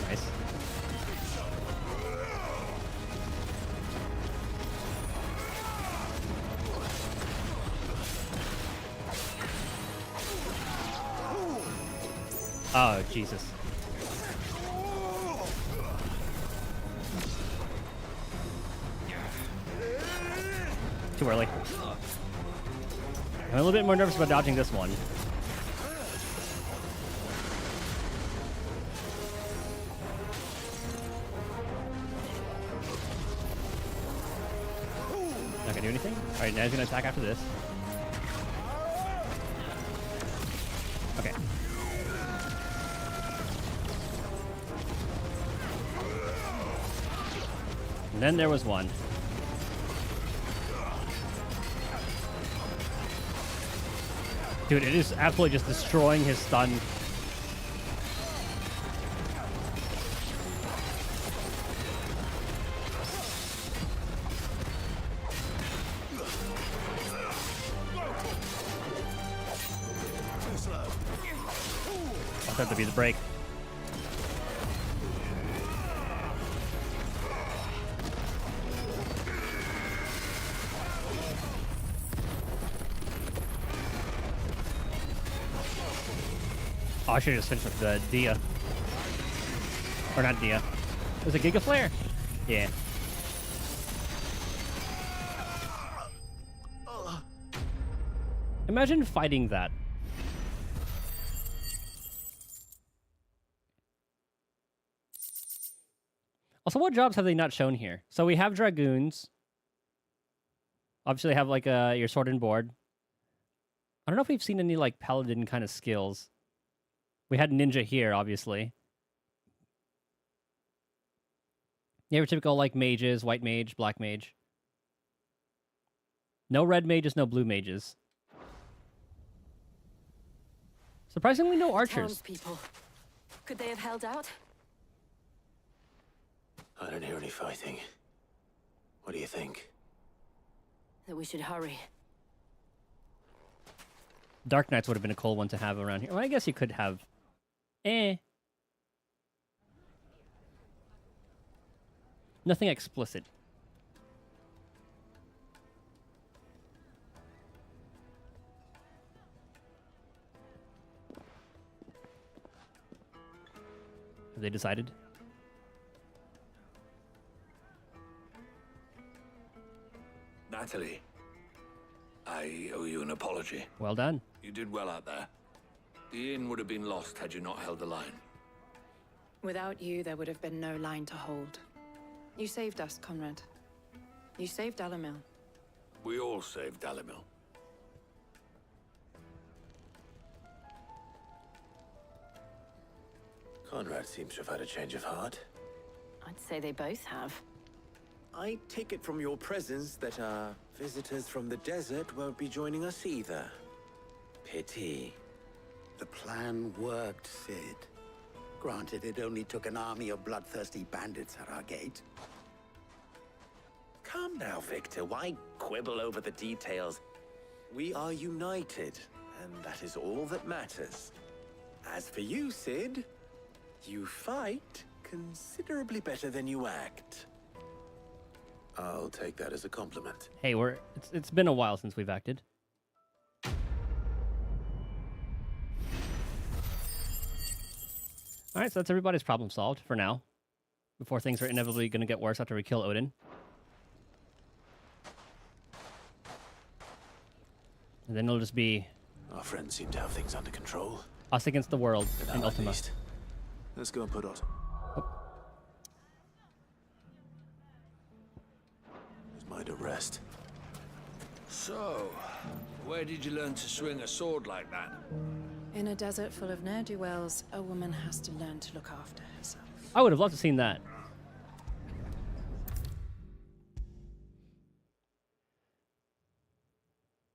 Nice. Oh, Jesus. Too early. I'm a little bit more nervous about dodging this one. Not gonna do anything? Alright, now he's gonna attack after this. Okay. And then there was one. Dude, it is absolutely just destroying his stun. I'll have to be the break. Oh, I should have just finished with the Dia. Or not Dia. Was it Giga Flare? Yeah. Imagine fighting that. Also, what jobs have they not shown here? So we have Dragoons. Obviously, they have like your sword and board. I don't know if we've seen any like Paladin kind of skills. We had Ninja here, obviously. Yeah, your typical like mages, white mage, black mage. No red mages, no blue mages. Surprisingly, no archers. Townspeople. Could they have held out? I don't hear any fighting. What do you think? That we should hurry. Dark Knights would have been a cool one to have around here. Well, I guess you could have. Nothing explicit. Have they decided? Natalie, I owe you an apology. Well done. You did well out there. The inn would have been lost had you not held the line. Without you, there would have been no line to hold. You saved us, Conrad. You saved Dalamil. We all saved Dalamil. Conrad seems to have had a change of heart. I'd say they both have. I take it from your presence that our visitors from the desert won't be joining us either. Pity. The plan worked, Sid. Granted, it only took an army of bloodthirsty bandits at our gate. Calm now, Victor. Why quibble over the details? We are united, and that is all that matters. As for you, Sid, you fight considerably better than you act. I'll take that as a compliment. Hey, it's been a while since we've acted. All right, so that's everybody's problem solved for now. Before things are inevitably going to get worse after we kill Odin. And then it'll just be... Our friends seem to have things under control. Us against the world in Ultima. Let's go and put Otto. His mind at rest. So, where did you learn to swing a sword like that? In a desert full of ne'er-do-wells, a woman has to learn to look after herself. I would have loved to have seen that.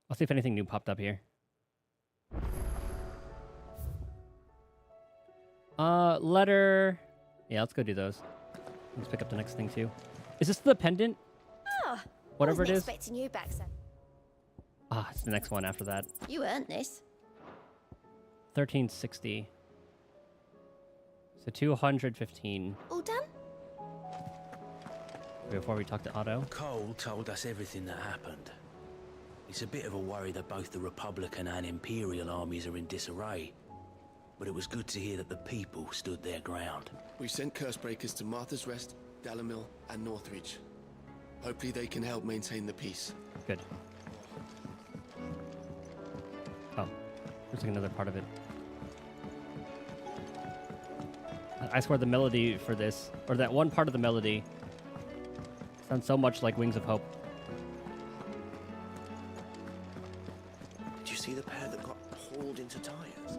I'll see if anything new popped up here. Letter... Yeah, let's go do those. Let's pick up the next thing, too. Is this the pendant? Oh, Whatever it I is? wasn't expecting you back, so. Ah, it's the next one after that. You earned this. 1360. So 215. All done? Before we talk to Otto. Cole told us everything that happened. It's a bit of a worry that both the Republican and Imperial armies are in disarray. But it was good to hear that the people stood their ground. We've sent Cursebreakers to Martha's Rest, Dalamil, and Northridge. Hopefully they can help maintain the peace. Good. Oh, there's like another part of it. I swear the melody for this, or that one part of the melody, sounds so much like Wings of Hope. Did you see the pair that got hauled into tires?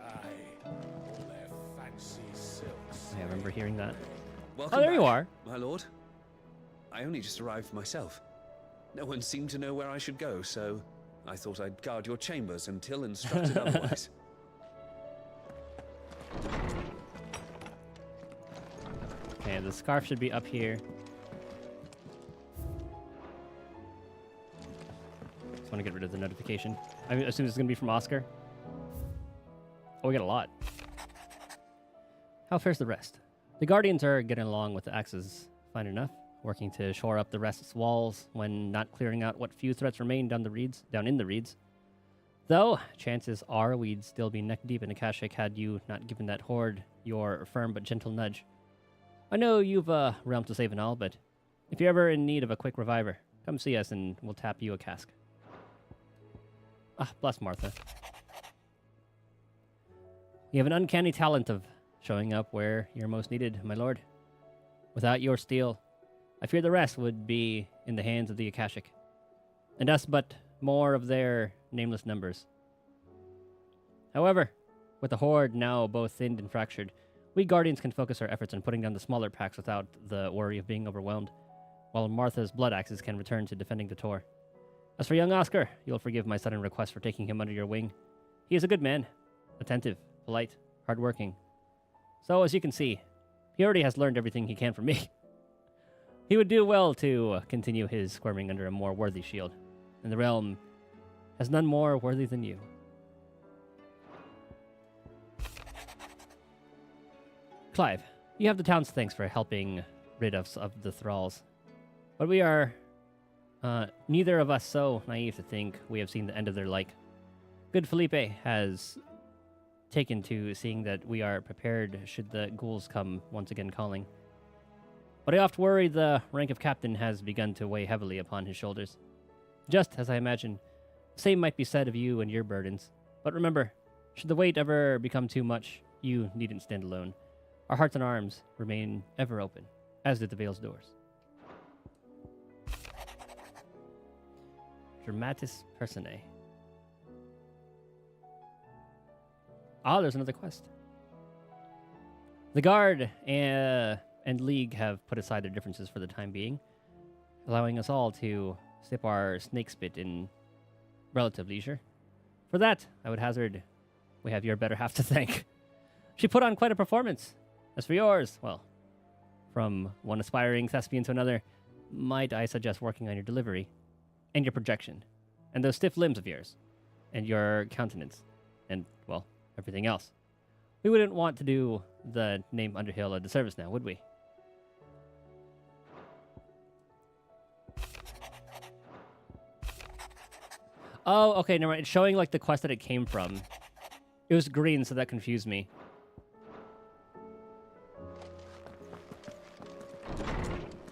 Aye, all their fancy silks. I remember hearing that. Welcome Oh, there back, you are. my lord. I only just arrived myself. No one seemed to know where I should go, so I thought I'd guard your chambers until instructed otherwise. Okay, the scarf should be up here. Just want to get rid of the notification. I assume it's going to be from Oscar. Oh, we got a lot. How fares the rest? The Guardians are getting along with the axes fine enough, working to shore up the rest's walls when not clearing out what few threats remain down in the reeds. Though, chances are we'd still be neck-deep in Akashic had you not given that horde your firm but gentle nudge. I know you've a realm to save and all, but if you're ever in need of a quick reviver, come see us and we'll tap you a cask. Ah, bless Martha. You have an uncanny talent of showing up where you're most needed, my lord. Without your steel, I fear the rest would be in the hands of the Akashic, and us but more of their nameless numbers. However, with the horde now both thinned and fractured, we Guardians can focus our efforts on putting down the smaller packs without the worry of being overwhelmed, while Martha's blood axes can return to defending the Tor. As for young Oscar, you'll forgive my sudden request for taking him under your wing. He is a good man, attentive, polite, hardworking. So, as you can see, he already has learned everything he can from me. He would do well to continue his squirming under a more worthy shield, and the realm has none more worthy than you. Clive, you have the town's thanks for helping rid us of the thralls. But we are neither of us so naive to think we have seen the end of their like. Good Felipe has taken to seeing that we are prepared should the ghouls come once again calling. But I oft worry the rank of captain has begun to weigh heavily upon his shoulders. Just as I imagine, the same might be said of you and your burdens. But remember, should the weight ever become too much, you needn't stand alone. Our hearts and arms remain ever open, as did the Vale's doors. Dramatis Personae. Ah, there's another quest. The Guard and League have put aside their differences for the time being, allowing us all to sip our snake spit in relative leisure. For that, I would hazard we have your better half to thank. She put on quite a performance. As for yours, well, from one aspiring thespian to another, might I suggest working on your delivery, and your projection, and those stiff limbs of yours, and your countenance, and, well, everything else. We wouldn't want to do the name Underhill a disservice now, would we? Oh, okay, never mind. It's showing, like, the quest that it came from. It was green, so that confused me.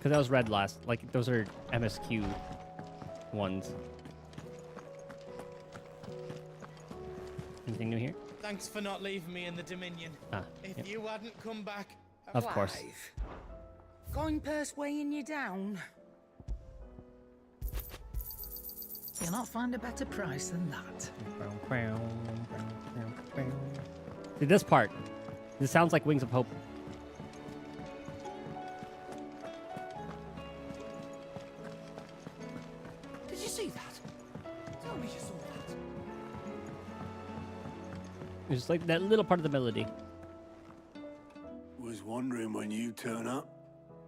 Because that was red last. Like, those are MSQ ones. Anything new here? Thanks for not leaving me in the Dominion. Ah, if yep. you hadn't come back... Of course. Going purse weighing you down. You'll not find a better price than that. See, this part. This sounds like Wings of Hope. Did you see that? Tell me you saw that. It's just like that little part of the melody. Was wondering when you turn up.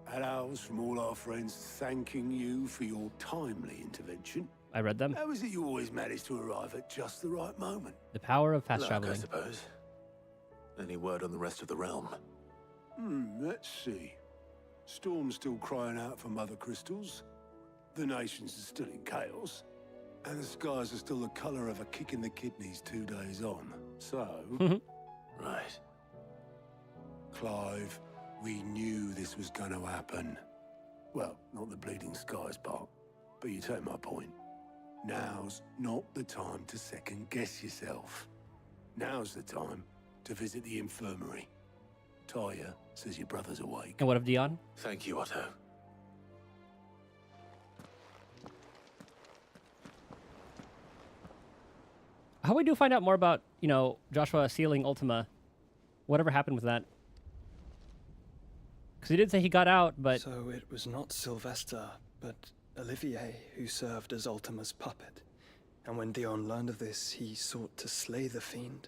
Had owls from all our friends thanking you for your timely intervention. I read them. How is it you always manage to arrive at just the right moment? The power of fast Luck, traveling. I suppose. Any word on the rest of the realm? Let's see. Storm's still crying out for mother crystals. The nations are still in chaos. And the skies are still the colour of a kick in the kidneys 2 days on. So... Right. Clive, we knew this was going to happen. Well, not the bleeding skies part, but you take my point. Now's not the time to second-guess yourself. Now's the time to visit the infirmary. Taya says your brother's awake. And what of Dion? Thank you, Otto. How we do find out more about, you know, Joshua sealing Ultima. Whatever happened with that? Because he did say he got out, but... So it was not Sylvester, but Olivier who served as Ultima's puppet. And when Dion learned of this, he sought to slay the fiend.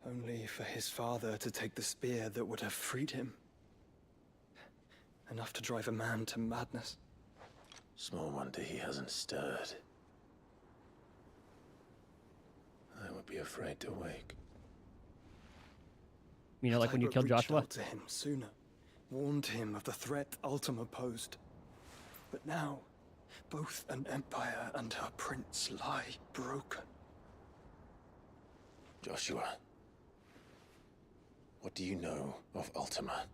Only for his father to take the spear that would have freed him. Enough to drive a man to madness. Small wonder he hasn't stirred. I would be afraid to wake. You know, like when you killed Joshua? Out to him sooner, warned him of the threat Ultima posed. But now, both an empire and her prince lie broken. Joshua, what do you know of Ultima?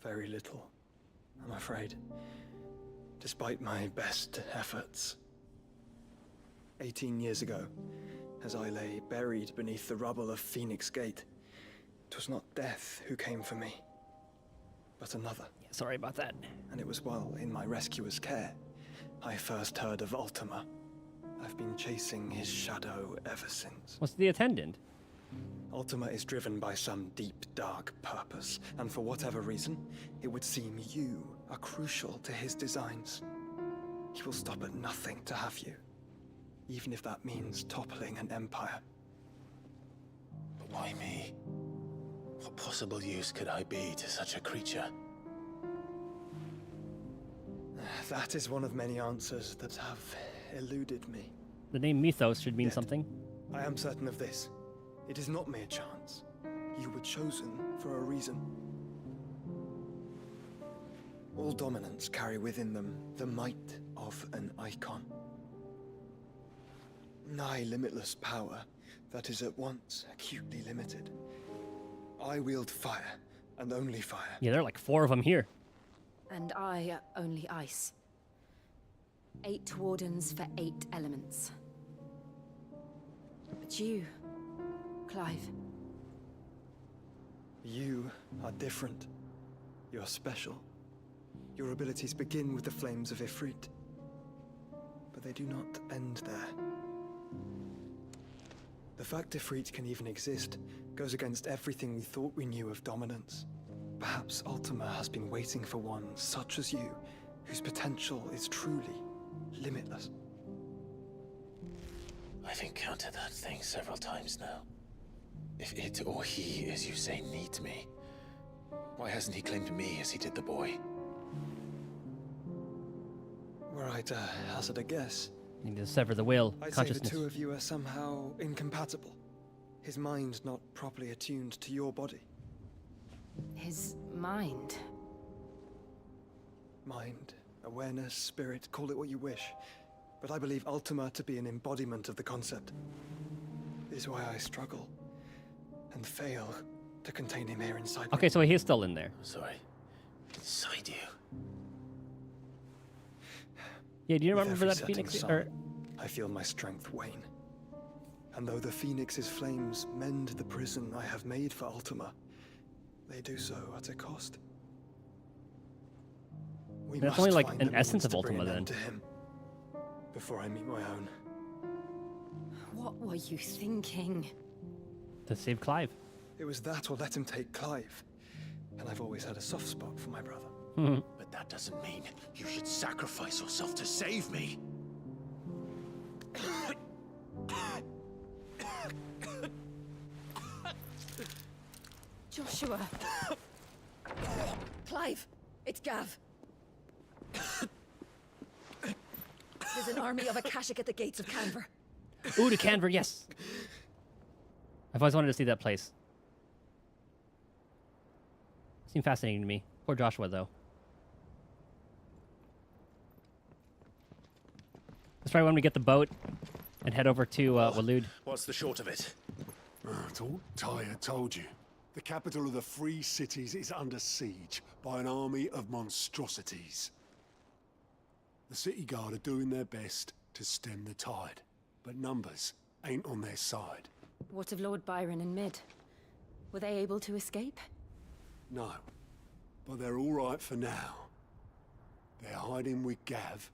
Very little, I'm afraid. Despite my best efforts. 18 years ago, as I lay buried beneath the rubble of Phoenix Gate, it was not death who came for me, but another. Yeah, sorry about that. And it was while in my rescuer's care, I first heard of Ultima. I've been chasing his shadow ever since. What's the attendant? Ultima is driven by some deep, dark purpose, and for whatever reason, it would seem you are crucial to his designs. He will stop at nothing to have you, even if that means toppling an empire. But why me? What possible use could I be to such a creature? That is one of many answers that have eluded me. The name Mythos should mean something. I am certain of this. It is not mere chance. You were chosen for a reason. All dominants carry within them the might of an icon. Nigh limitless power that is at once acutely limited. I wield fire, and only fire. Yeah, there are like 4 of them here. And I only ice. 8 wardens for 8 elements. But you, Clive. You are different. You're special. Your abilities begin with the flames of Ifrit. But they do not end there. The fact Ifrit can even exist goes against everything we thought we knew of dominance. Perhaps Ultima has been waiting for one such as you, whose potential is truly limitless. I've encountered that thing several times now. If it or he, as you say, needs me, why hasn't he claimed me as he did the boy? Were I to hazard a guess, You need to sever the will. I'd say the Consciousness. 2 of you are somehow incompatible. His mind not properly attuned to your body. His mind. Mind, awareness, spirit, call it what you wish. but I believe Ultima to be an embodiment of the concept. This is why I struggle and fail to contain him here inside Okay, me. so he's still in there. Sorry. Inside you. Yeah, do you With remember every that setting Phoenix? sun, Or I feel my strength wane. And though the Phoenix's flames mend the prison I have made for Ultima, they do so at a cost. We that's must only like find an the means essence of to bring Ultima an end then. to him before I meet my own. What were you thinking? To save Clive. It was that or let him take Clive. And I've always had a soft spot for my brother. But that doesn't mean you should sacrifice yourself to save me. Joshua! Clive! It's Gav! There's an army of Akashic at the gates of Canver. Ooh, to Canver, yes. I've always wanted to see that place. Seemed fascinating to me. Poor Joshua, though. That's right when we get the boat and head over to Waloed. What's the short of it? Tyre told you. The capital of the Free Cities is under siege by an army of monstrosities. The city guard are doing their best to stem the tide, but numbers ain't on their side. What of Lord Byron and Mid? Were they able to escape? No, but they're all right for now. They're hiding with Gav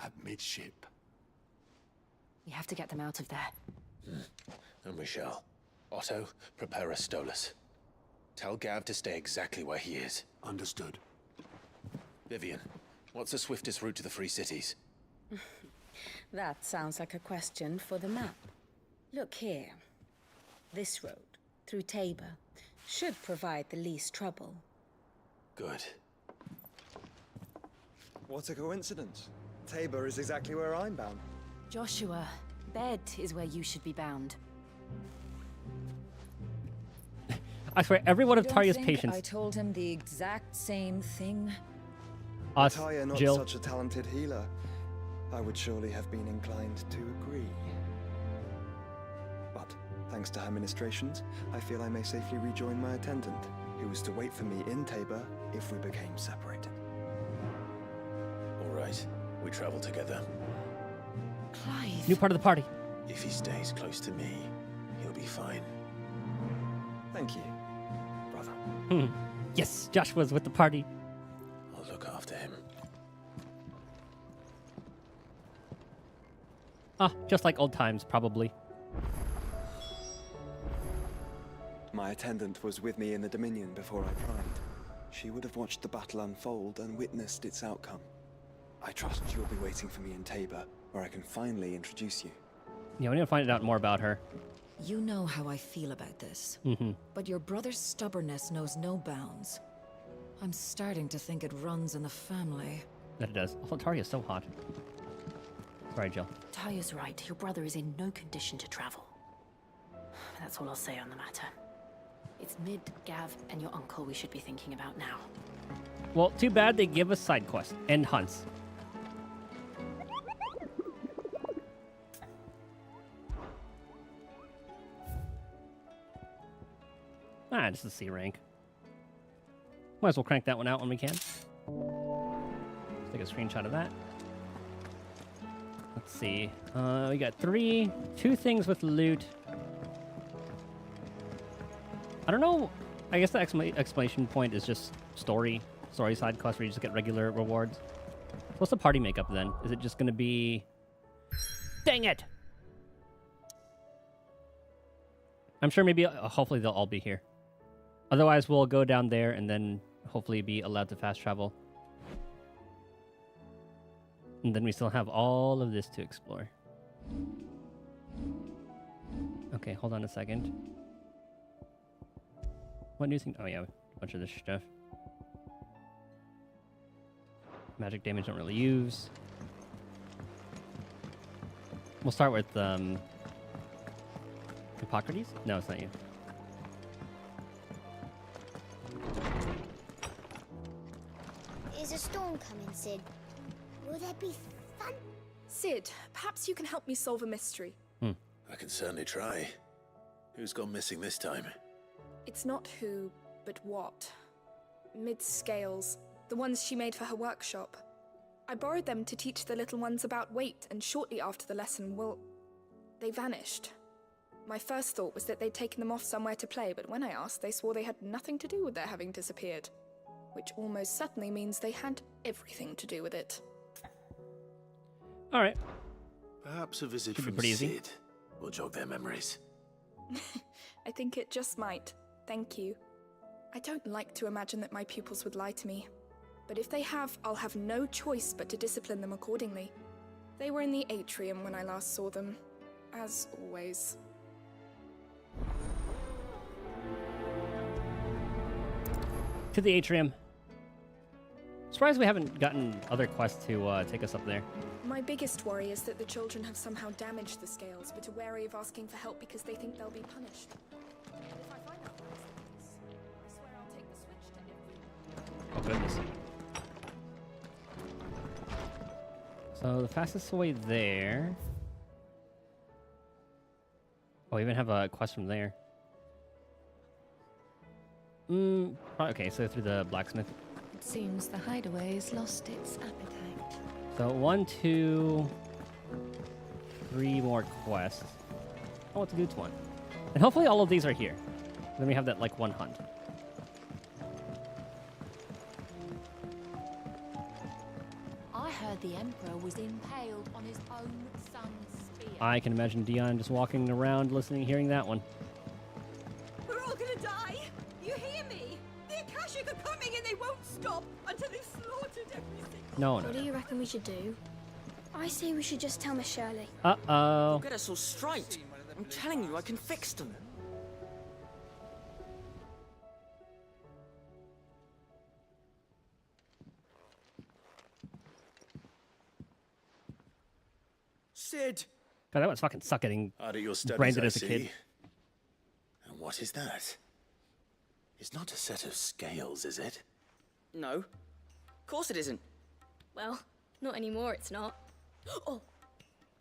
at midship. We have to get them out of there. And we shall. Otto, prepare a Stolas. Tell Gav to stay exactly where he is. Understood. Vivian, what's the swiftest route to the Free Cities? That sounds like a question for the map. Look here. This road, through Tabor, should provide the least trouble. Good. What a coincidence. Tabor is exactly where I'm bound. Joshua, bed is where you should be bound. I swear, every one of Don't Tarya's think patients. I told him the exact same thing. Us, Talia, not Jill. such a talented healer. I would surely have been inclined to agree. But, thanks to her ministrations, I feel I may safely rejoin my attendant, who was to wait for me in Tabor if we became separated. All right, we travel together. Clive. New part of the party. If he stays close to me, he'll be fine. Thank you, brother. Yes, Joshua's with the party. I'll look after him. Ah, just like old times, probably. My attendant was with me in the Dominion before I primed. She would have watched the battle unfold and witnessed its outcome. I trust you'll be waiting for me in Tabor, where I can finally introduce you. Yeah, we need to find out more about her. You know how I feel about this. But your brother's stubbornness knows no bounds. I'm starting to think it runs in the family. That it does. Oh, Tarya's so hot. Sorry, Jill. Taya's right. Your brother is in no condition to travel. That's all I'll say on the matter. It's Mid, Gav, and your uncle we should be thinking about now. Well, too bad they give us side quests and hunts. Ah, just a C rank. Might as well crank that one out when we can. Let's take a screenshot of that. Let's see. We got two things with loot. I don't know. I guess the exclamation point is just story side quest where you just get regular rewards. What's the party makeup then? Is it just going to be... Dang it! I'm sure maybe, hopefully they'll all be here. Otherwise, we'll go down there and then hopefully be allowed to fast travel. And then we still have all of this to explore. Okay, hold on a second. What new thing? Oh yeah, a bunch of this stuff. Magic damage don't really use. We'll start with Hippocrates? No, it's not you. Is a storm coming, Sid? Will there be Sid, perhaps you can help me solve a mystery. I can certainly try. Who's gone missing this time? It's not who, but what. Mid's scales, the ones she made for her workshop. I borrowed them to teach the little ones about weight, and shortly after the lesson, well, they vanished. My first thought was that they'd taken them off somewhere to play, but when I asked, they swore they had nothing to do with their having disappeared. Which almost certainly means they had everything to do with it. All right. Perhaps a visit Should be from pretty easy. Sid will jog their memories. I think it just might. Thank you. I don't like to imagine that my pupils would lie to me. But if they have, I'll have no choice but to discipline them accordingly. They were in the atrium when I last saw them, as always. To the atrium. Surprised we haven't gotten other quests to take us up there. My biggest worry is that the children have somehow damaged the scales, but are wary of asking for help because they think they'll be punished. But if I find out what's the case, I swear I'll take the switch to everyone. Oh, goodness. So the fastest way there... Oh, we even have a quest from there. Okay, so through the blacksmith. It seems the hideaway's lost its appetite. So 1, 2, 3 more quests. Oh, what to do to one. And hopefully all of these are here. Then we have that, like, one hunt. I heard the Emperor was impaled on his own son's spear. I can imagine Dion just walking around, listening, hearing that one. We're all gonna die! You hear me? The Akashic are coming and they won't stop until they've slaughtered everything. No. What do you reckon we should do? I say we should just tell Miss Shirley. Uh-oh. You'll get us all straight. I'm telling you, I can fix them. Sid! God, that was fucking suck getting Out at your studies, branded I as a kid. see. And what is that? It's not a set of scales, is it? No. Of course it isn't. Well, not anymore, it's not. Oh,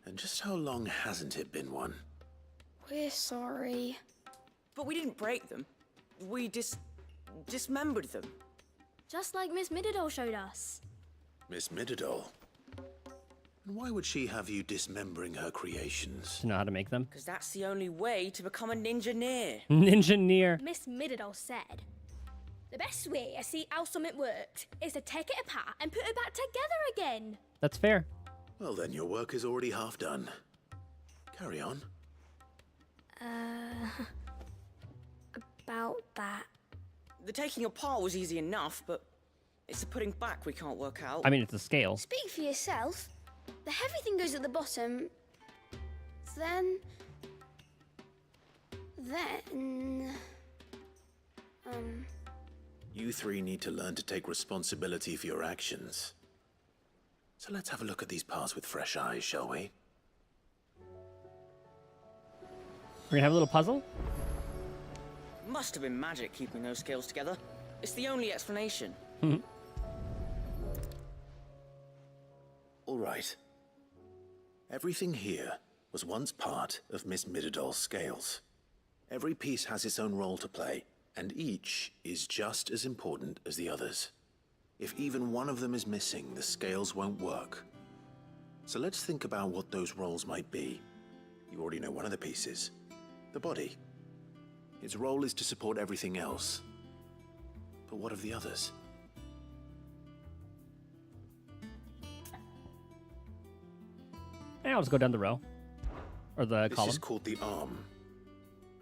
And just how long hasn't it been one? we're sorry. But we didn't break them. We dismembered them. Just like Miss Mididol showed us. Miss Mididol? And why would she have you dismembering her creations? To know how to make them. Because that's the only way to become a ninja-neer. Ninja-neer. Miss Mididol said, the best way to see how something worked is to take it apart and put it back together again. That's fair. Well, then your work is already half done. Carry on. About that. The taking apart was easy enough, but it's the putting back we can't work out. I mean, it's a scale. Speak for yourself. The heavy thing goes at the bottom. Then... You three need to learn to take responsibility for your actions. So let's have a look at these parts with fresh eyes, shall we? We're gonna have a little puzzle? Must have been magic keeping those scales together. It's the only explanation. All right. Everything here was once part of Miss Mididol's scales. Every piece has its own role to play, and each is just as important as the others. If even one of them is missing, the scales won't work. So let's think about what those roles might be. You already know one of the pieces. The body. Its role is to support everything else. But what of the others? And I'll just go down the row. Or the column. This is called the arm.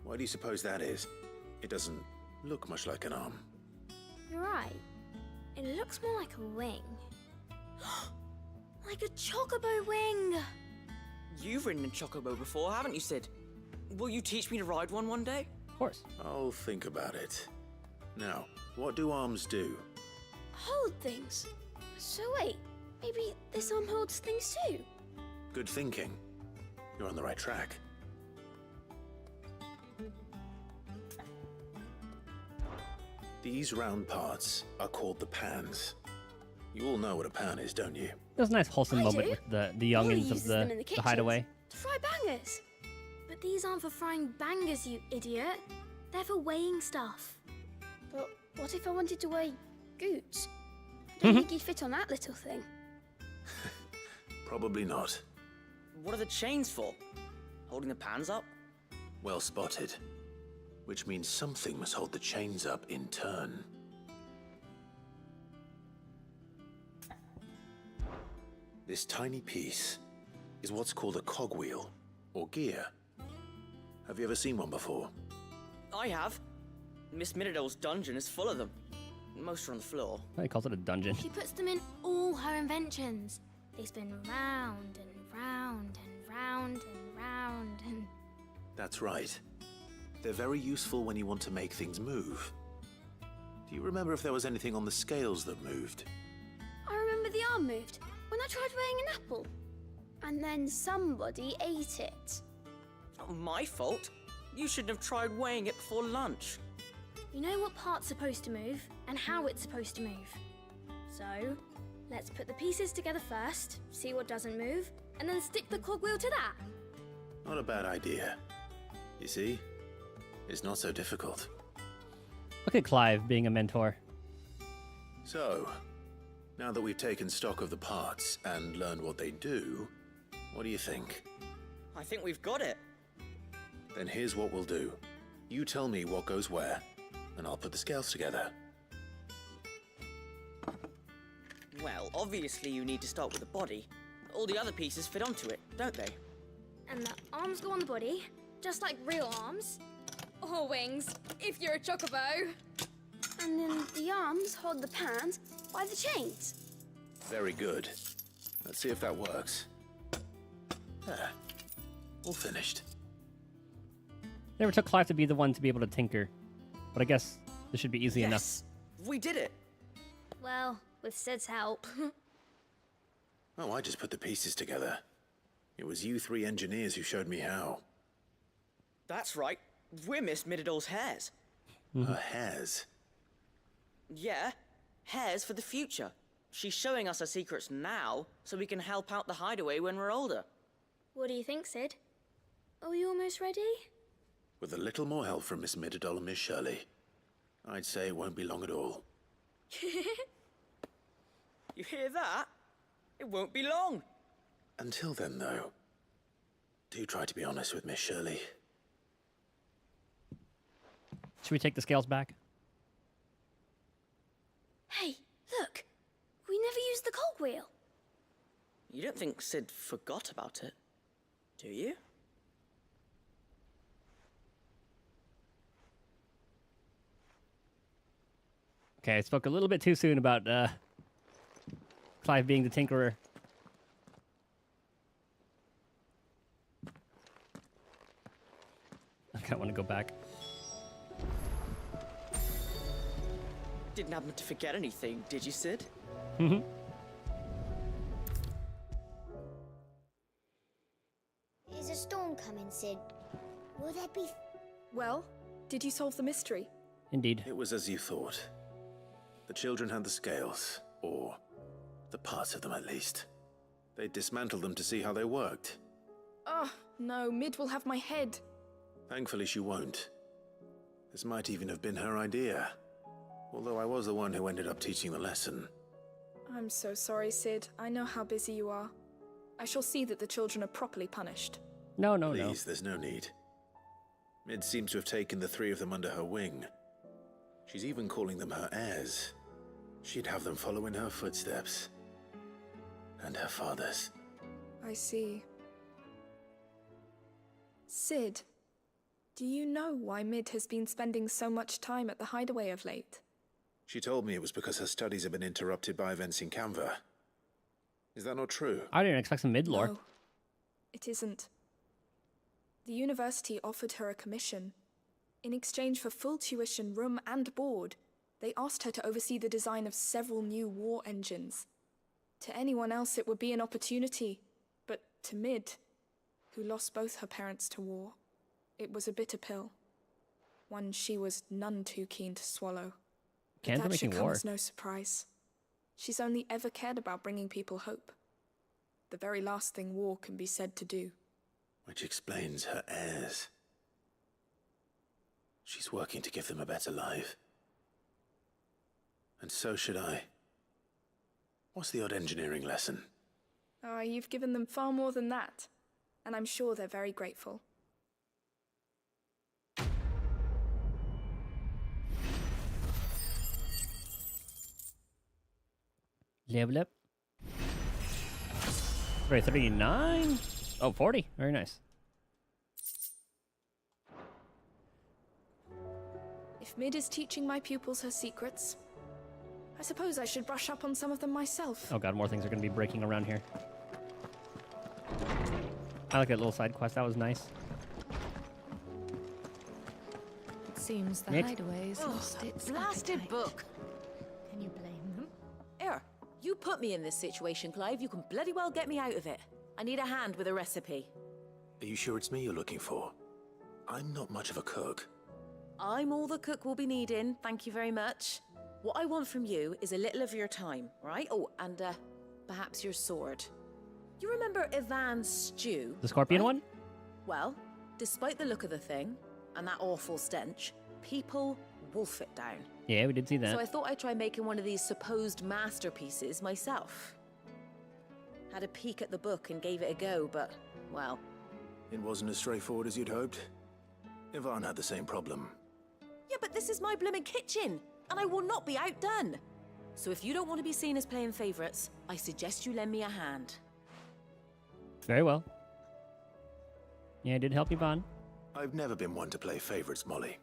Why do you suppose that is? It doesn't look much like an arm. You're right. It looks more like a wing. Like a chocobo wing! You've ridden a chocobo before, haven't you, Sid? Will you teach me to ride one day? Of course. I'll think about it. Now, what do arms do? Hold things. So wait, maybe this arm holds things too? Good thinking. You're on the right track. These round parts are called the pans. You all know what a pan is, don't you? It was a nice wholesome I moment do. with the Molly youngins of uses them in the kitchens hideaway. To fry bangers. But these aren't for frying bangers, you idiot. They're for weighing stuff. But what if I wanted to weigh goots? I don't think you'd fit on that little thing. Probably not. What are the chains for? Holding the pans up? Well spotted. Which means something must hold the chains up in turn. This tiny piece is what's called a cogwheel, or gear. Have you ever seen one before? I have. Miss Minidole's dungeon is full of them. Most are on the floor. He calls it a dungeon. She puts them in all her inventions. They spin round and round and round and round and... That's right. They're very useful when you want to make things move. Do you remember if there was anything on the scales that moved? I remember the arm moved when I tried weighing an apple. And then somebody ate it. Not my fault. You shouldn't have tried weighing it before lunch. You know what part's supposed to move and how it's supposed to move. So, let's put the pieces together first, see what doesn't move, and then stick the cogwheel to that. Not a bad idea. You see? It's not so difficult. Look at Clive being a mentor. So, now that we've taken stock of the parts and learned what they do, what do you think? I think we've got it. Then here's what we'll do. You tell me what goes where, and I'll put the scales together. Well, obviously you need to start with the body. All the other pieces fit onto it, don't they? And the arms go on the body, just like real arms. Or wings, if you're a chocobo. And then the arms hold the pans by the chains. Very good. Let's see if that works. There. All finished. Never took Clive to be the one to be able to tinker. But I guess this should be easy enough. We did it! Well, with Sid's help. Oh, I just put the pieces together. It was you three engineers who showed me how. That's right. We're Miss Minidole's hares. Her hairs? Yeah, hares for the future. She's showing us her secrets now, so we can help out the hideaway when we're older. What do you think, Sid? Are we almost ready? With a little more help from Miss Mididole and Miss Shirley, I'd say it won't be long at all. You hear that? It won't be long. Until then, though, do try to be honest with Miss Shirley. Should we take the scales back? Hey, look! We never used the cogwheel. You don't think Sid forgot about it, do you? Okay, I spoke a little bit too soon about Clive being the tinkerer. I kind of want to go back. Didn't happen to forget anything, did you, Sid? Mm-hmm. Is a storm coming, Sid? Will there be... Well, did you solve the mystery? Indeed. It was as you thought. The children had the scales, or the parts of them at least. They dismantled them to see how they worked. Oh, no, Mid will have my head. Thankfully she won't. This might even have been her idea. Although I was the one who ended up teaching the lesson. I'm so sorry, Sid. I know how busy you are. I shall see that the children are properly punished. No. Please, there's no need. Mid seems to have taken the three of them under her wing. She's even calling them her heirs. She'd have them follow in her footsteps. And her father's. I see. Sid, do you know why Mid has been spending so much time at the hideaway of late? She told me it was because her studies have been interrupted by events in Canva. Is that not true? I didn't expect some mid-lore. No, it isn't. The university offered her a commission. In exchange for full tuition, room and board, they asked her to oversee the design of several new war engines. To anyone else it would be an opportunity, but to Mid, who lost both her parents to war, it was a bitter pill. One she was none too keen to swallow. Can't But that should making come war. as no surprise. She's only ever cared about bringing people hope. the very last thing war can be said to do. Which explains her heirs. She's working to give them a better life. And so should I. What's the odd engineering lesson? Ah, you've given them far more than that, and I'm sure they're very grateful. Level up. Right, 39? Oh, 40. Very nice. If Mid is teaching my pupils her secrets, I suppose I should brush up on some of them myself. Oh god, more things are going to be breaking around here. I like that little side quest. That was nice. It seems the Nick? hideaway's lost its Blasted appetite. book. Can you blame them? Here, you put me in this situation, Clive. You can bloody well get me out of it. I need a hand with a recipe. Are you sure it's me you're looking for? I'm not much of a cook. I'm all the cook will be needing, thank you very much. What I want from you is a little of your time, right? Oh, and perhaps your sword. You remember Ivan's stew? The scorpion right? one? Well, despite the look of the thing, and that awful stench, people wolf it down. Yeah, we did see that. So I thought I'd try making one of these supposed masterpieces myself. Had a peek at the book and gave it a go, but, well... It wasn't as straightforward as you'd hoped. Ivan had the same problem. Yeah, but this is my blooming kitchen, and I will not be outdone. So if you don't want to be seen as playing favourites, I suggest you lend me a hand. Very well. Yeah, I did help Yvonne. I've never been one to play favorites, Molly.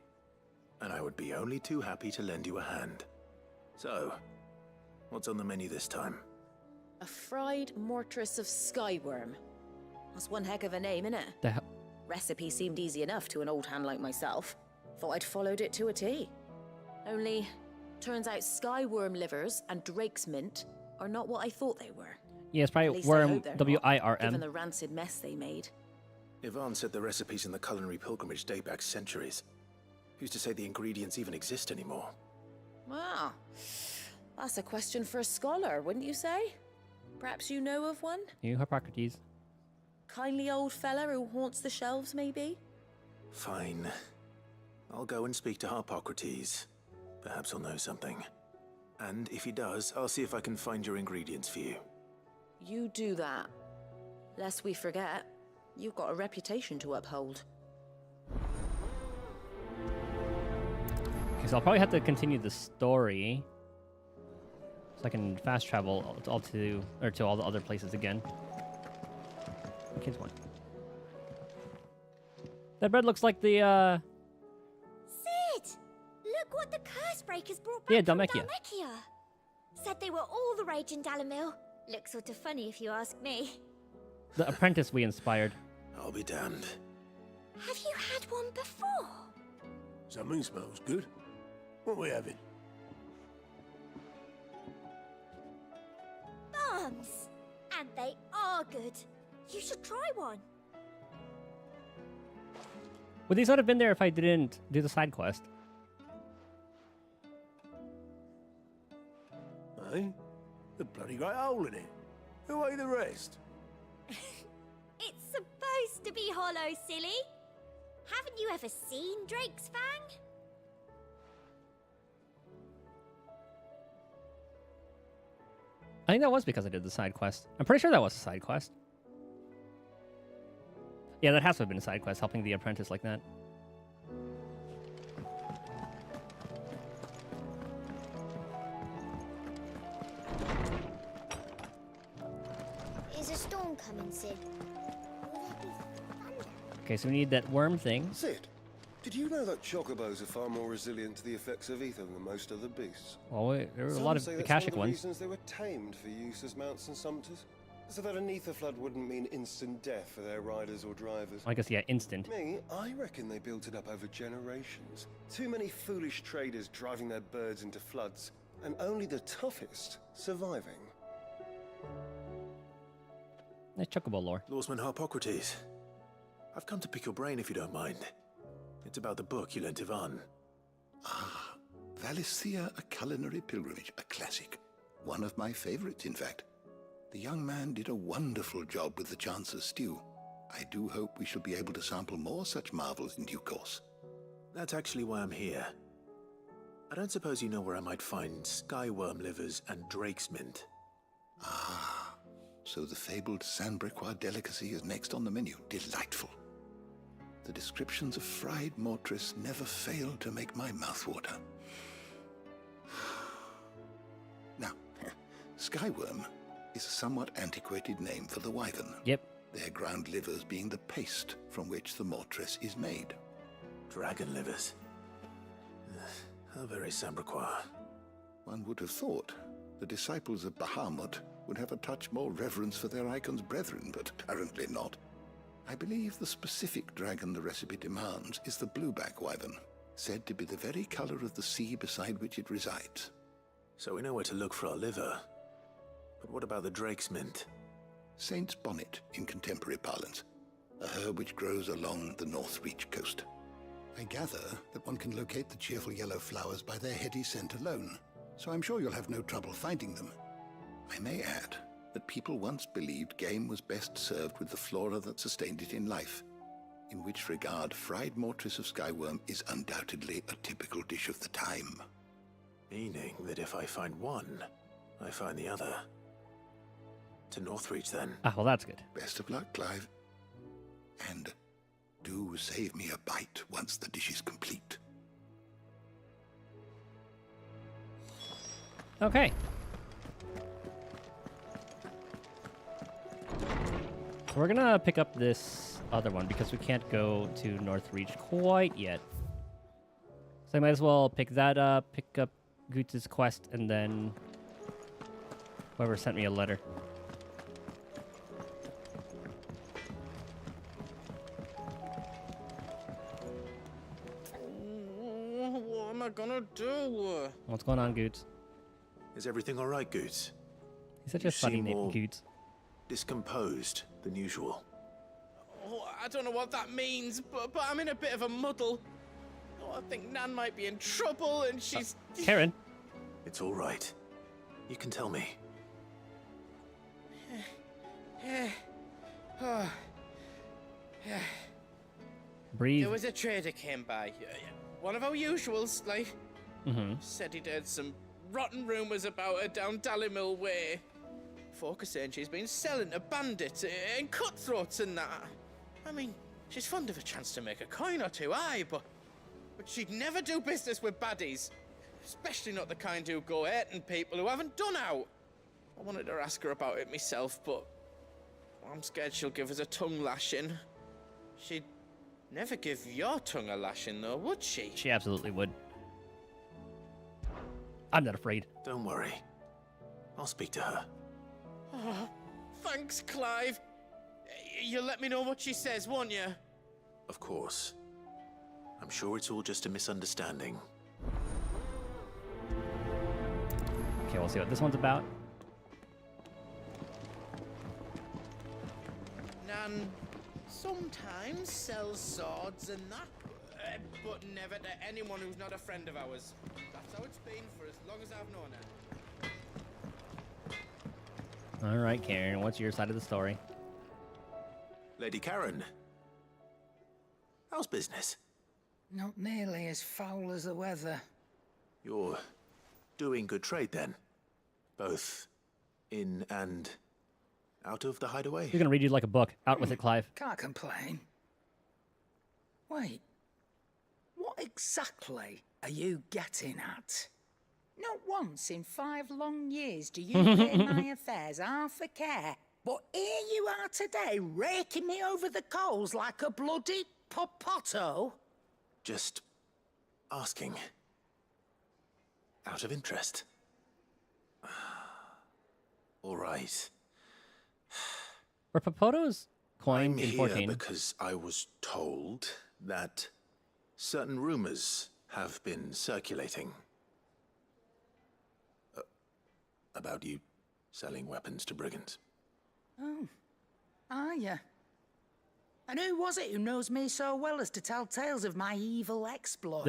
And I would be only too happy to lend you a hand. So, what's on the menu this time? A fried mortress of skyworm. That's one heck of a name, innit? The hell? Recipe seemed easy enough to an old hand like myself. Thought I'd followed it to a T. Only, turns out skyworm livers and drake's mint are not what I thought they were. Yeah, it's At probably least I worm, hope they're not, W-I-R-M. given the rancid mess they made. Ivan said the recipes in the culinary pilgrimage date back centuries. Who's to say the ingredients even exist anymore? Wow. That's a question for a scholar, wouldn't you say? Perhaps you know of one? You, Hippocrates. Kindly old fella who haunts the shelves, maybe? Fine. I'll go and speak to Hippocrates. Perhaps he'll know something. And if he does, I'll see if I can find your ingredients for you. You do that. Lest we forget, you've got a reputation to uphold. Okay, so I'll probably have to continue the story. So I can fast travel to all the other places again. Kids one. That bread looks like the Sid! Look what the curse breakers brought back Yeah, from Dhalmekia. Dhalmekia. Said they were all the rage in Dalamil. Looks sort of funny if you ask me. the apprentice we inspired. I'll be damned. Have you had one before? Something smells good. What are we having? Bombs! And they are good. You should try one. Would these not have been there if I didn't do the side quest? Eh? The bloody great hole in it. Who ate the rest? It's supposed to be hollow, silly. Haven't you ever seen Drake's Fang? I think that was because I did the side quest. I'm pretty sure that was a side quest. Yeah, that has to have been a side quest, helping the apprentice like that. Is a storm coming, Sid? Will there be thunder? Okay, so we need that worm thing. Sid, did you know that chocobos are far more resilient to the effects of ether than most other beasts? Well, there were a Some lot of say that's one Akashic the ones. reasons they were tamed for use as mounts and sumpters, so that an ether flood wouldn't mean instant death for their riders or drivers. I guess, yeah, instant. Me, I reckon they built it up over generations. Too many foolish traders driving their birds into floods, and only the toughest surviving. Nice chocobo lore. Lawsman Hippocrates. I've come to pick your brain if you don't mind. It's about the book you lent Ivan. Ah, Valisthea, a culinary pilgrimage, a classic. One of my favorites, in fact. The young man did a wonderful job with the Chance's stew. I do hope we shall be able to sample more such marvels in due course. That's actually why I'm here. I don't suppose you know where I might find skyworm livers and drake's mint. Ah, so the fabled Sandbrequois delicacy is next on the menu. Delightful. The descriptions of fried mortress never fail to make my mouth water. Now, skyworm is a somewhat antiquated name for the wyvern. Yep. Their ground livers being the paste from which the mortress is made. Dragon livers. How very Sandbrequois. One would have thought the disciples of Bahamut would have a touch more reverence for their icon's brethren, but apparently not. I believe the specific dragon the recipe demands is the blueback wyvern, said to be the very color of the sea beside which it resides. So we know where to look for our liver. But what about the drake's mint? Saint's bonnet in contemporary parlance, a herb which grows along the North Reach coast. I gather that one can locate the cheerful yellow flowers by their heady scent alone, so I'm sure you'll have no trouble finding them. I may add that people once believed game was best served with the flora that sustained it in life, in which regard fried mortress of skyworm is undoubtedly a typical dish of the time. Meaning that if I find one, I find the other. To Northreach, then. Ah, well, that's good. Best of luck, Clive. And do save me a bite once the dish is complete. Okay. We're gonna pick up this other one because we can't go to Northreach quite yet. So I might as well pick that up, pick up Goots' quest, and then whoever sent me a letter. What am I gonna do? What's going on, Goots? Is everything all right, Goots? He's such a funny name, Goots. Discomposed than usual. Oh, I don't know what that means, but I'm in a bit of a muddle. Oh, I think Nan might be in trouble, and she's... Karen? It's all right. You can tell me. Breathe. There was a trader came by. One of our usuals, like. Said he'd heard some rotten rumours about her down Dallymill Way. Folk are saying she's been selling to bandits and cutthroats and that. I mean, she's fond of a chance to make a coin or two, aye, but she'd never do business with baddies. Especially not the kind who go hurting people who haven't done out. I wanted to ask her about it myself, but I'm scared she'll give us a tongue lashing. She'd never give your tongue a lashing, though, would she? She absolutely would. I'm not afraid. Don't worry. I'll speak to her. Oh, thanks, Clive. You'll let me know what she says, won't you? Of course. I'm sure it's all just a misunderstanding. Okay, we'll see what this one's about. Nan sometimes sells swords and that, but never to anyone who's not a friend of ours. That's how it's been for as long as I've known her. All right, Karen, what's your side of the story? Lady Karen. How's business? Not nearly as foul as the weather. You're doing good trade then? Both in and out of the hideaway? You're gonna read you like a book. Out with it, Clive. Can't complain. Wait. What exactly are you getting at? Not once in 5 long years do you pay my affairs half a care. But here you are today, raking me over the coals like a bloody popoto. Just asking. Out of interest. All right. Were Popotos coined I'm in here 14? because I was told that certain rumors have been circulating about you selling weapons to brigands. Oh, are you? And who was it who knows me so well as to tell tales of my evil exploits?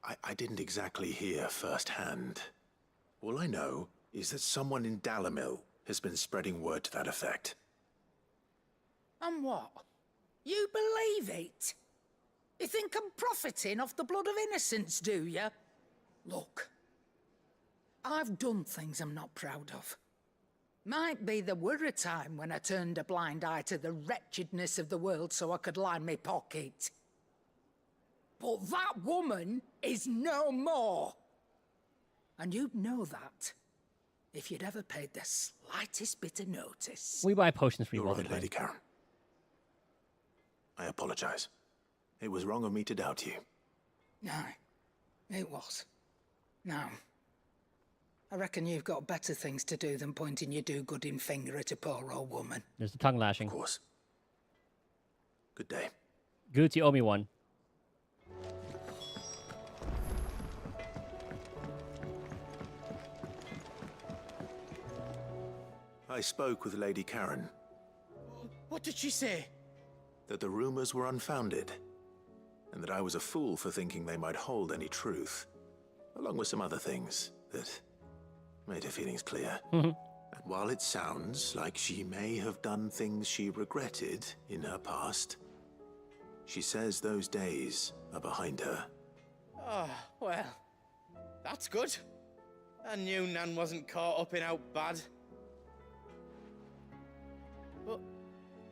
I didn't exactly hear firsthand. All I know is that someone in Dalimil has been spreading word to that effect. And what? You believe it? You think I'm profiting off the blood of innocents, do you? Look, I've done things I'm not proud of. Might be there were a time when I turned a blind eye to the wretchedness of the world so I could line my pocket. But that woman is no more. And you'd know that if you'd ever paid the slightest bit of notice. We buy potions for you You're all the right, time. Lady Karen. I apologize. It was wrong of me to doubt you. No, it was. Now, I reckon you've got better things to do than pointing your do-gooding finger at a poor old woman. There's the tongue lashing. Of course. Good day. Goots, you owe me one. I spoke with Lady Karen. What did she say? That the rumors were unfounded, and that I was a fool for thinking they might hold any truth, along with some other things that made her feelings clear. And while it sounds like she may have done things she regretted in her past, she says those days are behind her. Oh, well, that's good. I knew Nan wasn't caught up in out bad. But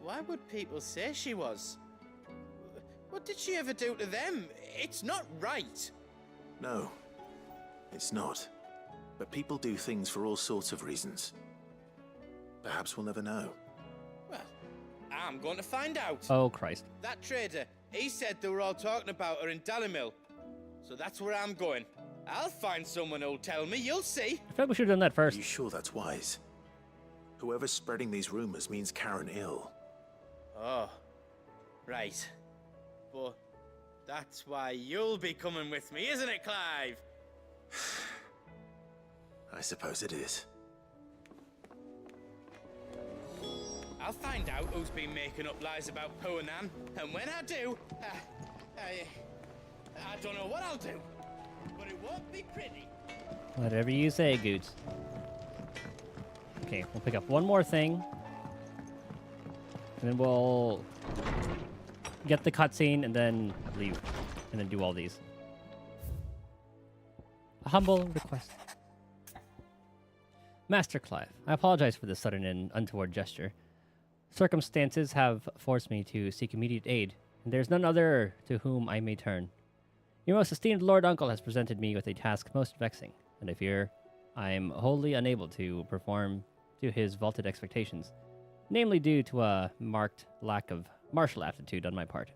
why would people say she was? What did she ever do to them? It's not right. No, it's not. But people do things for all sorts of reasons. Perhaps we'll never know. Well, I'm going to find out. Oh, Christ. That trader, he said they were all talking about her in Dalimil. So that's where I'm going. I'll find someone who'll tell me, you'll see. I feel like we should have done that first. Are you sure that's wise? Whoever's spreading these rumors means Karen ill. Oh, right. But that's why you'll be coming with me, isn't it, Clive? I suppose it is. I'll find out who's been making up lies about poor Nan, and when I do, I don't know what I'll do, but it won't be pretty. Whatever you say, Goots. Okay, we'll pick up one more thing. And then we'll get the cutscene and then leave. And then do all these. A humble request. Master Clive, I apologize for this sudden and untoward gesture. Circumstances have forced me to seek immediate aid, and there's none other to whom I may turn. Your most esteemed Lord Uncle has presented me with a task most vexing, and I fear I am wholly unable to perform to his vaulted expectations, namely due to a marked lack of martial aptitude on my part.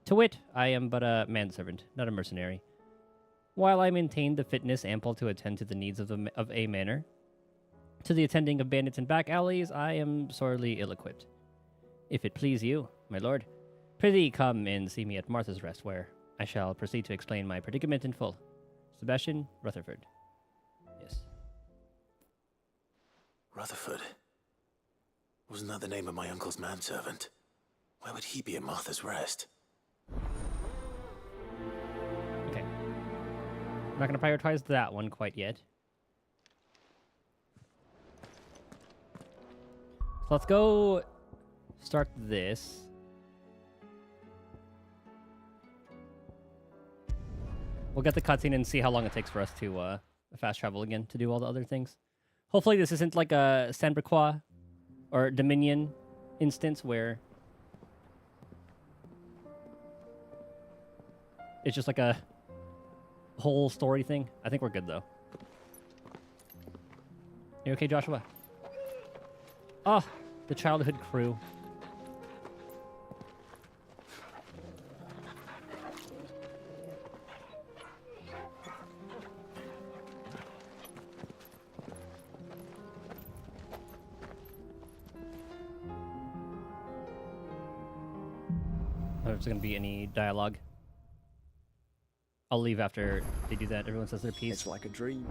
To wit, I am but a manservant, not a mercenary. While I maintain the fitness ample to attend to the needs of a manor, to the attending of bandits in back alleys, I am sorely ill-equipped. If it please you, my lord, prithee come and see me at Martha's Rest, where I shall proceed to explain my predicament in full. Sebastian Rutherford. Yes. Rutherford? Wasn't that the name of my uncle's manservant? Why would he be at Martha's Rest? Okay. I'm not going to prioritize that one quite yet. So let's go start this. We'll get the cutscene and see how long it takes for us to fast travel again to do all the other things. Hopefully this isn't like a Sandbrequois or Dominion instance where it's just like a whole story thing. I think we're good though. You okay, Joshua? Oh, the childhood crew. There's going to be any dialogue. I'll leave after they do that. Everyone says their piece. It's like a dream.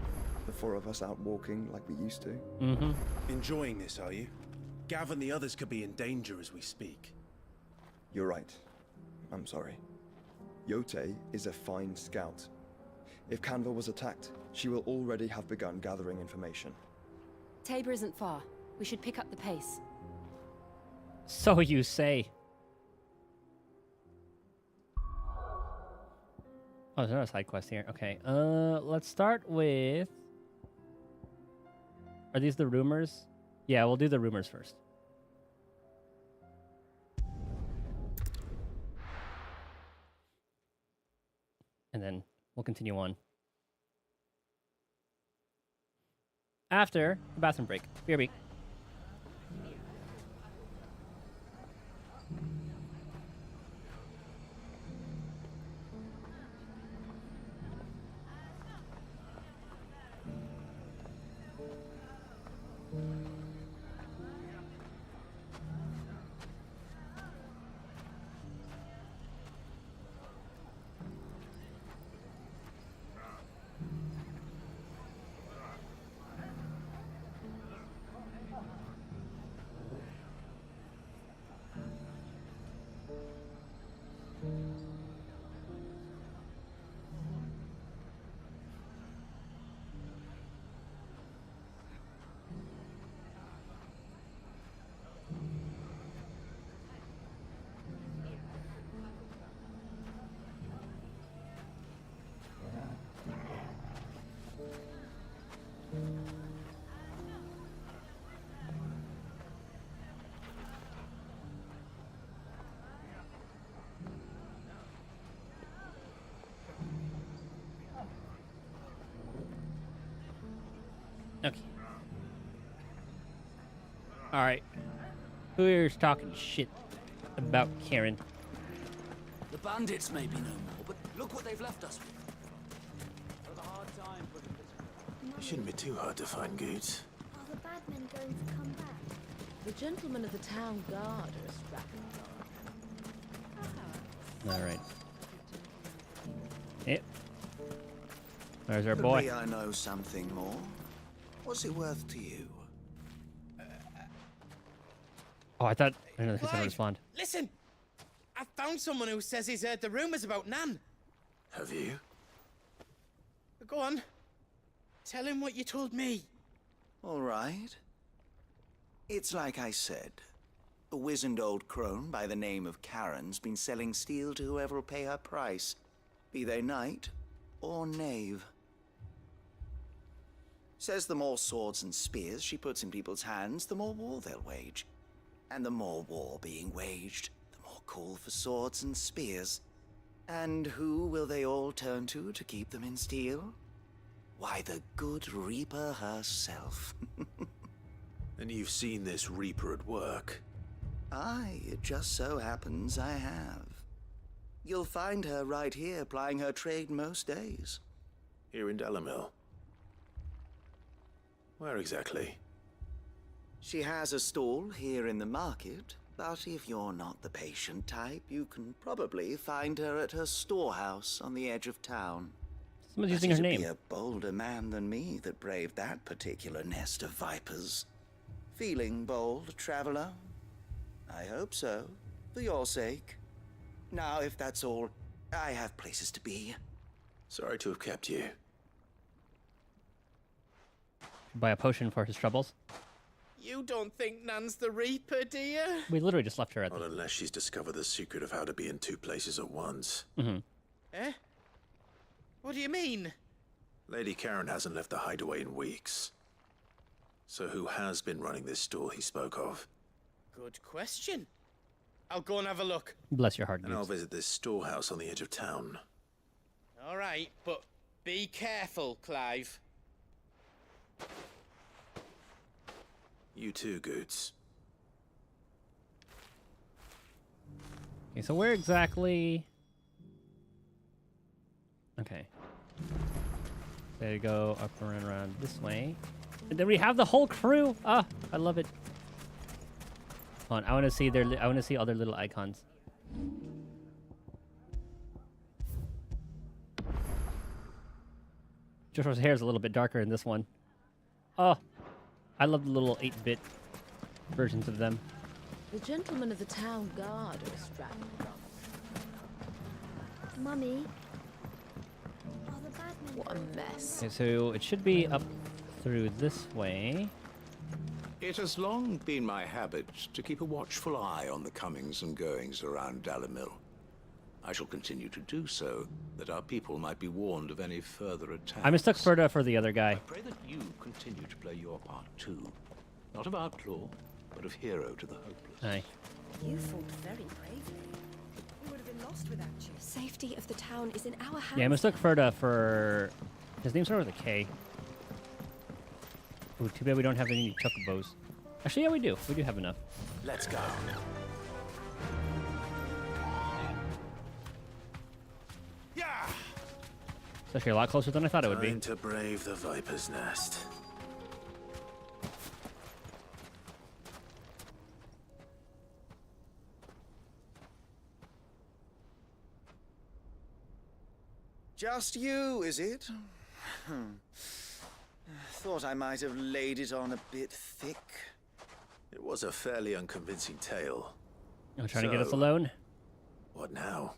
The four of us out walking like we used to. Mm-hmm. Enjoying this, are you? Gav and the others could be in danger as we speak. You're right. I'm sorry. Yote is a fine scout. If Canva was attacked, She will already have begun gathering information. Tabor isn't far. We should pick up the pace. So you say. Oh, there's another side quest here. Okay. Let's start with... Are these the rumors? Yeah, we'll do the rumors first. And then we'll continue on. After the bathroom break. BRB. Okay. Alright. Who here's talking shit about Karen? The bandits may be no more, but look what they've left us with. It shouldn't be too hard to find goods. Are the bad men going to come back? The gentlemen of the town guard are strapping Alright. Yep. There's our Could boy. be I know something more. What's it worth to you? Oh, I thought... I know he's gonna Clive, respond. Listen! I found someone who says he's heard the rumors about Nan. Have you? Go on. Tell him what you told me. All right. It's like I said. A wizened old crone by the name of Karen's been selling steel to whoever'll pay her price, be they knight or knave. Says the more swords and spears she puts in people's hands, the more war they'll wage. And the more war being waged, the more call for swords and spears. And who will they all turn to keep them in steel? Why, the good Reaper herself. And you've seen this Reaper at work? Aye, it just so happens I have. You'll find her right here plying her trade most days. Here in Dalimil? Where exactly? She has a stall here in the market, but if you're not the patient type, you can probably find her at her storehouse on the edge of town. Someone's using her name. Be a bolder man than me that braved that particular nest of vipers. Feeling bold, traveler? I hope so, for your sake. Now, if that's all, I have places to be. Sorry to have kept you. Buy a potion for his troubles. You don't think Nan's the Reaper, do you? We literally just left her at Not unless she's discovered the secret of how to be in two places at once. Mm-hmm. Eh? What do you mean? Lady Karen hasn't left the hideaway in weeks. So who has been running this stall he spoke of? Good question. I'll go and have a look. Bless your heart, And I'll dudes. visit this storehouse on the edge of town. All right, but be careful, Clive. You too, Goots. Okay, so where exactly... Okay. There you go, up and around this way. And then we have the whole crew! Ah, I love it. Hold on, I want to see I want to see other little icons. Joshua's hair is a little bit darker in this one. Oh, I love the little 8-bit versions of them. The gentlemen of the town guard are strapping. Mummy, are the bad What a mess. Okay, so it should be up through this way. It has long been my habit to keep a watchful eye on the comings and goings around Dalimil. I shall continue to do so, that our people might be warned of any further attacks. I mistook Ferda for the other guy. I pray that you continue to play your part too. Not of outlaw, but of hero to the hopeless. Aye. You fought very bravely. We would have been lost without you. Safety of the town is in our hands. Yeah, I mistook Ferda for... His name started with a K. Ooh, too bad we don't have any chocobos. Actually, yeah, we do. We do have enough. Let's go. It's actually a lot closer than I thought it would be. Time to brave the Viper's Nest. Just you, is it? Thought I might have laid it on a bit thick. It was a fairly unconvincing tale. You're trying to get us alone? What now?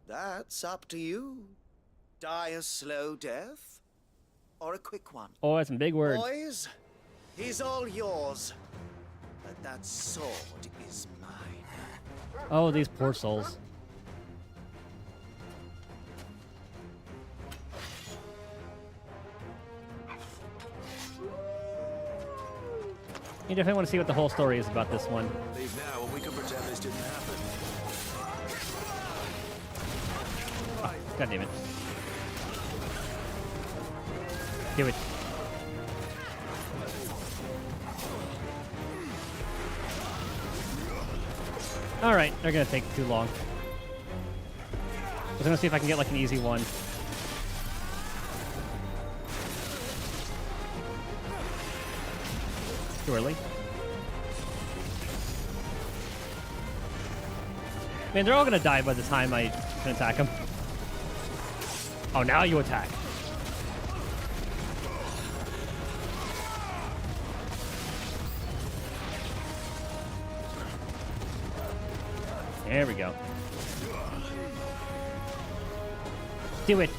That's up to you. Die a slow death, or a quick one. Oh, that's some big words. Boys, he's all yours. But that sword is mine. Oh, these poor souls. You definitely want to see what the whole story is about this one. Leave now, and we can pretend this didn't happen. God damn it. Do it. Alright, they're gonna take too long. I was gonna see if I can get like an easy one. Too early. Man, they're all gonna die by the time I can attack them. Oh, now you attack. There we go. Do it.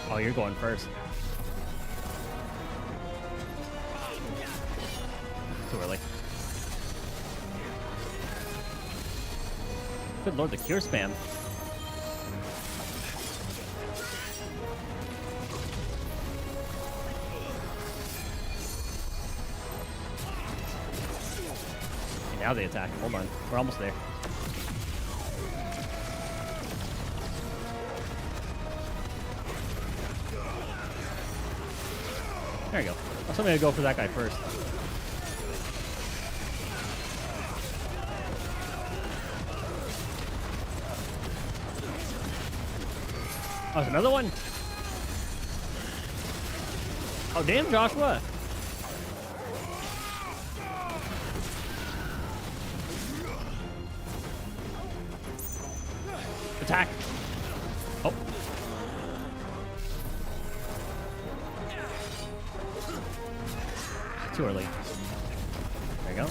Oh, you're going first. Too early. Good lord, the cure spam. Okay, now they attack. Hold on. We're almost there. There you go. I'm going to go for that guy first. Oh, there's another one? Oh, damn, Joshua. Attack. Oh. Too early. There you go.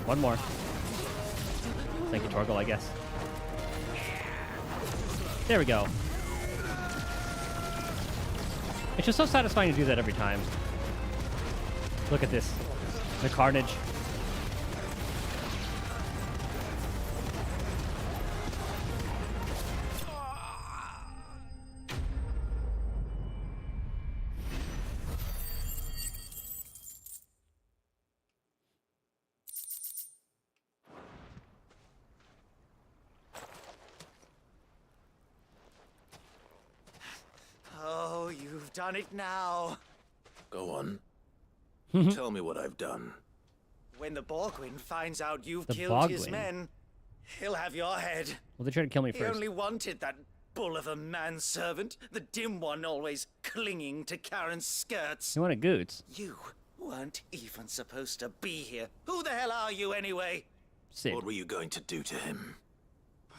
One more. Thank you, Torgal, I guess. There we go. It's just so satisfying to do that every time. Look at this. The carnage. Oh, you've done it now. Go on. Tell me what I've done. When the Borgwyn finds out you've The killed his Bogwyn? men, he'll have your head. Well, they tried to kill me He first. only wanted that bull of a manservant, the dim one always clinging to Karen's skirts. You wanted Goots. You weren't even supposed to be here. Who the hell are you anyway? Sid. What were you going to do to him?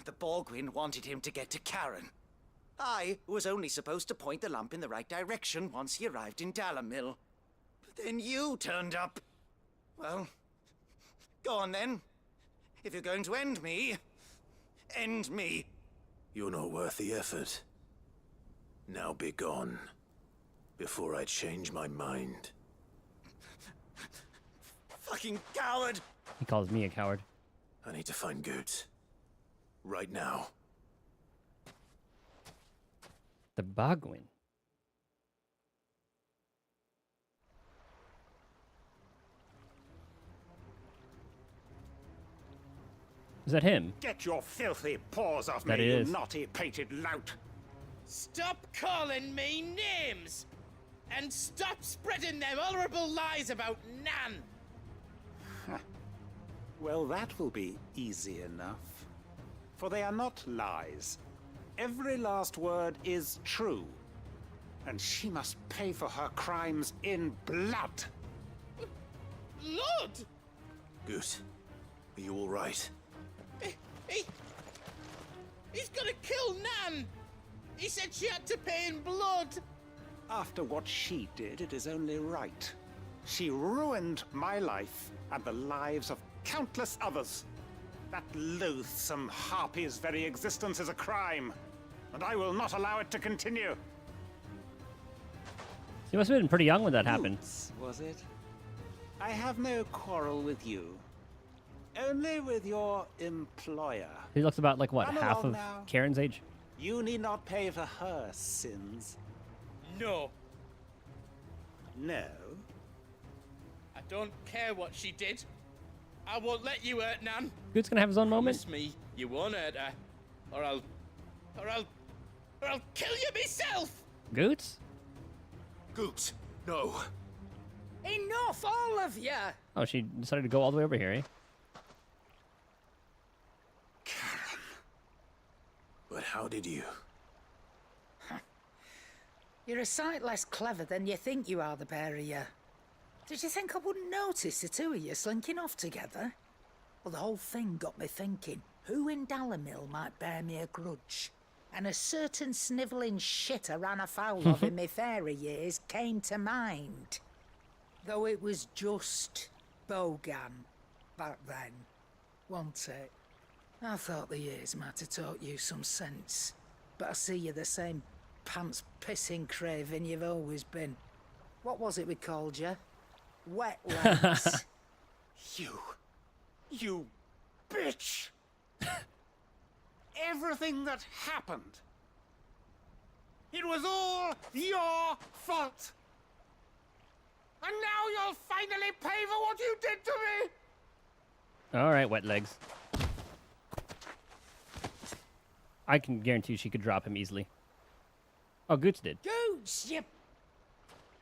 The Borgwyn wanted him to get to Karen. I was only supposed to point the lamp in the right direction once he arrived in Dalimil. But then you turned up. Well, go on then. If you're going to end me, end me. You're not worth the effort. Now be gone, before I change my mind. Fucking coward! He calls me a coward. I need to find Goots. Right now. The Bogwin. Is that him? Get your filthy paws off That me, you is. naughty pated lout! Stop calling me names! And stop spreading them horrible lies about Nan! Well, that will be easy enough. For they are not lies. Every last word is true. And she must pay for her crimes in blood. Lord! Goot, are you all right? He's gonna kill Nan! He said she had to pay in blood! After what she did, it is only right. She ruined my life and the lives of countless others. That loathsome harpy's very existence is a crime, and I will not allow it to continue. He must have been pretty young when that happened. Boots, was it? I have no quarrel with you. Only with your employer. He looks about like what, Come half along of now. Karen's age? You need not pay for her sins. No. No? I don't care what she did. I won't let you hurt Nan. Goot's gonna have his own moment. Promise me you won't hurt her. Or I'll kill you myself! Goots? Goots, no. Enough, all of you! Oh, she decided to go all the way over here, eh? But how did you? You're a sight less clever than you think you are, the pair of you. Did you think I wouldn't notice the two of you slinking off together? Well, the whole thing got me thinking, who in Dalimil might bear me a grudge? And a certain snivelling shit I ran afoul of in my fairy years came to mind. Though it was just Bogan back then, wasn't it? I thought the years might have taught you some sense, but I see you're the same pants-pissing craven you've always been. What was it we called you? Wet legs. You bitch! Everything that happened, it was all your fault! And now you'll finally pay for what you did to me! All right, wet legs. I can guarantee she could drop him easily. Oh, Goots did. Goots, you...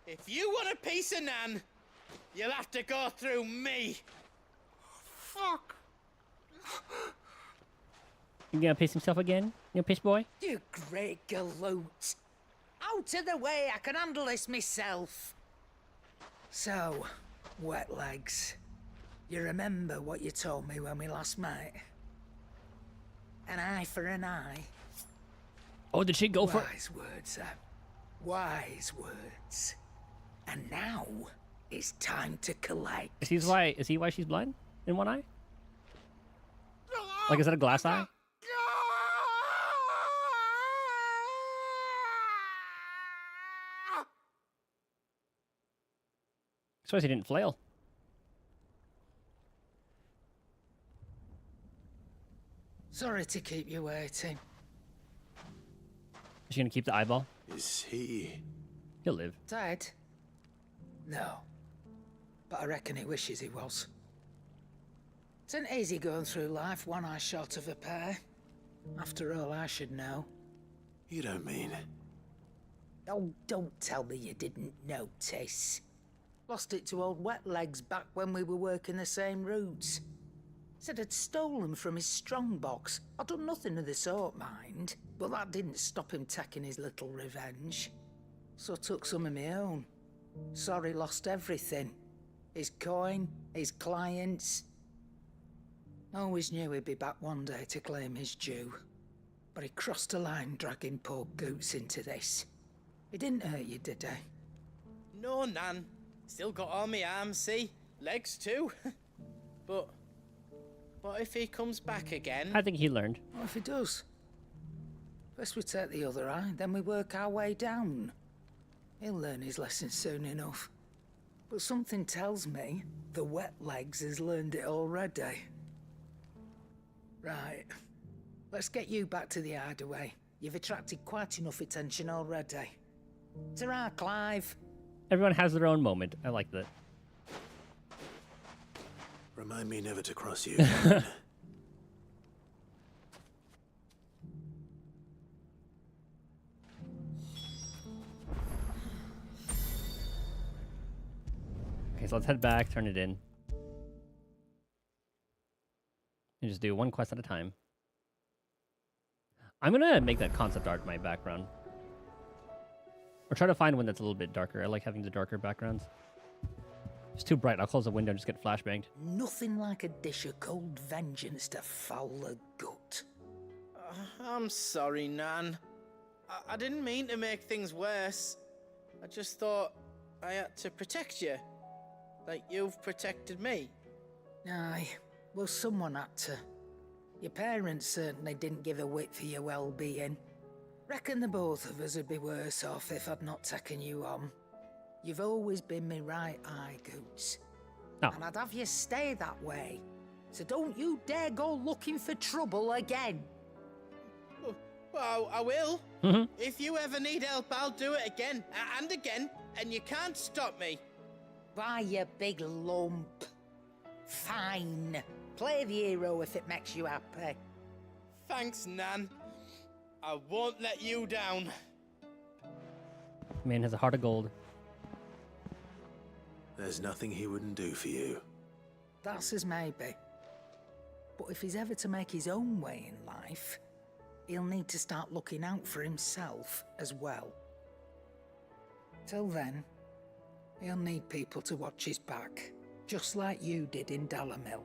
If you want a piece of Nan, you'll have to go through me. Fuck! You gonna piss himself again, you piss boy? You great galoot. Out of the way, I can handle this myself. So, wet legs. You remember what you told me when we last met? An eye for an eye. Oh, did she go for... Wise words, Sam. Wise words. And now, it's time to collect. Is he why she's blind in one eye? Like, is that a glass eye? I suppose he didn't flail. Sorry to keep you waiting. Is she gonna keep the eyeball? Is he? He'll live. Dead? No. But I reckon he wishes he was. It isn't easy going through life one eye short of a pair. After all, I should know. You don't mean... Oh, don't tell me you didn't notice. Lost it to old Wet Legs back when we were working the same routes. Said I'd stolen from his strongbox. I'd done nothing of the sort, mind. But that didn't stop him taking his little revenge. So I took some of my own. Sorry, lost everything. His coin, his clients. Always knew he'd be back one day to claim his due. But he crossed a line dragging poor Goots into this. He didn't hurt you, did he? No, Nan. Still got all my arms, see? Legs too. But What if he comes back again? I think he learned. What if he does? First we take the other eye, then we work our way down. He'll learn his lesson soon enough. But something tells me the wet legs has learned it already. Right. Let's get you back to the hideaway. You've attracted quite enough attention already. Ta-ra, Clive. Everyone has their own moment. I like that. Remind me never to cross you. Okay, so let's head back, turn it in. And just do one quest at a time. I'm gonna make that concept art my background. Or try to find one that's a little bit darker. I like having the darker backgrounds. It's too bright. I'll close the window and just get flashbanged. Nothing like a dish of cold vengeance to foul the gut. I'm sorry, Nan. I didn't mean to make things worse. I just thought I had to protect you. Like you've protected me. Aye, well, someone had to. Your parents certainly didn't give a whit for your well-being. Reckon the both of us would be worse off if I'd not taken you on. You've always been me right eye, Goots. Oh. And I'd have you stay that way. So don't you dare go looking for trouble again. Well, I will. Mm-hmm. If you ever need help, I'll do it again and again, and you can't stop me. Why, you big lump. Fine. Play the hero if it makes you happy. Thanks, Nan. I won't let you down. Man has a heart of gold. There's nothing he wouldn't do for you. That's as maybe. But if he's ever to make his own way in life, he'll need to start looking out for himself as well. Till then, he'll need people to watch his back, just like you did in Dalamil.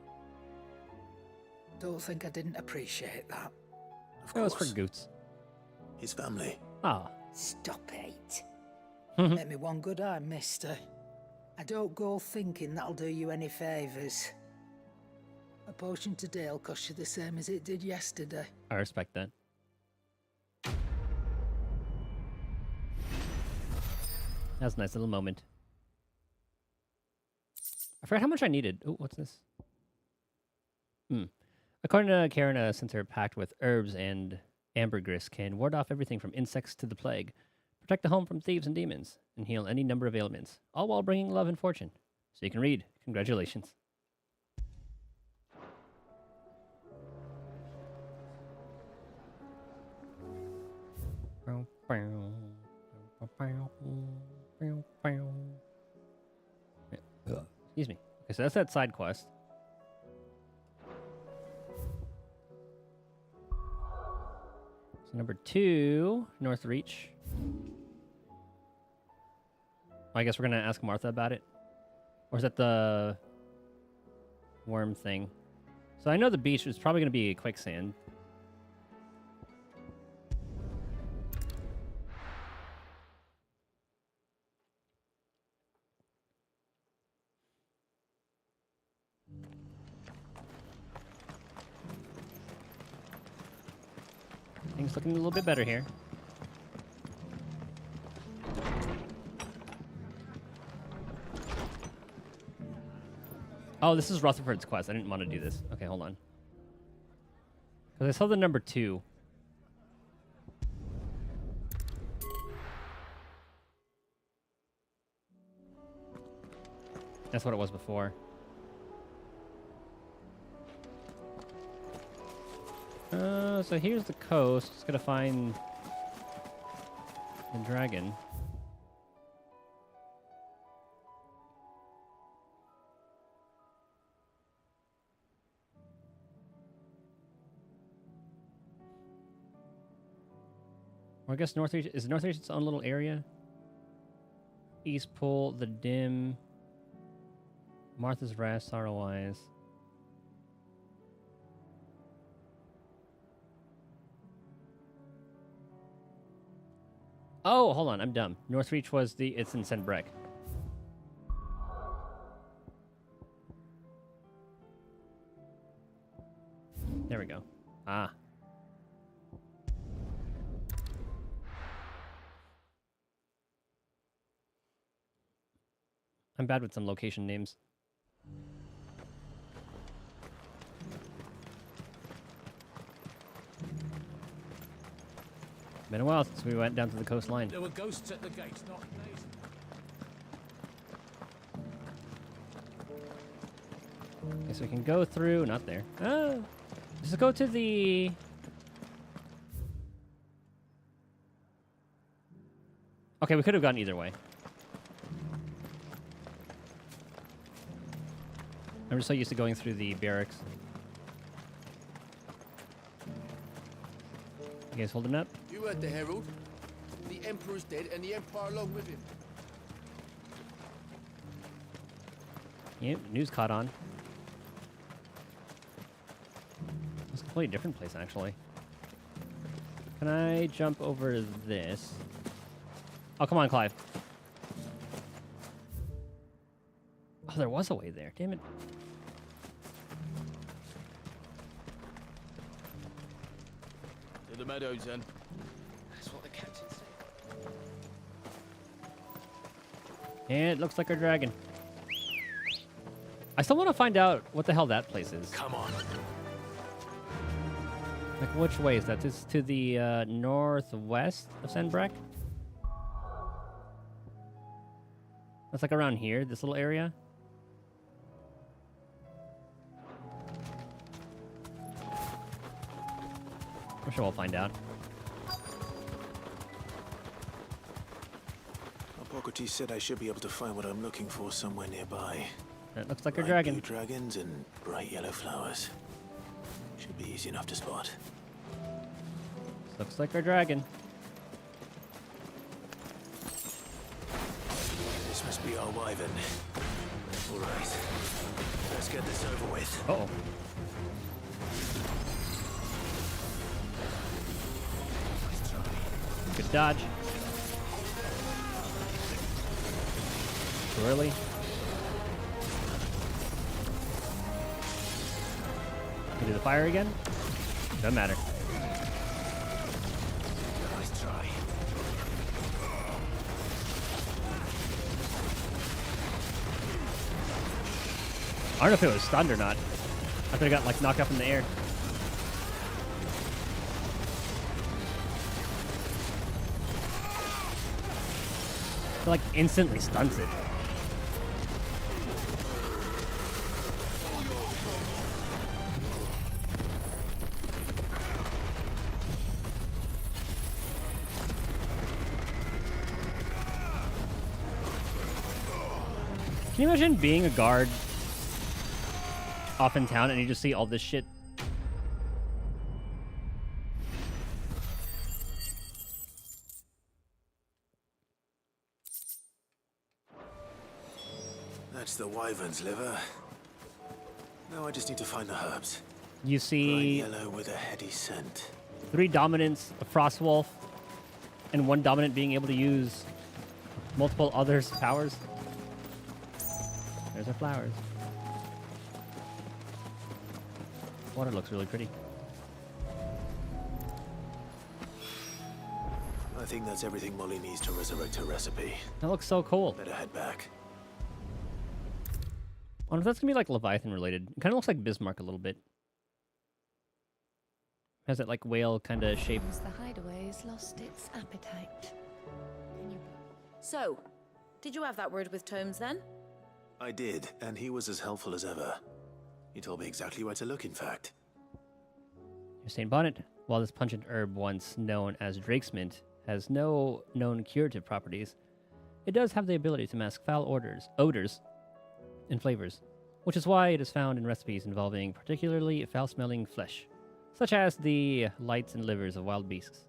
Don't think I didn't appreciate that. Of That was course. for Goots. His family. Ah. Stop it. Make me one good eye, mister. I don't go thinking that'll do you any favours. A potion today will cost you the same as it did yesterday. I respect that. That's a nice little moment. I forgot how much I needed. Oh, what's this? According to Karen, a sensor packed with herbs and ambergris can ward off everything from insects to the plague, protect the home from thieves and demons, and heal any number of ailments, all while bringing love and fortune. So you can read. Congratulations. Excuse me. Okay, so that's that side quest. So number 2, North Reach. I guess we're gonna ask Martha about it. Or is that the worm thing? So I know the beach is probably gonna be quicksand. Things looking a little bit better here. Oh, this is Rutherford's quest. I didn't want to do this. Okay, hold on. Because I saw the number 2. That's what it was before. So here's the coast. Just gotta find the dragon. Or I guess Northreach is Northreach its own little area. East Pole, the Dim, Martha's Rest, Sorrowwise. Oh, hold on, I'm dumb. Northreach was it's in Senbrek. There we go. Ah. I'm bad with some location names. Been a while since we went down to the coastline. There were ghosts at the gate, not days. Okay, so we can go through. Not there. Ah. Let's go to the... Okay, we could have gone either way. I'm just so used to going through the barracks. You guys holding up? You heard the Herald. The Emperor's dead and the Empire along with him. Yep, news caught on. It's a completely different place, actually. Can I jump over this? Oh, come on, Clive. Oh, there was a way there. Damn it. To the meadows, then. That's what the captain said. And it looks like our dragon. I still want to find out what the hell that place is. Come on. Like, which way is that? This to the northwest of Sandbrack? That's like around here, this little area. I'm sure we'll find out. Hippocrates said I should be able to find what I'm looking for somewhere nearby. That looks like a Bright dragon. blue dragons and bright yellow flowers. Should be easy enough to spot. Looks like our dragon. This must be our wyvern. All right, let's get this over with. Uh-oh. Good dodge. Too early. Can we do the fire again? Doesn't matter. Nice try. I don't know if it was stunned or not. I thought it got like knocked up in the air. It like instantly stuns it. Can you imagine being a guard off in town and you just see all this shit? That's the wyvern's liver. Now I just need to find the herbs. You see Bright yellow with a heady scent. 3 dominants, a Frostwolf, and 1 dominant being able to use multiple others' powers. There's our flowers. Water looks really pretty. I think that's everything Molly needs to resurrect her recipe. That looks so cool. Better head back. I wonder if that's gonna be like Leviathan related. It kind of looks like Bismarck a little bit. Has that like whale kind of shape. The hideaway's lost its appetite. So, did you have that word with Tomes then? I did, and he was as helpful as ever. He told me exactly where to look, in fact. Your St. Bonnet, while this pungent herb once known as Drake's Mint has no known curative properties, it does have the ability to mask foul odors, and flavors, which is why it is found in recipes involving particularly foul-smelling flesh, such as the lights and livers of wild beasts.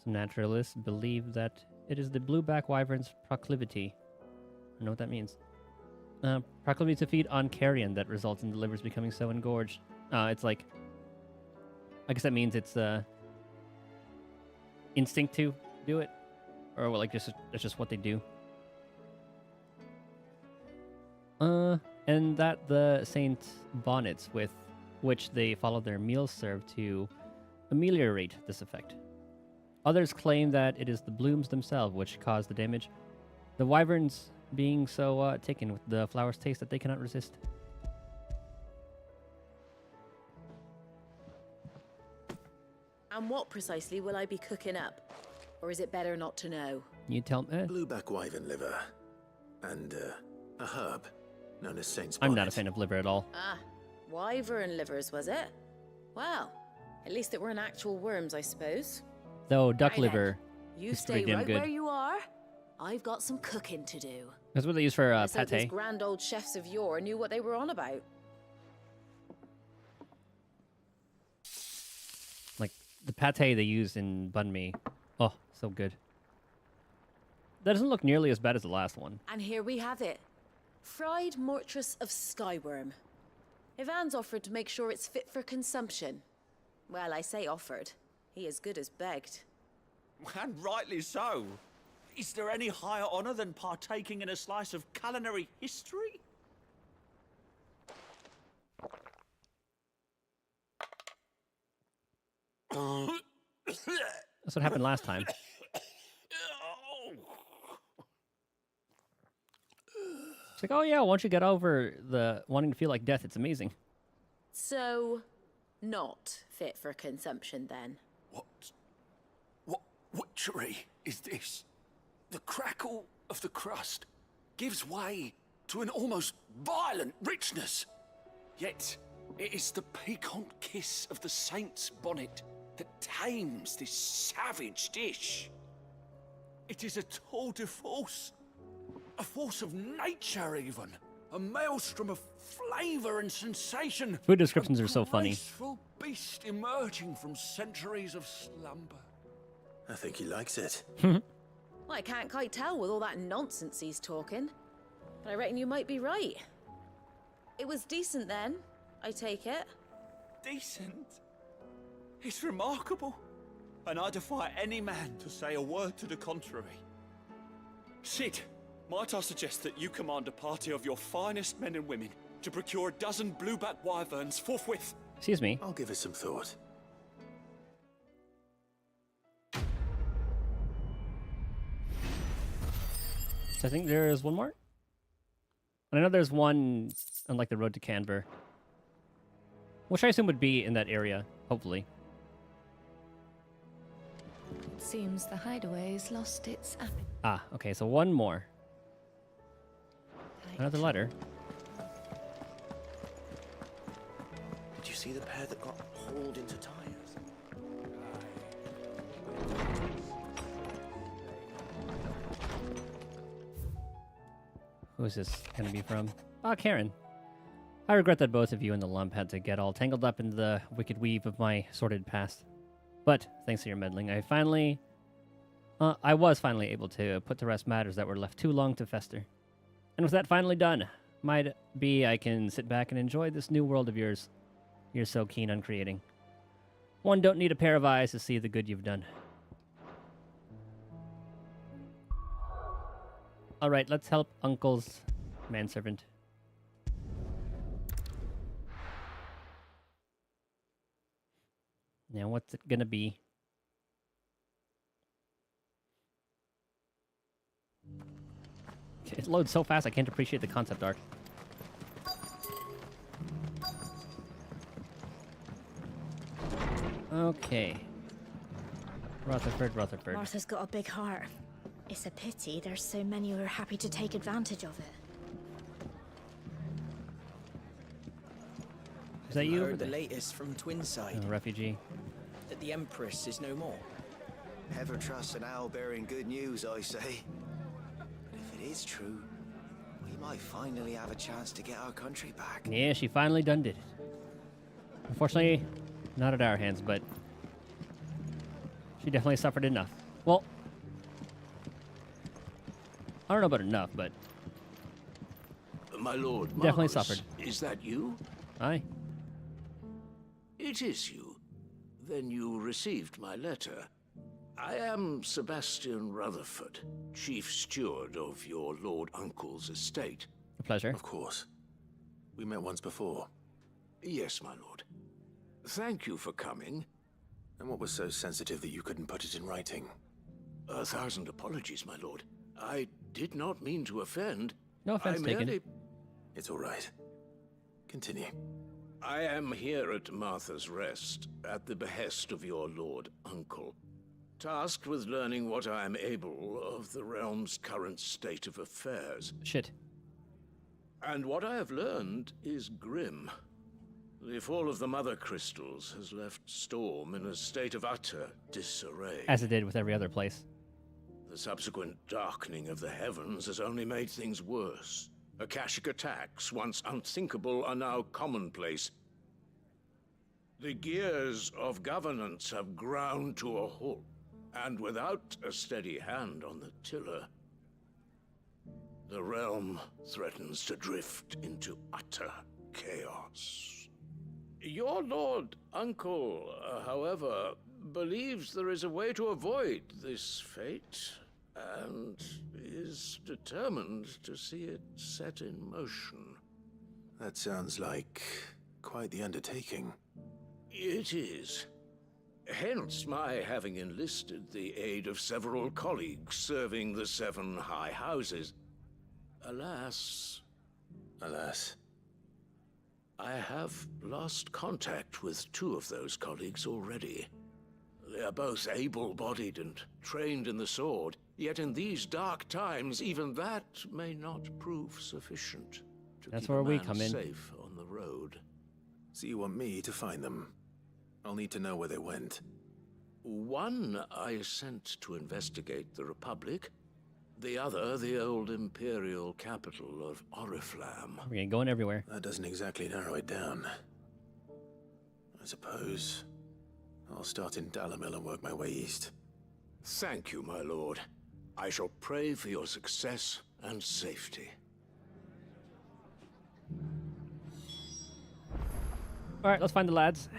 Some naturalists believe that it is the blueback wyvern's proclivity. I don't know what that means. Proclivity to feed on carrion that results in the livers becoming so engorged. It's like, I guess that means it's instinct to do it, or like just that's just what they do. And that the Saint Bonnets with which they follow their meals serve to ameliorate this effect. Others claim that it is the blooms themselves which cause the damage, the wyverns being so taken with the flower's taste that they cannot resist. And what precisely will I be cooking up? Or is it better not to know? You tell me. Blueback wyvern liver. And a herb known as Saint's I'm bonnet. not a fan of liver at all. Ah, wyvern livers, was it? Well, at least it weren't actual worms, I suppose. Though duck Right then. liver You is stay pretty damn right good. where you are. I've got some cooking to do. That's what they use for Let's hope those pate. grand old chefs of yore knew what they were on about. Like the pate they use in banh mi. Oh, so good. That doesn't look nearly as bad as the last one. And here we have it. Fried mortress of skyworm. Ivan's offered to make sure it's fit for consumption. Well, I say offered. He as good as begged. And rightly so. Is there any higher honor than partaking in a slice of culinary history? That's what happened last time. It's like, oh yeah, once you get over the wanting to feel like death, it's amazing. So, not fit for consumption then. What witchery is this? The crackle of the crust gives way to an almost violent richness. Yet, it is the piquant kiss of the saint's bonnet that tames this savage dish. It is a tour de force, a force of nature even, a maelstrom of flavor and sensation. Food descriptions are so funny. A graceful beast emerging from centuries of slumber. I think he likes it. Well, I can't quite tell with all that nonsense he's talking. But I reckon you might be right. It was decent then, I take it. Decent? It's remarkable. And I defy any man to say a word to the contrary. Sid, might I suggest that you command a party of your finest men and women to procure a dozen blueback wyverns forthwith? Excuse me. I'll give it some thought. So I think there is one more. And I know there's one on like the road to Canberra, which I assume would be in that area, hopefully. It seems the hideaway's lost its appetite. Ah, okay, so one more. Another letter. Did you see the pair that got hauled into tires? Who's this going to be from? Ah, Karen. I regret that both of you and the lump had to get all tangled up in the wicked weave of my sordid past. But, thanks to your meddling, I was finally able to put to rest matters that were left too long to fester. And with that finally done, might be I can sit back and enjoy this new world of yours you're so keen on creating. One don't need a pair of eyes to see the good you've done. Alright, let's help Uncle's manservant. Now, what's it gonna be? It loads so fast I can't appreciate the concept art. Okay. Rutherford. Martha's got a big heart. It's a pity there's so many who are happy to take advantage of it. Is that you? Heard the latest from Twinside. A refugee. That the Empress is no more. Ever trust an owl bearing good news, I say. But if it is true, we might finally have a chance to get our country back. Yeah, she finally done did it. Unfortunately, not at our hands, but she definitely suffered enough. Well, I don't know about enough, but My lord, definitely Marcus, suffered. Is that you? Aye. It is you. Then you received my letter. I am Sebastian Rutherford, chief steward of your lord uncle's estate. A pleasure. Of course. We met once before. Yes, my lord. Thank you for coming. And what was so sensitive that you couldn't put it in writing? 1,000 apologies, my lord. I did not mean to offend. No offense taken. It's all right. Continue. I am here at Martha's Rest, at the behest of your lord uncle, tasked with learning what I am able of the realm's current state of affairs. Shit. And what I have learned is grim. The fall of the Mother Crystals has left Storm in a state of utter disarray. As it did with every other place. The subsequent darkening of the heavens has only made things worse. Akashic attacks, once unthinkable, are now commonplace. The gears of governance have ground to a halt, and without a steady hand on the tiller, the realm threatens to drift into utter chaos. Your lord uncle, however, believes there is a way to avoid this fate, and is determined to see it set in motion. That sounds like quite the undertaking. It is. Hence my having enlisted the aid of several colleagues serving the 7 high houses. Alas, I have lost contact with 2 of those colleagues already. They are both able-bodied and trained in the sword, yet in these dark times, even that may not prove sufficient to That's keep where a we man come in. safe on the road. So you want me to find them? I'll need to know where they went. One I sent to investigate the Republic, the other the old Imperial capital of Oriflamme. We're going everywhere. That doesn't exactly narrow it down. I suppose I'll start in Dalimil and work my way east. Thank you, my lord. I shall pray for your success and safety. Alright, let's find the lads.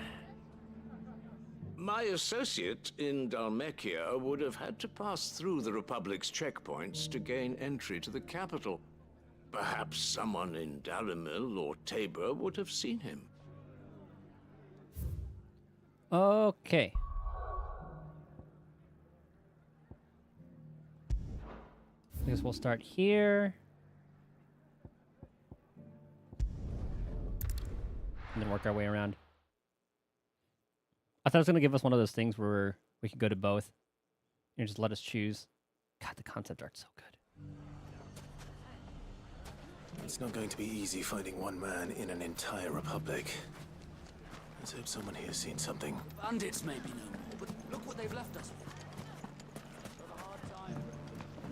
My associate in Dhalmekia would have had to pass through the Republic's checkpoints to gain entry to the capital. Perhaps someone in Dalimil or Tabor would have seen him. Okay. I guess we'll start here. And then work our way around. I thought it was going to give us one of those things where we could go to both. And just let us choose. God, the concept art's so good. It's not going to be easy finding one man in an entire republic. Let's hope someone here's seen something. Bandits may be no more, but look what they've left us with.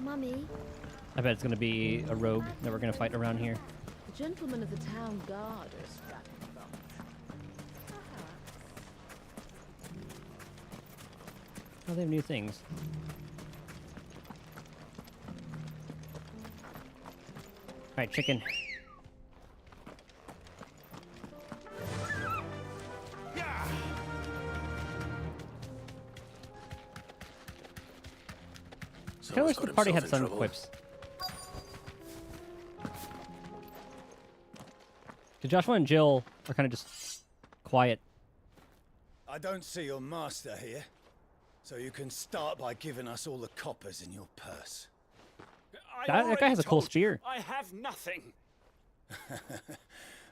Mummy, I bet it's going to be a rogue that we're going to fight around here. The gentlemen of the town guard are strapping them. Oh, they have new things. Alright, chicken. I kind of wish the party had some quips. Because Joshua and Jill are kind of just quiet. I don't see your master here, so you can start by giving us all the coppers in your purse. That guy has a cool spear. I have nothing.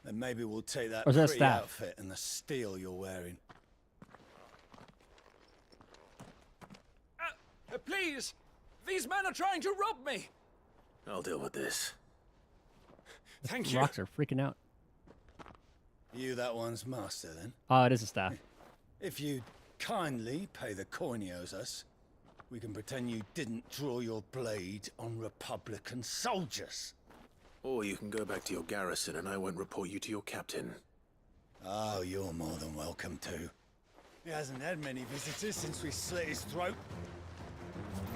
Then maybe we'll take that Or is that a pretty staff? outfit and the steel you're wearing. Please! These men are trying to rob me! I'll deal with this. Thank you. Rocks are freaking out. You that one's master, then? Oh, it is a staff. If you kindly pay the coin he owes us, we can pretend you didn't draw your blade on Republican soldiers. Or you can go back to your garrison and I won't report you to your captain. Oh, you're more than welcome to. He hasn't had many visitors since we slit his throat.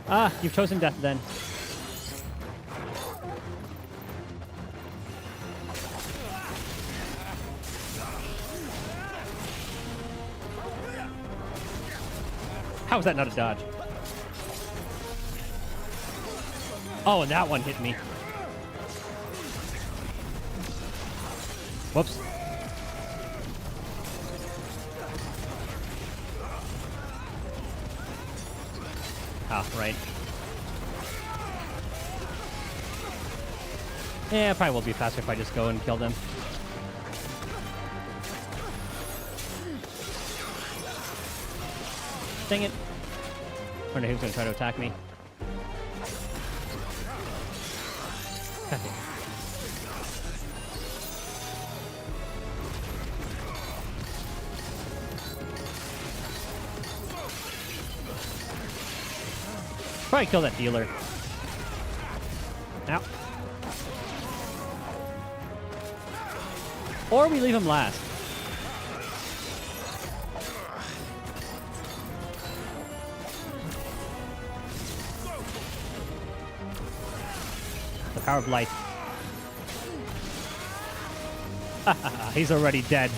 Ah, you've chosen death then. How is that not a dodge? Oh, and that one hit me. Ah, right. Yeah, it probably will be faster if I just go and kill them. Dang it. I wonder who's going to try to attack me. God damn. Probably kill that dealer. Ow. Or we leave him last. The power of light. He's already dead.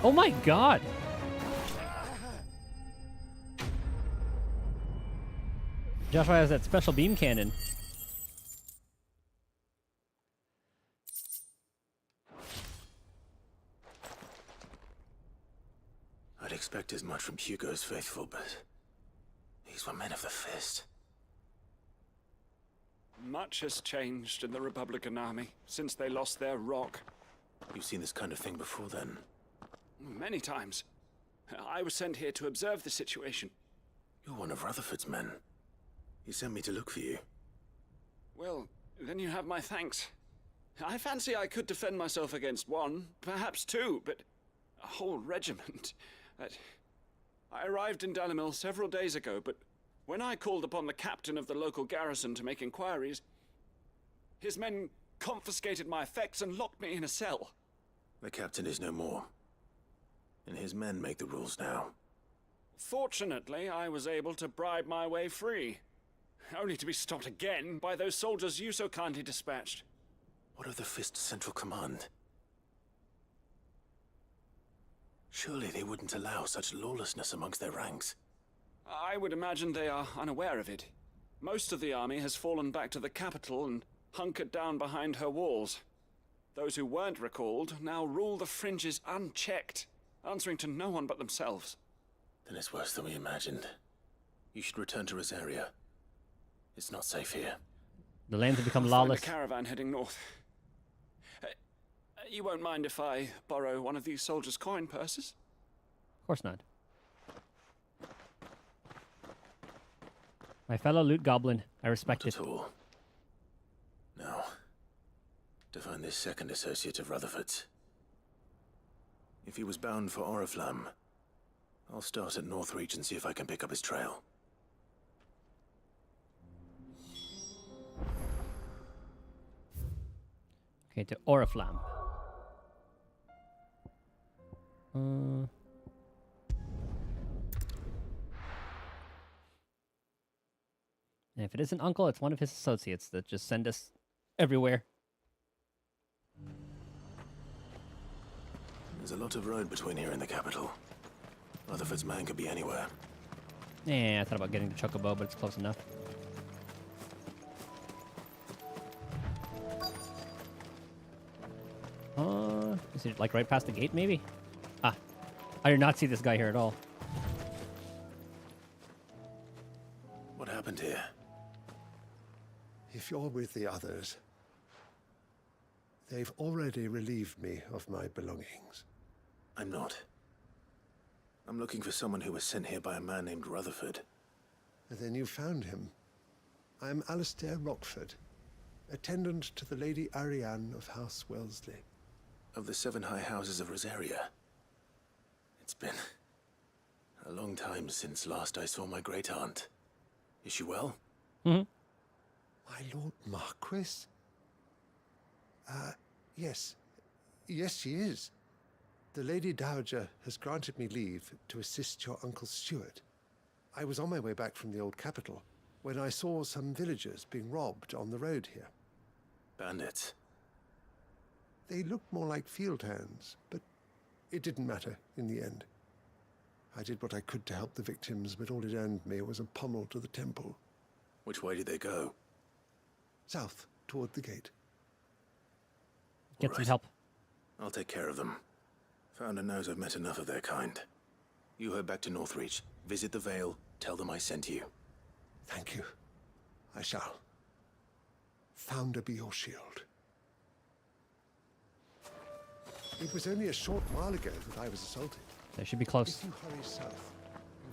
Oh my god. Joshua has that special beam cannon. I'd expect as much from Hugo's faithful, but these were men of the fist. Much has changed in the Republican army since they lost their rock. You've seen this kind of thing before, then? Many times. I was sent here to observe the situation. You're one of Rutherford's men. He sent me to look for you. Well, then you have my thanks. I fancy I could defend myself against one, perhaps two, but a whole regiment. I arrived in Dalimil several days ago, but when I called upon the captain of the local garrison to make inquiries, his men confiscated my effects and locked me in a cell. The captain is no more, and his men make the rules now. Fortunately, I was able to bribe my way free, only to be stopped again by those soldiers you so kindly dispatched. What of the Fist's Central Command? Surely they wouldn't allow such lawlessness amongst their ranks. I would imagine they are unaware of it. Most of the army has fallen back to the capital and hunkered down behind her walls. Those who weren't recalled now rule the fringes unchecked, answering to no one but themselves. Then it's worse than we imagined. You should return to Rosaria. It's not safe here. The lands have become I'll lawless. find a caravan heading north. You won't mind if I borrow one of these soldiers' coin purses? Of course not. My fellow loot goblin, I respect it. Not at all. Now, to find this second associate of Rutherford's. If he was bound for Oriflamme, I'll start at Northreach and see if I can pick up his trail. Okay, to Oriflamme. And if it isn't Uncle, it's one of his associates that just send us everywhere. There's a lot of road between here and the capital. Rutherford's man could be anywhere. Yeah, I thought about getting to Chocobo, but it's close enough. Is it like right past the gate, maybe? Ah, I did not see this guy here at all. What happened here? If you're with the others, they've already relieved me of my belongings. I'm not. I'm looking for someone who was sent here by a man named Rutherford. Then you found him. I'm Alistair Rockford, attendant to the Lady Ariane of House Wellesley. Of the 7 high houses of Rosaria. It's been a long time since last I saw my great-aunt. Is she well? Mm-hmm. My Lord Marquis? Yes. Yes, she is. The Lady Dowager has granted me leave to assist your Uncle Stuart. I was on my way back from the old capital when I saw some villagers being robbed on the road here. Bandits? They looked more like field hands, but it didn't matter in the end. I did what I could to help the victims, but all it earned me was a pommel to the temple. Which way did they go? South, toward the gate. Get some help. I'll take care of them. Founder knows I've met enough of their kind. You head back to Northreach, visit the Vale, tell them I sent you. Thank you. I shall. Founder be your shield. It was only a short while ago that I was assaulted. They should be close. If you hurry south,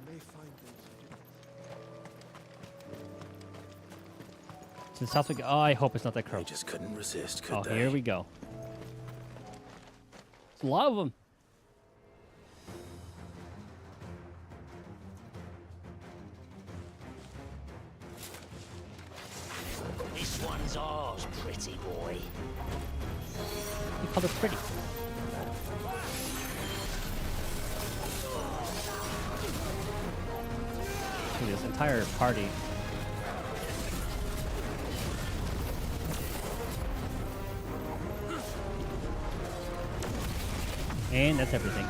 you may find things To the south we go. Oh, I hope it's not that crow. They just couldn't resist, could Oh, they? here we go. It's a lot of them. This one's ours, pretty boy. You called it pretty. Look at this entire party. And that's everything.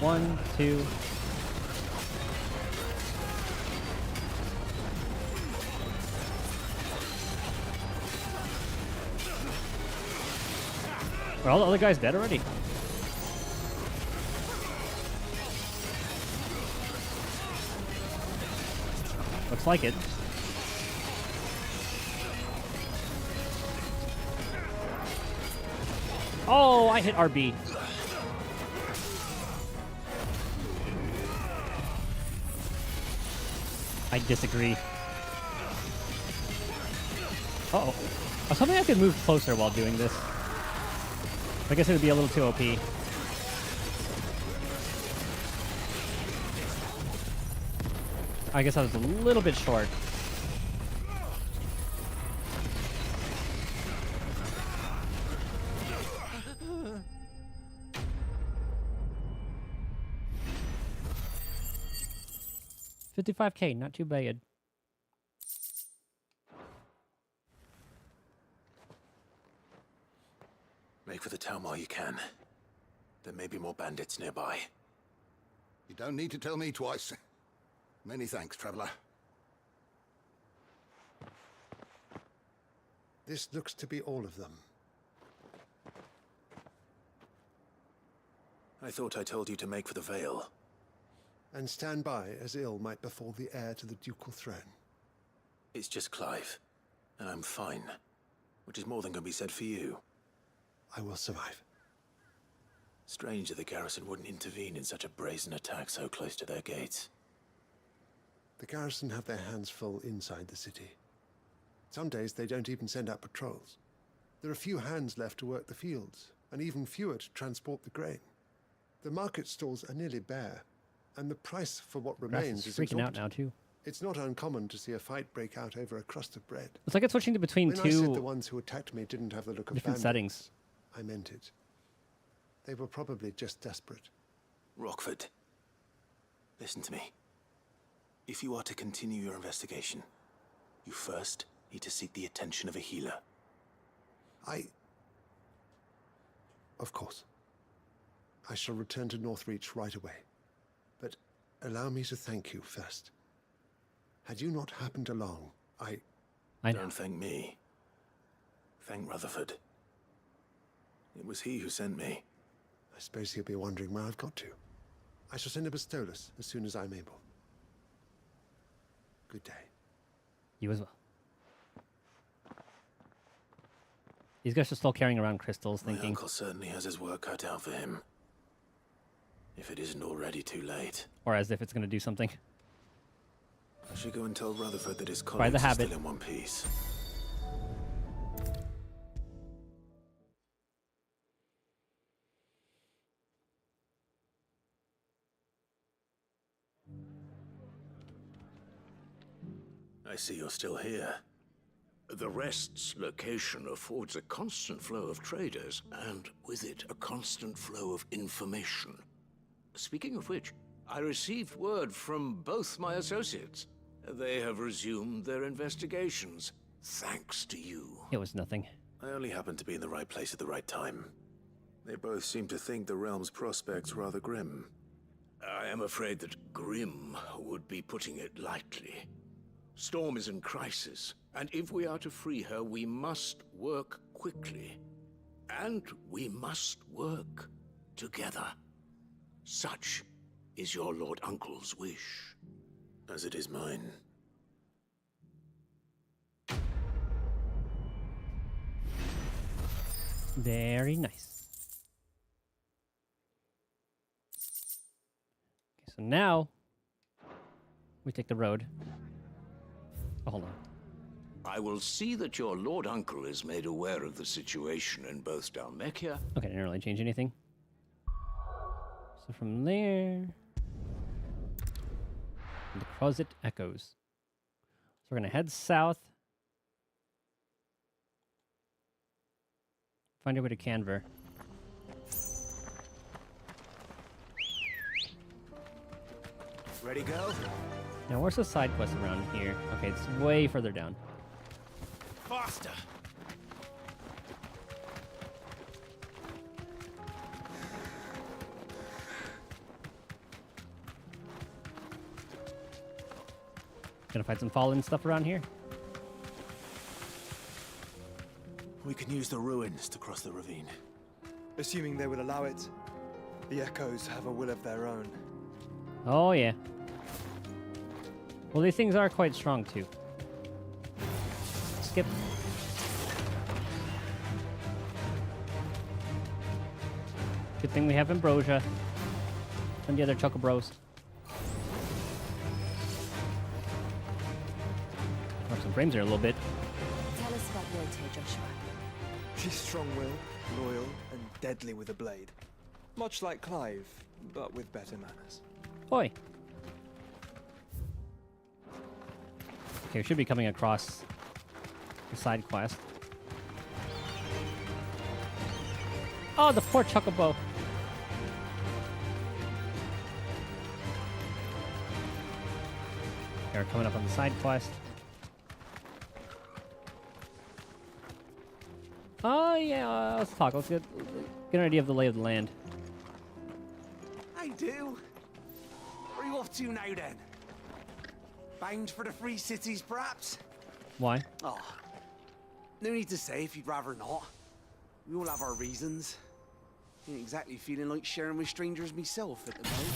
One, two. Are all the other guys dead already? Looks like it. Oh, I hit RB. I disagree. Uh-oh. I was hoping I could move closer while doing this. I guess it would be a little too OP. I guess I was a little bit short. $55K, not too bad. Make for the town while you can. There may be more bandits nearby. You don't need to tell me twice. Many thanks, traveler. This looks to be all of them. I thought I told you to make for the Vale. And stand by as ill might befall the heir to the ducal throne. It's just Clive, and I'm fine. Which is more than can be said for you. I will survive. Strange that the garrison wouldn't intervene in such a brazen attack so close to their gates. The garrison have their hands full inside the city. Some days they don't even send out patrols. There are few hands left to work the fields, and even fewer to transport the grain. The market stalls are nearly bare, and the price for what remains is freaking out exorbitant. now too. It's not uncommon to see a fight break out over a crust of bread. It's like it's switching to between When I said the two ones who attacked me didn't have the look of different bandits, settings. I meant it. They were probably just desperate. Rockford, listen to me. If you are to continue your investigation, you first need to seek the attention of a healer. Of course. I shall return to Northreach right away. But allow me to thank you first. Had you not happened along, I know. Don't thank me. Thank Rutherford. It was he who sent me. I suppose he'll be wondering where I've got to. I shall send a Bastolus as soon as I'm able. Good day. You as well. These guys are still carrying around crystals, My thinking. uncle certainly has his work cut out for him. If it isn't already too late. Or as if it's going to do something. I should go and tell Rutherford that his By colleagues the are habit. still in one piece. I see you're still here. The Rest's location affords a constant flow of traders, and with it, a constant flow of information. Speaking of which, I received word from both my associates. They have resumed their investigations, thanks to you. It was nothing. I only happened to be in the right place at the right time. They both seem to think the realm's prospects rather grim. I am afraid that grim would be putting it lightly. Storm is in crisis, and if we are to free her, we must work quickly. And we must work together. Such is your Lord Uncle's wish. As it is mine. Very nice. Okay, so now we take the road. Oh, hold on. I will see that your Lord Uncle is made aware of the situation in both Dalmekia. Okay, didn't really change anything. So from there, the Crozet echoes. So we're gonna head south, find our way to Canver. Ready, go? Now, where's the side quest around here? Okay, it's way further down. Faster! Gonna find some fallen stuff around here. We can use the ruins to cross the ravine. Assuming they will allow it. The Echoes have a will of their own. Oh, yeah. Well, these things are quite strong, too. Skip. Good thing we have Ambrosia and the other Chocobros. Drop some frames there a little bit. Tell us about Rote, Joshua. She's strong-willed, loyal, and deadly with a blade. Much like Clive, but with better manners. Boy. Okay, we should be coming across the side quest. Oh, the poor Chocobo. Okay, we're coming up on the side quest. Oh, yeah, let's talk. Let's get an idea of the lay of the land. I do. Where are you off to now, then? Bound for the Free Cities, perhaps? Why? Oh, no need to say if you'd rather not. We all have our reasons. Ain't exactly feeling like sharing with strangers myself at the moment.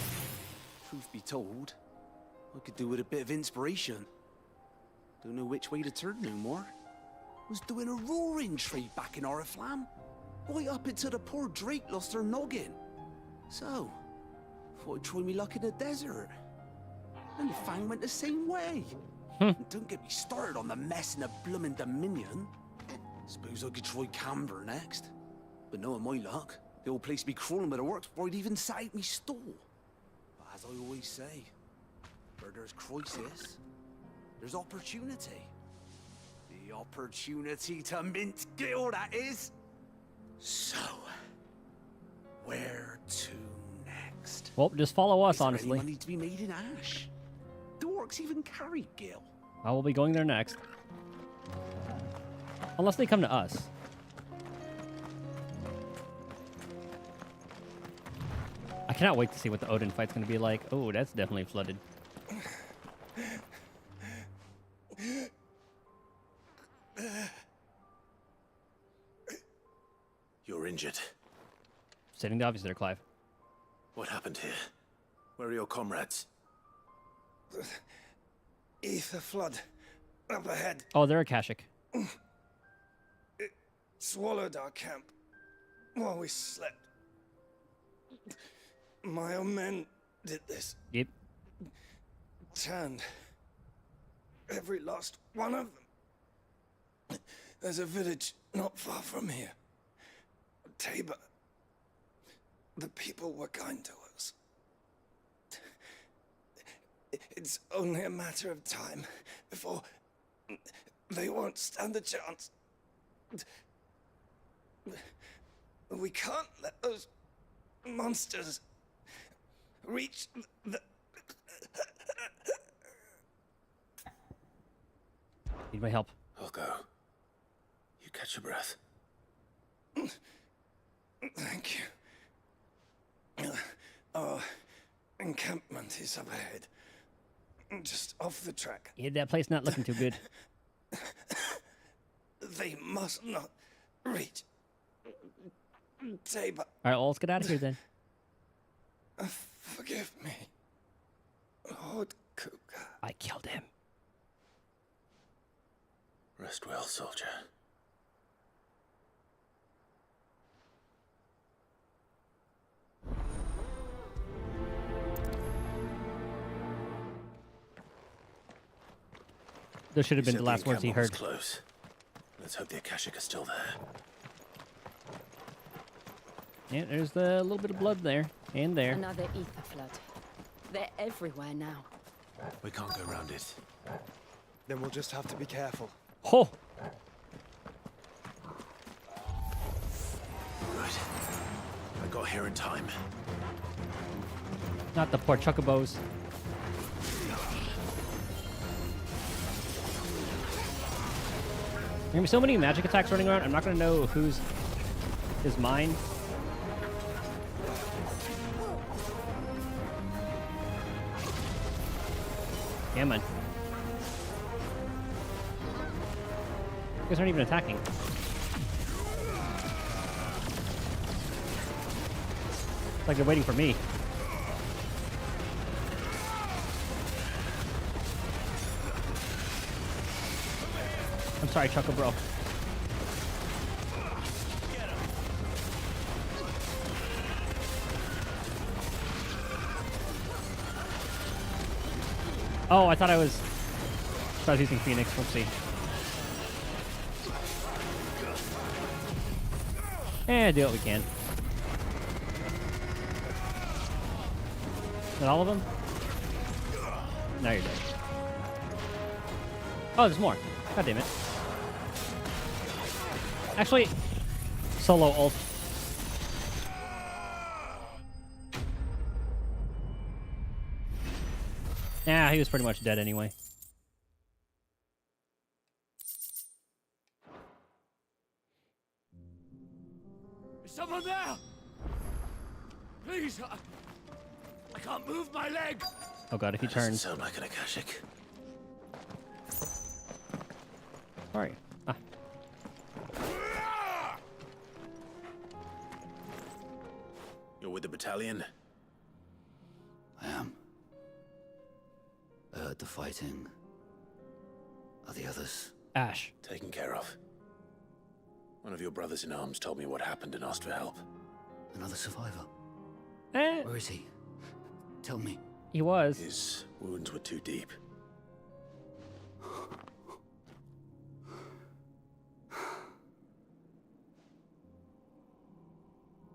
Truth be told, I could do with a bit of inspiration. Don't know which way to turn no more. Was doing a roaring trade back in Oriflamme. Right up until the poor Drake lost her noggin. So, thought I'd try me luck in the desert. And Fang went the same way. And don't get me started on the mess in the bloomin' Dominion. Suppose I could try Canver next. But knowing my luck, the old place be crawling with the works before I'd even set out me stall. But as I always say, where there's crisis, there's opportunity. The opportunity to mint Gil, that is. So, where to next? Well, just follow us, Is there honestly. any money to be made in Ash? The orcs even carry Gil. I will be going there next. Unless they come to us. I cannot wait to see what the Odin fight's going to be like. Oh, that's definitely flooded. You're injured. Stating the obvious there, Clive. What happened here? Where are your comrades? Ether flood. Up ahead. Oh, they're Akashic. It swallowed our camp while we slept. My own men did this. Yep. Turned every last one of them. There's a village not far from here. Tabor. The people were kind to us. It's only a matter of time before they won't stand a chance. We can't let those monsters reach the... Need my help. I'll go. You catch your breath. Thank you. Our encampment is up ahead. just off the track. Yeah, that place not looking too good. They must not reach Tabor. All right, well, let's get out of here then. Forgive me, Lord Kupka. I killed him. Rest well, soldier. Those should have been the last words he heard. Close. Let's hope the Akashic are still there. Yeah, there's the little bit of blood there and there. Another ether flood. They're everywhere now. We can't go around it. Then we'll just have to be careful. Oh! Good. I got here in time. Not the poor chocobos. There's gonna be so many magic attacks running around, I'm not gonna know whose is mine. Yeah, man. You guys aren't even attacking. It's like they're waiting for me. I'm sorry, Chuckle Bro. Oh, I thought I was using Phoenix. Whoopsie. Do what we can. Is that all of them? Now you're dead. Oh, there's more. God damn it. Actually, solo ult. Yeah, he was pretty much dead anyway. Is someone there? Please, I can't move my leg. Oh god, if he turns. Sound like an Akashic. Sorry. Ah. You're with the battalion? I am. I heard the fighting. Are the others? Ash. Taken care of. One of your brothers in arms told me what happened and asked for help. Another survivor? Eh. Where is he? Tell me. He was. His wounds were too deep.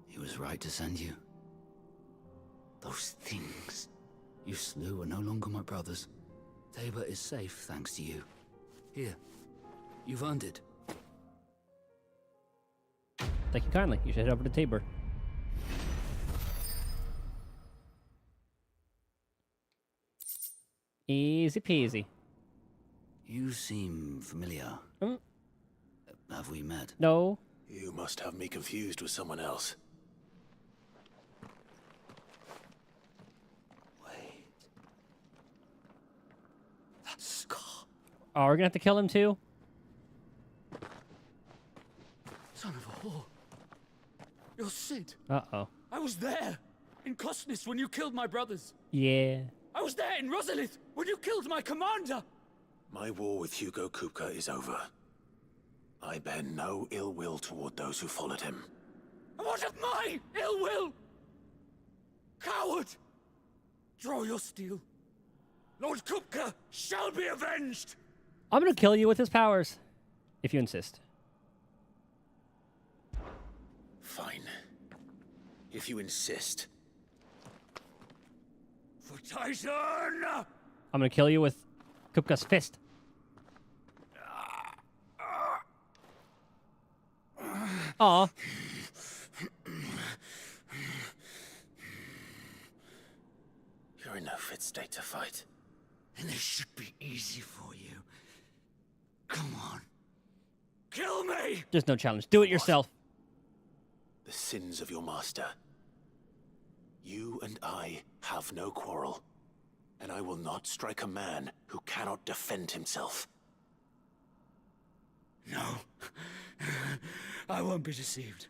He was right to send you. Those things you slew are no longer my brothers. Tabor is safe thanks to you. Here, you've earned it. Thank you kindly. You should head over to Tabor. Easy peasy. You seem familiar. Have we met? No. You must have me confused with someone else. That scar. Oh, we're gonna have to kill him too? Son of a whore. You're Sid. Uh-oh. I was there in Kosnis when you killed my brothers. Yeah. I was there in Rosalith when you killed my commander. My war with Hugo Kupka is over. I bear no ill will toward those who followed him. And what of my ill will? Coward! Draw your steel. Lord Kupka shall be avenged! I'm gonna kill you with his powers. If you insist. Fine. If you insist. For Titan! I'm gonna kill you with Kupka's fist. Aw. You're in no fit state to fight. And this should be easy for you. Come on. Kill me! There's no challenge. Do it yourself. The sins of your master. You and I have no quarrel. And I will not strike a man who cannot defend himself. No. I won't be deceived.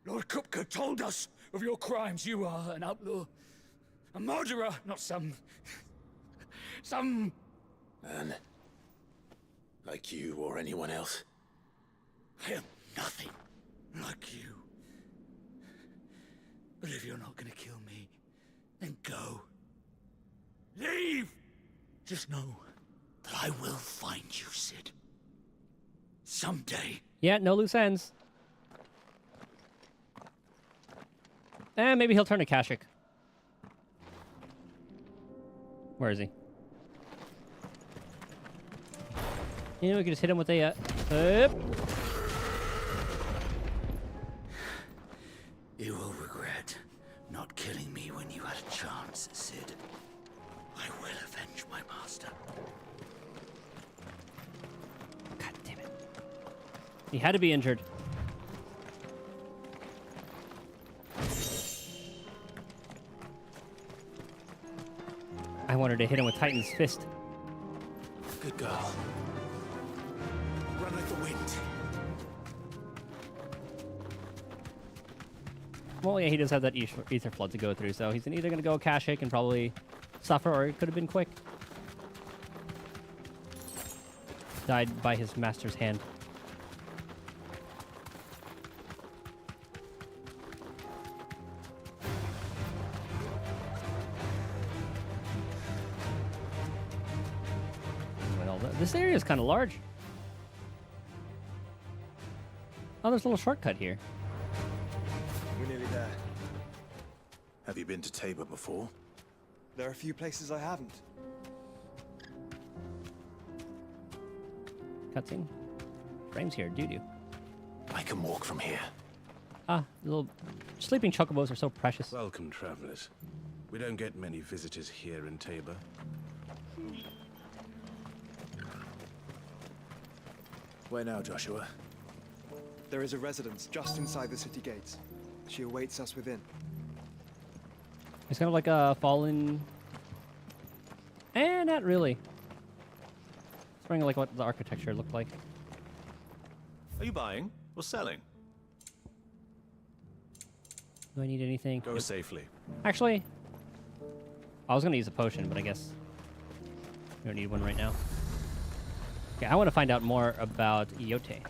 Lord Kupka told us of your crimes. You are an outlaw. A murderer, not some... Man. Like you or anyone else. I am nothing like you. But if you're not gonna kill me, then go. Leave! Just know that I will find you, Sid. Someday. Yeah, no loose ends. And maybe he'll turn to Kashyyyk. Where is he? You know, we can just hit him with a... You will regret not killing me when you had a chance, Sid. I will avenge my master. God damn it. He had to be injured. I wanted to hit him with Titan's fist. Good girl. Run like the wind. Well, yeah, he does have that ether flood to go through, so he's either going to go Kashyyyk and probably suffer, or it could have been quick. Died by his master's hand. This area is kind of large. Oh, there's a little shortcut here. We're nearly there. Have you been to Tabor before? There are a few places I haven't. Cutscene. Frames here, doo-doo. I can walk from here. Ah, little sleeping chocobos are so precious. Welcome, travelers. We don't get many visitors here in Tabor. Where now, Joshua? There is a residence just inside the city gates. She awaits us within. It's kind of like a fallen... not really. It's kind of like what the architecture looked like. Are you buying or selling? Do I need anything? Go safely. Actually, I was going to use a potion, but I guess we don't need one right now. Okay, I want to find out more about Yote.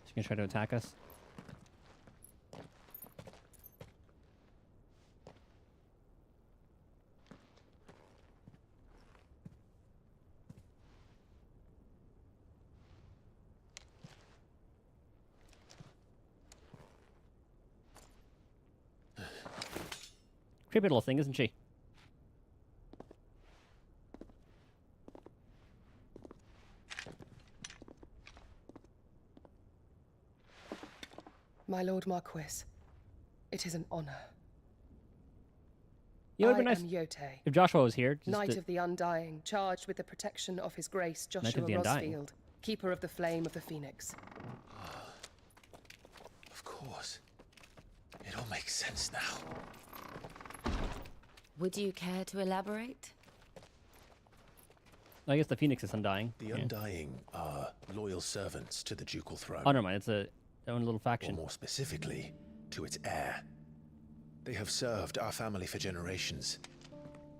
She's gonna try to attack us. Creepy little thing, isn't she? My Lord Marquis, it is an honor. You know, it'd be I nice am Yote, if Joshua was here. Knight of the Undying, charged with the protection of His Grace Knight Joshua of the Undying. Rosfield, Keeper of the Flame of the Phoenix. Of course. It all makes sense now. Would you care to elaborate? I guess the Phoenix is Undying. The Undying are loyal servants to the ducal throne. Oh, never mind. It's a own little faction. Or more specifically, to its heir. They have served our family for generations,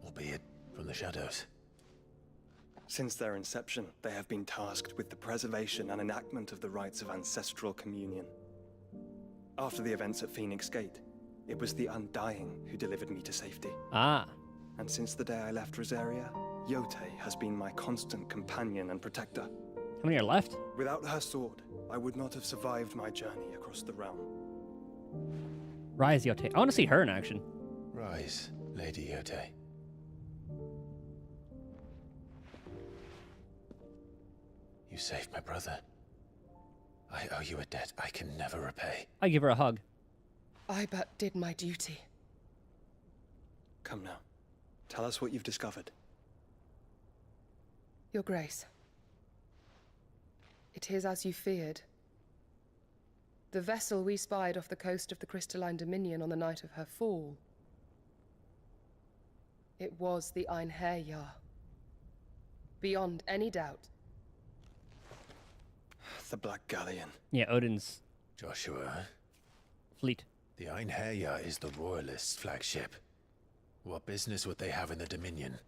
albeit from the shadows. Since their inception, they have been tasked with the preservation and enactment of the rites of ancestral communion. After the events at Phoenix Gate, it was the Undying who delivered me to safety. Ah. And since the day I left Rosaria, Yote has been my constant companion and protector. How many are left? Without her sword, I would not have survived my journey across the realm. Rise, Yote. I want to see her in action. Rise, Lady Yote. You saved my brother. I owe you a debt I can never repay. I give her a hug. I but did my duty. Come now. Tell us what you've discovered. Your Grace. It is as you feared. The vessel we spied off the coast of the Crystalline Dominion on the night of her fall. It was the Einherjar. Beyond any doubt. The Black Galleon. Yeah, Odin's Joshua, fleet. the Einherjar is the Royalists' flagship. What business would they have in the Dominion?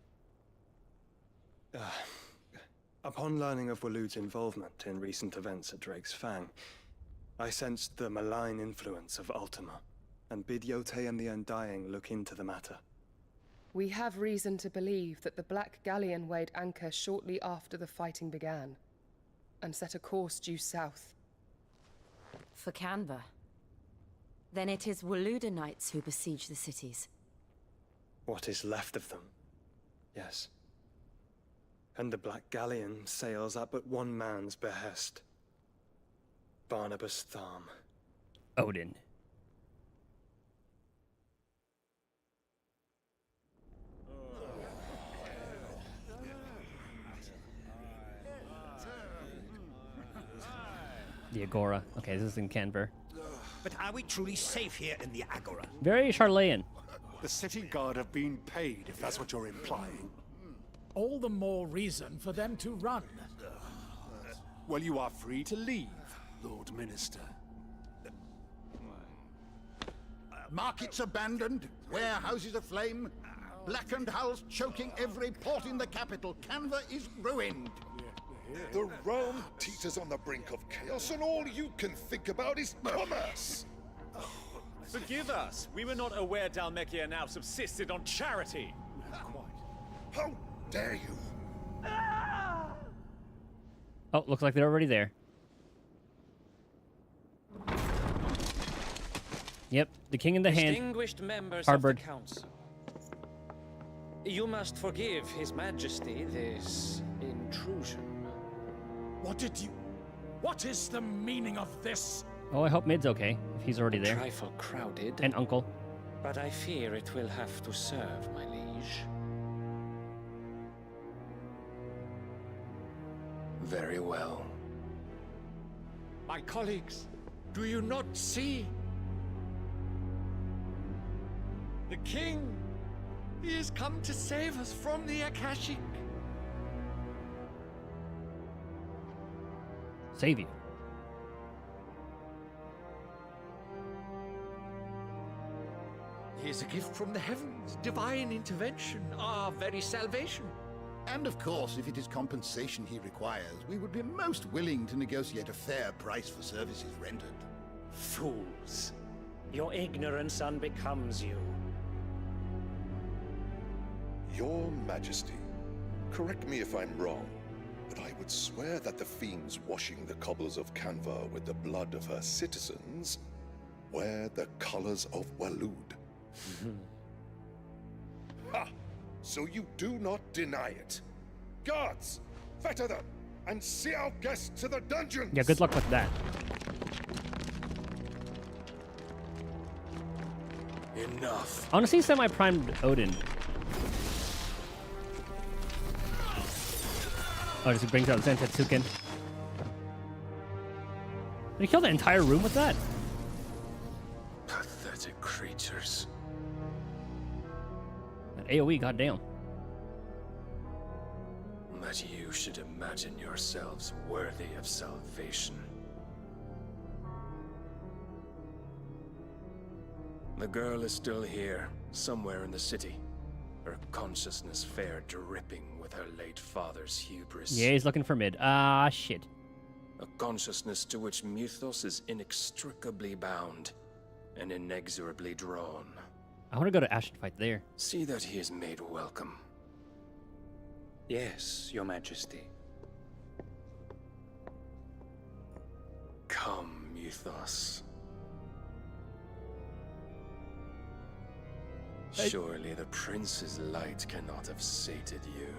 Upon learning of Waloed's involvement in recent events at Drake's Fang, I sensed the malign influence of Ultima, and bid Yote and the Undying look into the matter. We have reason to believe that the Black Galleon weighed anchor shortly after the fighting began, and set a course due south. For Canva. Then it is Waloeda Knights who besiege the cities. What is left of them, yes. And the Black Galleon sails at but one man's behest. Barnabas Tharm. Odin. The Agora. Okay, this is in Canberra. But are we truly safe here in the Agora? Very Charleyan. The city guard have been paid, if that's what you're implying. All the more reason for them to run. Well, you are free to leave, Lord Minister. Markets abandoned, warehouses aflame, blackened hulls choking every port in the capital. Canva is ruined. The realm teeters on the brink of chaos, and all you can think about is commerce. Forgive us. We were not aware Dhalmekia now subsisted on charity. How dare you? Oh, looks like they're already there. Yep, the king in the hand. Distinguished members Harbored. of the council. You must forgive His Majesty this intrusion. What is the meaning of this? Oh, I hope Mid's okay, if he's already there. Trifle crowded. And Uncle. But I fear it will have to serve, my liege. Very well. My colleagues, do you not see? The king! He has come to save us from the Akashic. Save you. He is a gift from the heavens, divine intervention, our very salvation. And of course, if it is compensation he requires, we would be most willing to negotiate a fair price for services rendered. Fools. Your ignorance unbecomes you. Your Majesty, correct me if I'm wrong, but I would swear that the fiends washing the cobbles of Canva with the blood of her citizens wear the colors of Waloed. Ha! So you do not deny it. Guards, fetter them, and see our guests to the dungeons! Yeah, good luck with that. Enough. I want to see semi-primed Odin. Oh, just brings out Zentetsuken. Did he kill the entire room with that? Pathetic creatures. That AoE, goddamn. That you should imagine yourselves worthy of salvation. The girl is still here, somewhere in the city. Her consciousness fair dripping with her late father's hubris. Yeah, he's looking for Mid. Ah, shit. A consciousness to which Mythos is inextricably bound and inexorably drawn. I want to go to Ashen Fight there. See that he is made welcome. Yes, Your Majesty. Come, Mythos. Surely the prince's light cannot have sated you.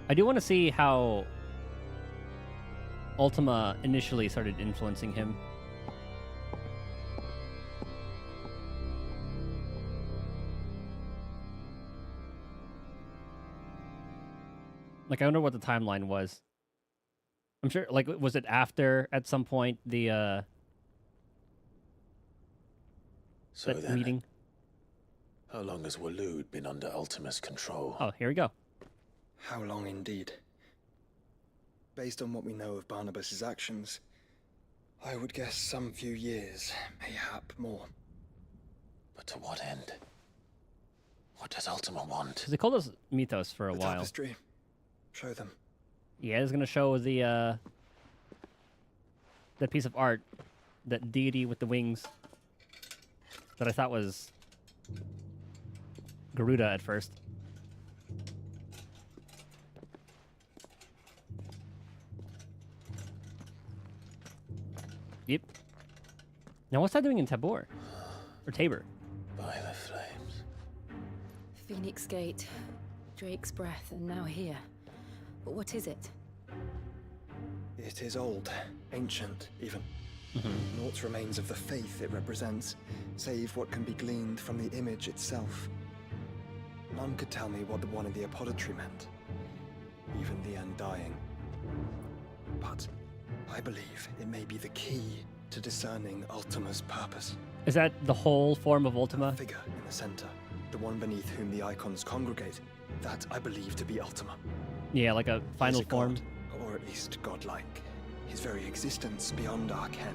I do want to see how Ultima initially started influencing him. Like, I wonder what the timeline was. I'm sure, like, was it after, at some point, the So that then, meeting. how long has Waloed been under Ultima's control? Oh, here we go. How long indeed? Based on what we know of Barnabas's actions, I would guess some few years, mayhap more. But to what end? What does Ultima want? Because they called us Mythos for a while. Tapestry. Show them. Yeah, it's gonna show the that piece of art, that deity with the wings, that I thought was Garuda at first. Yep. Now what's that doing in Tabor? Or Tabor? By the flames. Phoenix Gate, Drake's Breath, and now here. But what is it? It is old, ancient, even. Naught remains of the faith it represents, save what can be gleaned from the image itself. None could tell me what the one in the apothecary meant, even the Undying. But I believe it may be the key to discerning Ultima's purpose. Is that the whole form of Ultima? Figure in the center, the one beneath whom the icons congregate, that I believe to be Ultima. Yeah, like a final form. God, or at least godlike. His very existence beyond our ken.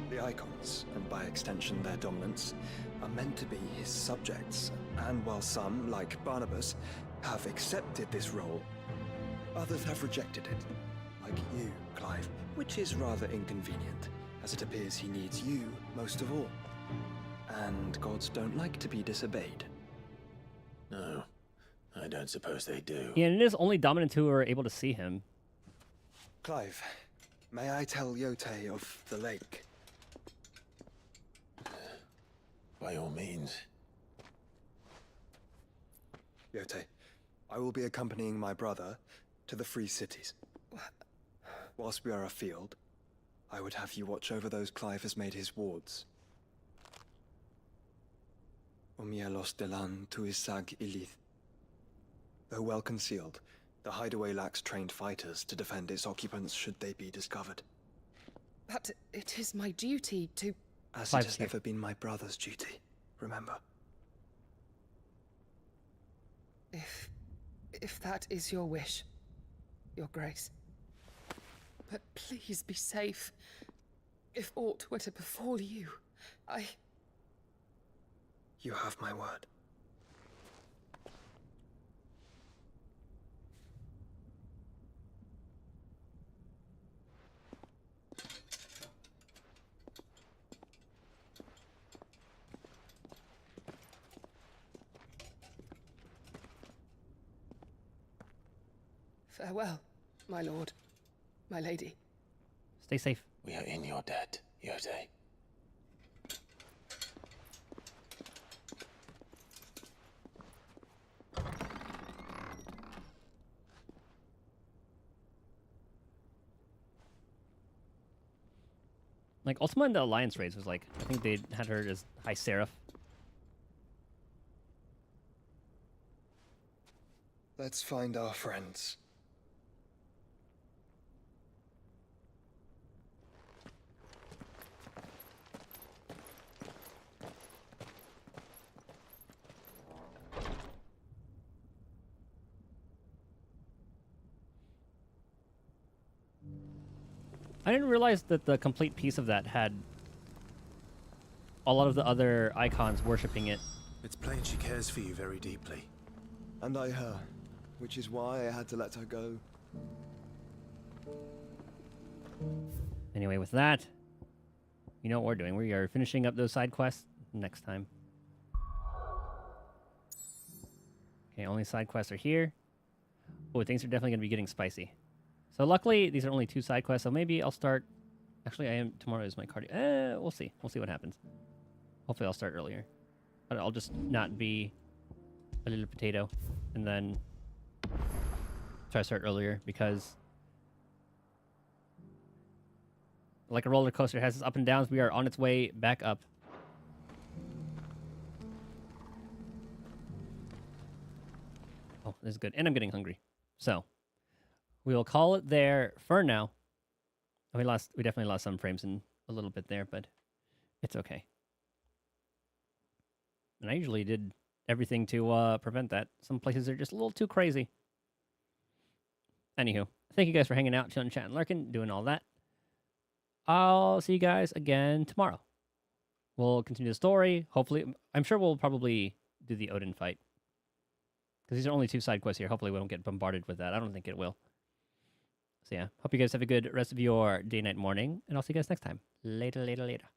The icons, and by extension their dominance, are meant to be his subjects, and while some, like Barnabas, have accepted this role, others have rejected it. Like you, Clive, which is rather inconvenient, as it appears he needs you most of all. And gods don't like to be disobeyed. No, I don't suppose they do. Yeah, and it is only Dominant who are able to see him. Clive, may I tell Yote of the lake? By all means. Yote, I will be accompanying my brother to the Free Cities. Whilst we are afield, I would have you watch over those Clive has made his wards. Omielos delan tuisag ilith. Though well concealed, the hideaway lacks trained fighters to defend its occupants should they be discovered. But it is my duty to... As it has never been my brother's duty, remember. If that is your wish, Your Grace. But please be safe. If aught were to befall you, You have my word. Farewell, my lord, my lady. Stay safe. We are in your debt, Yote. Like, Ultima in the Alliance raids was like, I think they had her as High Seraph. Let's find our friends. I didn't realize that the complete piece of that had a lot of the other icons worshipping it. It's plain she cares for you very deeply. And I her, which is why I had to let her go. Anyway, with that, you know what we're doing. We are finishing up those side quests next time. Okay, only side quests are here. Oh, things are definitely going to be getting spicy. So luckily, these are only 2 side quests, so maybe I'll start... Actually, tomorrow is my cardio. We'll see. We'll see what happens. Hopefully I'll start earlier. But I'll just not be a little potato, and then try to start earlier, because like a roller coaster, it has its up and downs. We are on its way back up. Oh, this is good. And I'm getting hungry. So we will call it there for now. We definitely lost some frames in a little bit there, but it's okay. And I usually did everything to prevent that. Some places are just a little too crazy. Anywho, thank you guys for hanging out, chilling, chatting, lurking, doing all that. I'll see you guys again tomorrow. We'll continue the story. Hopefully, I'm sure we'll probably do the Odin fight. Because these are only 2 side quests here. Hopefully we won't get bombarded with that. I don't think it will. So yeah, hope you guys have a good rest of your day, night, morning. And I'll see you guys next time. Later, later, later.